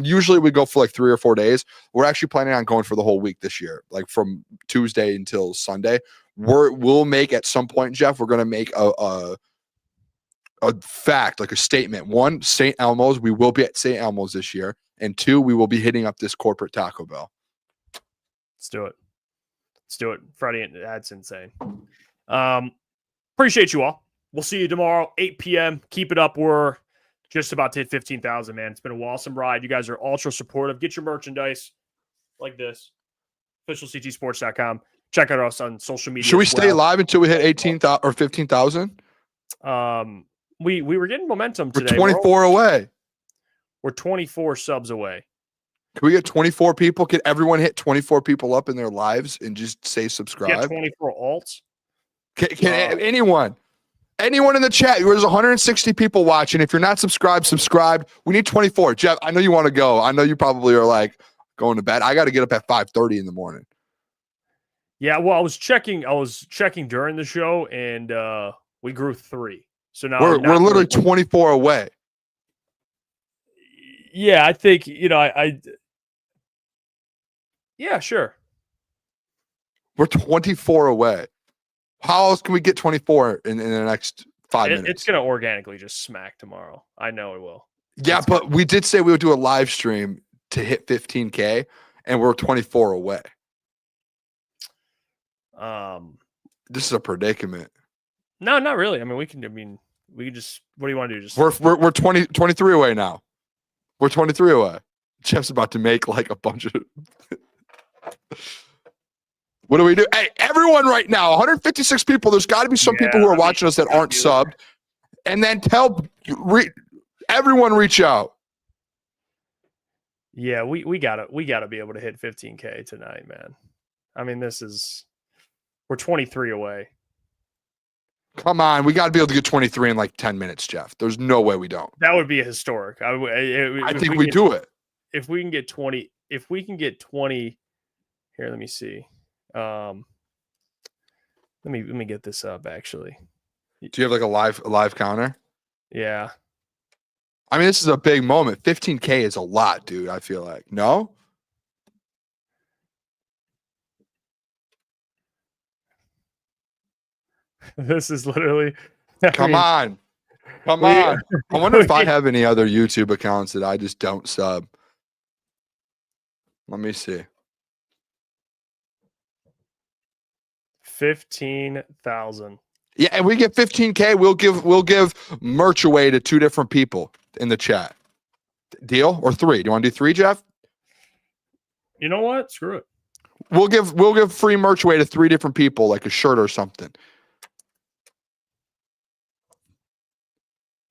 usually we go for like 3 or 4 days. We're actually planning on going for the whole week this year, like from Tuesday until Sunday. We'll make at some point, Jeff, we're gonna make a fact, like a statement. 1, St. Elmo's. We will be at St. Elmo's this year. And 2, we will be hitting up this corporate Taco Bell. Let's do it. Freddie, that's insane. Appreciate you all. We'll see you tomorrow, 8 p.m. Keep it up. We're just about to hit 15,000, man. It's been an awesome ride. You guys are ultra supportive. Get your merchandise like this. OfficialCTSports.com. Check out us on social media. Should we stay live until we hit 18,000 or 15,000? We were getting momentum today. We're 24 away. We're 24 subs away. Can we get 24 people? Can everyone hit 24 people up in their lives and just say subscribe? Get 24 alts. Can anyone in the chat? There's 160 people watching. If you're not subscribed. We need 24. Jeff, I know you want to go. I know you probably are like going to bed. I got to get up at 5:30 in the morning. Yeah, well, I was checking during the show, and we grew 3. So now we're literally 24 away. Yeah, I think, yeah, sure. We're 24 away. How else can we get 24 in the next 5 minutes? It's going to organically just smack tomorrow. I know it will. Yeah, but we did say we would do a live stream to hit 15K, and we're 24 away. This is a predicament. No, not really. I mean, we can just, what do you want to do? Just we're 23 away now. We're 23 away. Jeff's about to make like a bunch of What do we do? Hey, everyone right now, 156 people. There's got to be some people who are watching us that aren't subbed. And then everyone reach out. Yeah, we gotta be able to hit 15K tonight, man. I mean, we're 23 away. Come on, we got to be able to get 23 in like 10 minutes, Jeff. There's no way we don't. That would be historic. I think we do it. If we can get 20, here, let me see. Let me get this up actually. Do you have like a live counter? Yeah. I mean, this is a big moment. 15K is a lot, dude. I feel like. No? This is literally. Come on. Come we- on. I wonder if I have any other YouTube accounts that I just don't sub. Let me see. 15,000. Yeah, and we get 15K. We'll give merch away to 2 different people in the chat. Deal? Or 3? Do you want to do 3, Jeff? You know what? Screw it. We'll give free merch away to 3 different people, like a shirt or something.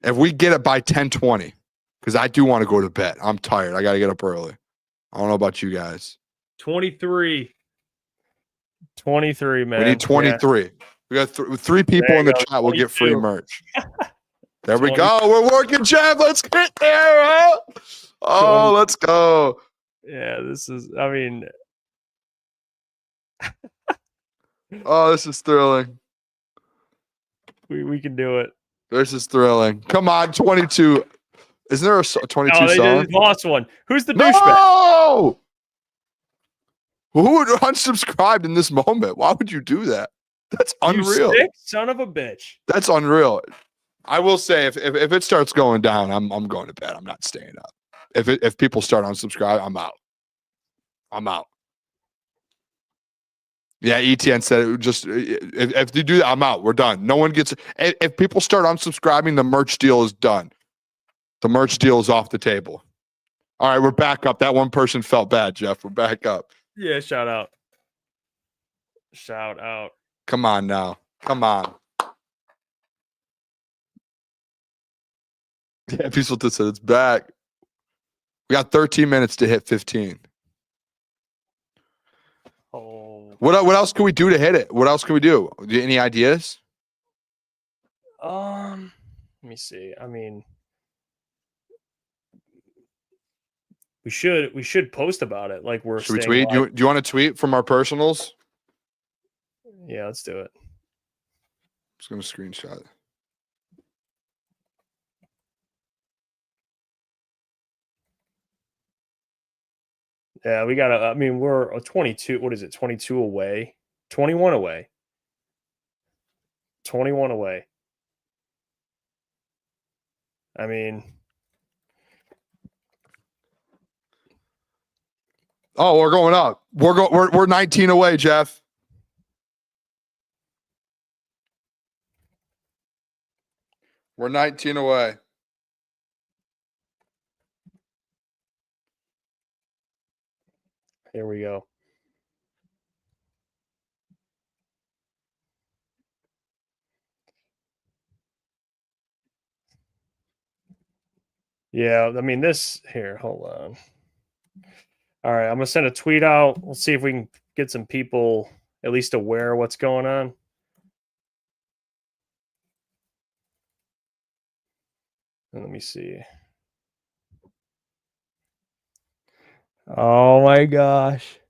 If we get it by 10:20, because I do want to go to bed. I'm tired. I got to get up early. I don't know about you guys. 23. 23, man. We need 23. Yeah. We got 3 people There in you the go, chat. We'll get free 22. merch. There we go. We're working, Jeff. Let's get there. Huh? Oh, let's go. Yeah, this is, I mean, Oh, this is thrilling. we can do it. This is thrilling. Come on, 22. Isn't there a 22 Oh, they song? just lost one. Who's the douchebag? No! Who would unsubscribe in this moment? Why would you do that? That's You unreal. sick son of a bitch. That's unreal. I will say, if it starts going down, I'm going to bed. I'm not staying up. If people start unsubscribe, I'm out. I'm out. Yeah, ETN said it would just if you do that, I'm out. We're done. No one gets. If people start unsubscribing, the merch deal is done. The merch deal is off the table. All right, we're back up. That one person felt bad, Jeff. We're back up. Yeah, shout out. Shout out. Come on now. Come on. Yeah, Peaceful said it's back. We got 13 minutes to hit 15. Oh. What else can we do to hit it? What else can we do? Any ideas? Let me see. I mean, we should post about it. Like we're Should we staying tweet? live. Do you want to tweet from our personals? Yeah, let's do it. Just gonna screenshot it. Yeah, we got to. I mean, we're a 22. What is it? 22 away. 21 away. 21 away. I mean, Oh, we're going up. We're 19 away, Jeff. We're 19 away. here we go. Yeah, I mean, this here. Hold on. All right, I'm gonna send a tweet out. We'll see if we can get some people at least aware of what's going on. And let me see. Oh my gosh.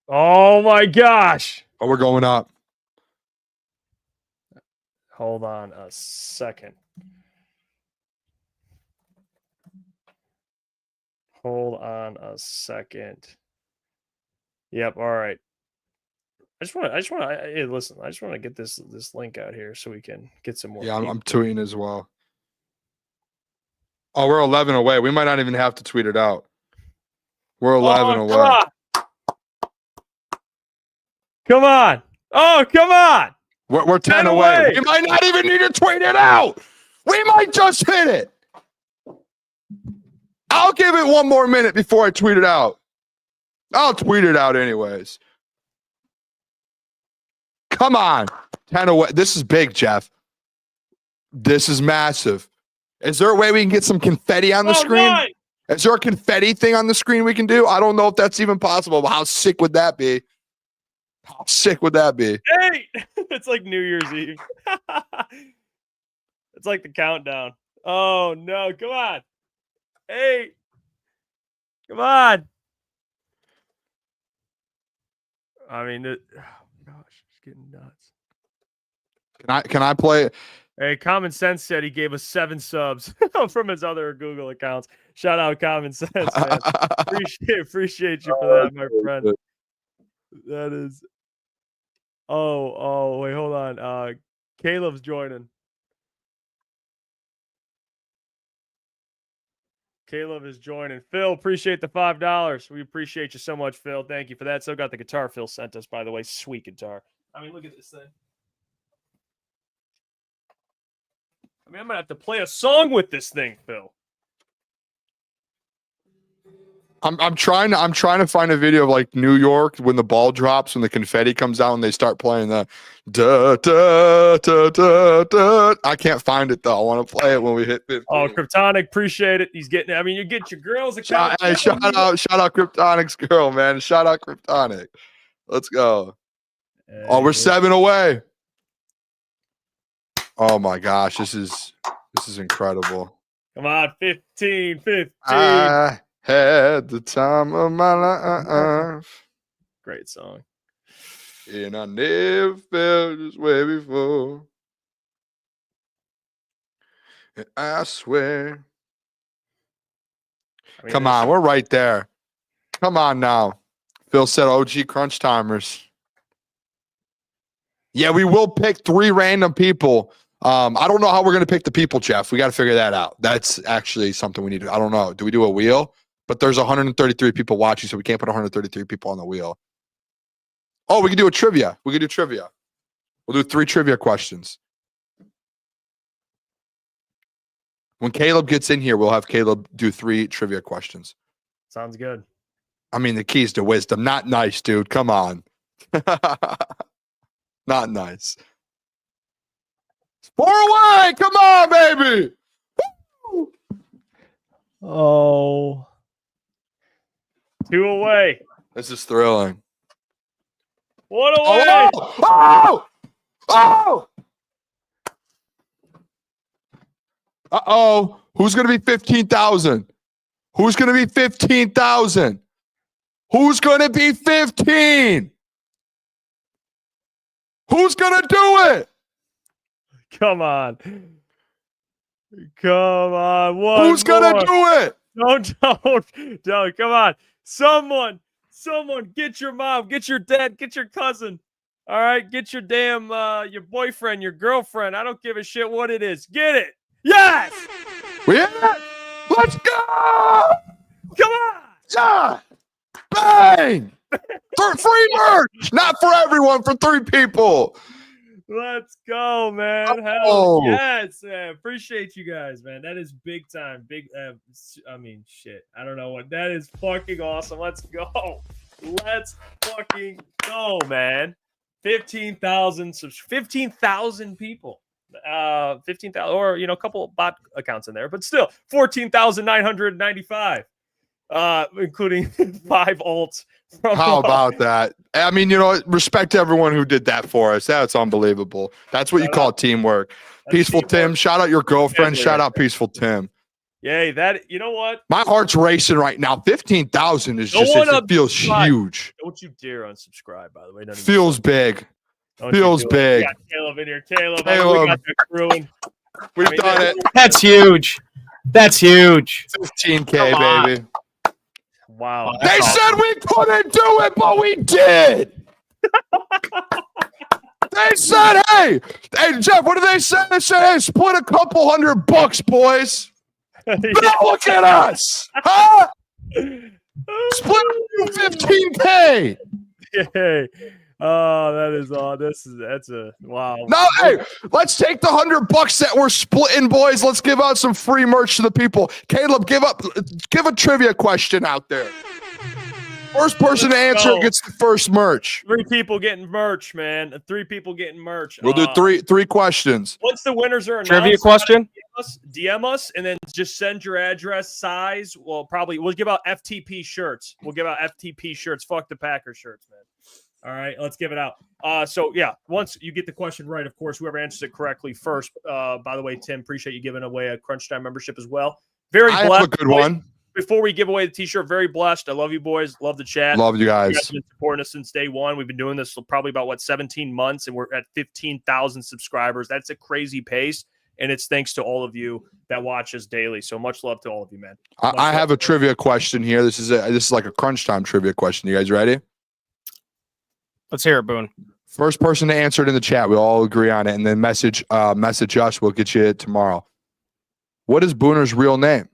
Oh my gosh. Oh, we're going up. Hold on a second. Hold on a second. Yep. All right. I just want to. Hey, listen. I just want to get this link out here so we can get some more. Yeah, I'm people. tweeting as well. Oh, we're 11 away. We might not even have to tweet it out. We're 11 away. Come on. Come on. Oh, come on. We're 10 away. We might not even need to tweet it out. We might just hit it. I'll give it one more minute before I tweet it out. I'll tweet it out anyways. Come on. 10 away. This is big, Jeff. This is massive. Is there a way we can get some confetti on the screen? Right. Is there a confetti thing on the screen we can do? I don't know if that's even possible, but how sick would that be? How sick would that be? Hey, it's like New Year's Eve. It's like the countdown. Oh no, come on. Hey. Come on. I mean, oh gosh, it's getting nuts. Can I play? Hey, Common Sense said he gave us 7 subs from his other Google accounts. Shout out Common Sense, man. appreciate you for that, my friend. That is. Oh, wait, hold on. Caleb's joining. Caleb is joining. Phil, appreciate the $5. We appreciate you so much, Phil. Thank you for that. Still got the guitar Phil sent us, by the way. Sweet guitar. I mean, look at this thing. I mean, I'm gonna have to play a song with this thing, Phil. I'm trying to find a video of like New York when the ball drops, when the confetti comes out and they start playing the da da da da da. I can't find it though. I want to play it when we hit 50. Oh, Kryptonic, appreciate it. He's getting. I mean, you get your girls. Shout out Kryptonic's girl, man. Shout out Kryptonic. Let's go. Oh, we're 7 away. Oh my gosh, this is incredible. Come on, 15. I had the time of my life. Great song. And I never felt this way before. And I swear. I mean, Come on, we're right there. Come on now. Phil said OG crunch timers. Yeah, we will pick 3 random people. I don't know how we're going to pick the people, Jeff. We got to figure that out. That's actually something we need to. I don't know. Do we do a wheel? But there's 133 people watching, so we can't put 133 people on the wheel. Oh, we can do a trivia. We'll do 3 trivia questions. When Caleb gets in here, we'll have Caleb do 3 trivia questions. Sounds good. I mean, the keys to wisdom. Not nice, dude. Come on. Not nice. 4 away. Come on, baby. Woo! Oh. 2 away. This is thrilling. 1 away. Oh! Uh-oh. Who's going to be 15,000? Who's going to be 15,000? Who's going to be 15? Who's going to do it? Come on. Come on. Who's going to do it? Don't. Come on. Someone, get your mom, get your dad, get your cousin. All right, get your damn, your boyfriend, your girlfriend. I don't give a shit what it is. Get it. Yes. Yeah. Let's go. Come on. Yeah. Bang. For free merch. Not for everyone, for 3 people. Let's go, man. Hell Oh. yes, man. Appreciate you guys, man. That is big time. I mean, shit. I don't know what. That is fucking awesome. Let's go. Let's fucking go, man. 15,000 people. 15,000 or, a couple of bot accounts in there, but still 14,995. Including 5 alts. How about that? I mean, respect to everyone who did that for us. That's unbelievable. That's what you call teamwork. Peaceful Tim, shout out your girlfriend. Shout out Peaceful Tim. Yay, you know what? My heart's racing right now. 15,000 is just, it feels huge. Don't you dare unsubscribe, by the way. Feels big. Feels big. We got Caleb in here. Caleb. We got the crew in. We've done it. That's huge. 15K, baby. Wow. They said we couldn't do it, but we did. They said, hey, Jeff, what did they say? They said, hey, split a couple $100, boys. But look at us. Huh? Split 15K. Yay. Oh, that is all. That's a wow. No, hey, let's take the $100 that we're splitting, boys. Let's give out some free merch to the people. Caleb, give a trivia question out there. First person to answer gets the first merch. 3 people getting merch, man. 3 people getting merch. We'll do three questions. Once the winners are announced, Trivia question? DM us and then just send your address, size. We'll give out FTP shirts. We'll give out FTP shirts. Fuck the Packer shirts, man. All right, let's give it out. So yeah, once you get the question right, of course, whoever answers it correctly first. By the way, Tim, appreciate you giving away a Crunch Time membership as well. Very I have a good one. before we give away the t-shirt, very blessed. I love you boys. Love the chat. Love you You guys. guys have been supporting us since day one. We've been doing this for probably about 17 months, and we're at 15,000 subscribers. That's a crazy pace, and it's thanks to all of you that watch us daily. So much love to all of you, man. I have a trivia question here. This is like a crunch time trivia question. You guys ready? Let's hear it, Boone. First person to answer it in the chat, we all agree on it, and then message us. We'll get you it tomorrow. What is Booner's real name?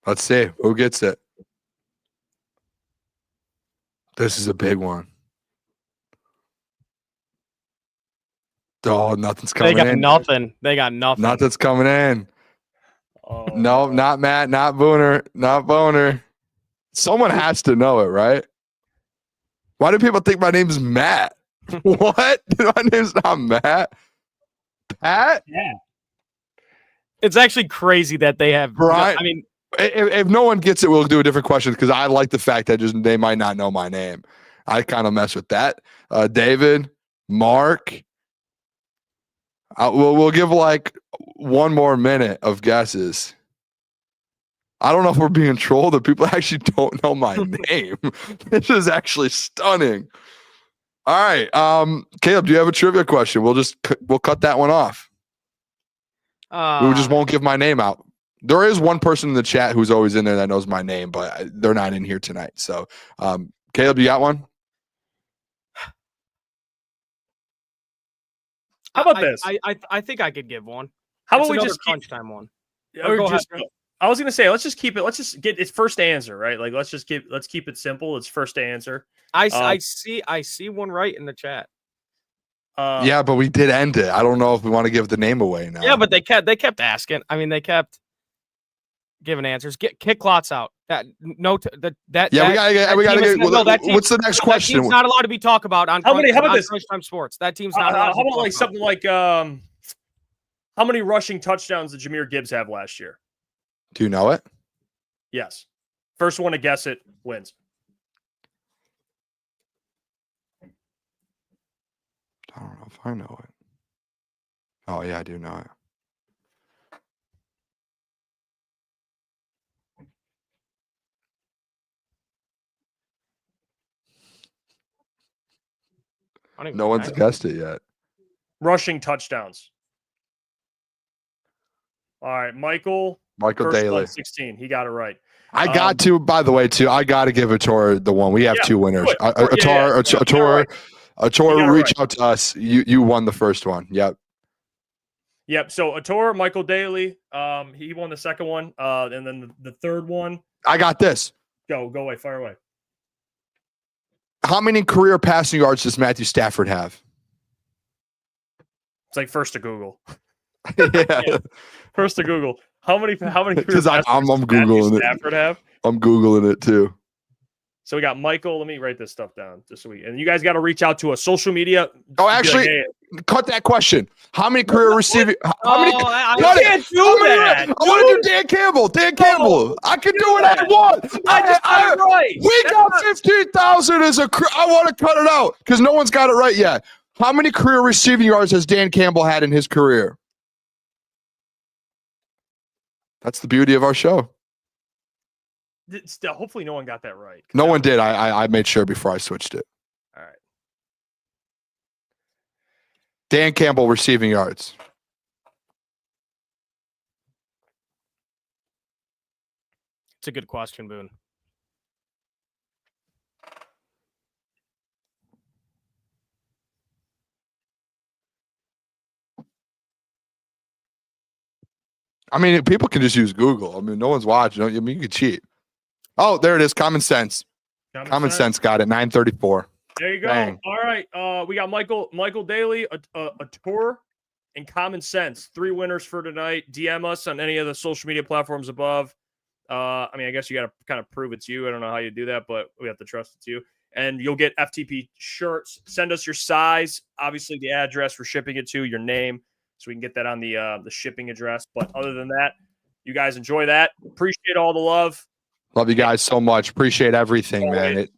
Let's see who gets it. This is a big one. Oh, nothing's coming They got in. nothing. They got nothing. Nothing's coming in. Oh, No, not Matt, not Booner, not Boner. Someone has to know it, right? Why do people think my name's Matt? What? My name's not Matt. Pat? Yeah. It's actually crazy that they have. Right. I mean, If no one gets it, we'll do a different question because I like the fact that just they might not know my name. I kind of mess with that. David, Mark. We'll give like one more minute of guesses. I don't know if we're being trolled or people actually don't know my name. This is actually stunning. All right. Caleb, do you have a trivia question? We'll cut that one off. We just won't give my name out. There is one person in the chat who's always in there that knows my name, but they're not in here tonight. So, Caleb, you got one? How about this? I think I could give one. How It's about we another just crunch time one? or go ahead, just- I was gonna say, let's just keep it. Let's just get its first answer, right? Like, let's keep it simple. It's first answer. I see one right in the chat. Yeah, but we did end it. I don't know if we want to give the name away now. Yeah, but they kept asking. I mean, they kept giving answers. Kick Klotz out. That we gotta get. What's the next question? That team's not allowed to be talked about on How about this? Crunch Time Sports. That team's not allowed. How about like something like how many rushing touchdowns did Jahmyr Gibbs have last year? Do you know it? Yes. First one to guess it wins. I don't know if I know it. Oh yeah, I do know it. No one's guessed it yet. Rushing touchdowns. All right, Michael Michael Daly. 16. He got it right. I got to, by the way, too. I got to give Ator the one. We have two winners. good. Ator, reach out to us. You won the first one. Yep. Yep. So Ator, Michael Daly, he won the second one. And then the third one. I got this. Go away, fire away. How many career passing yards does Matthew Stafford have? It's like first to Google. Yeah. First to Google. How many career Because I'm passing Googling it. Stafford have? I'm Googling it too. So we got Michael. Let me write this stuff down just so and you guys got to reach out to us. Social media. Oh, actually, hey, cut that question. How many career receiving? How many? I can't do that. I want to do Dan Campbell. Dan Campbell. I can do what I want. I just got it right. We got 15,000 as a. I want to cut it out because no one's got it right yet. How many career receiving yards has Dan Campbell had in his career? That's the beauty of our show. Hopefully, no one got that right. No one did. I made sure before I switched it. All right. Dan Campbell receiving yards. It's a good question, Boone. I mean, people can just use Google. I mean, no one's watching. I mean, you can cheat. Oh, there it is. Common sense. Common sense got it. 934. There you go. Bang. All right. We got Michael Daly, a tour, and Common Sense. 3 winners for tonight. DM us on any of the social media platforms above. I mean, I guess you got to kind of prove it's you. I don't know how you do that, but we have to trust it's you. And you'll get FTP shirts. Send us your size, obviously the address we're shipping it to, your name, so we can get that on the shipping address. But other than that, you guys enjoy that. Appreciate all the love. Love you guys so much. Appreciate everything, man.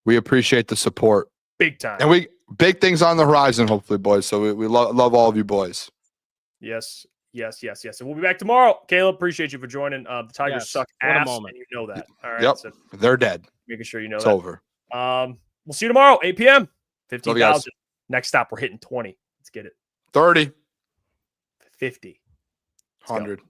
We appreciate the support. Big time. And big things on the horizon, hopefully, boys. So we love all of you boys. Yes. Yes. And we'll be back tomorrow. Caleb, appreciate you for joining. The Tigers Yes, suck what a ass, moment. and you know that. All right. Yep. So They're dead. making sure you know It's that. over. We'll see you tomorrow, 8 p.m. Love you guys. 15,000. Next stop, we're hitting 20. Let's get it. 30. 50. 100.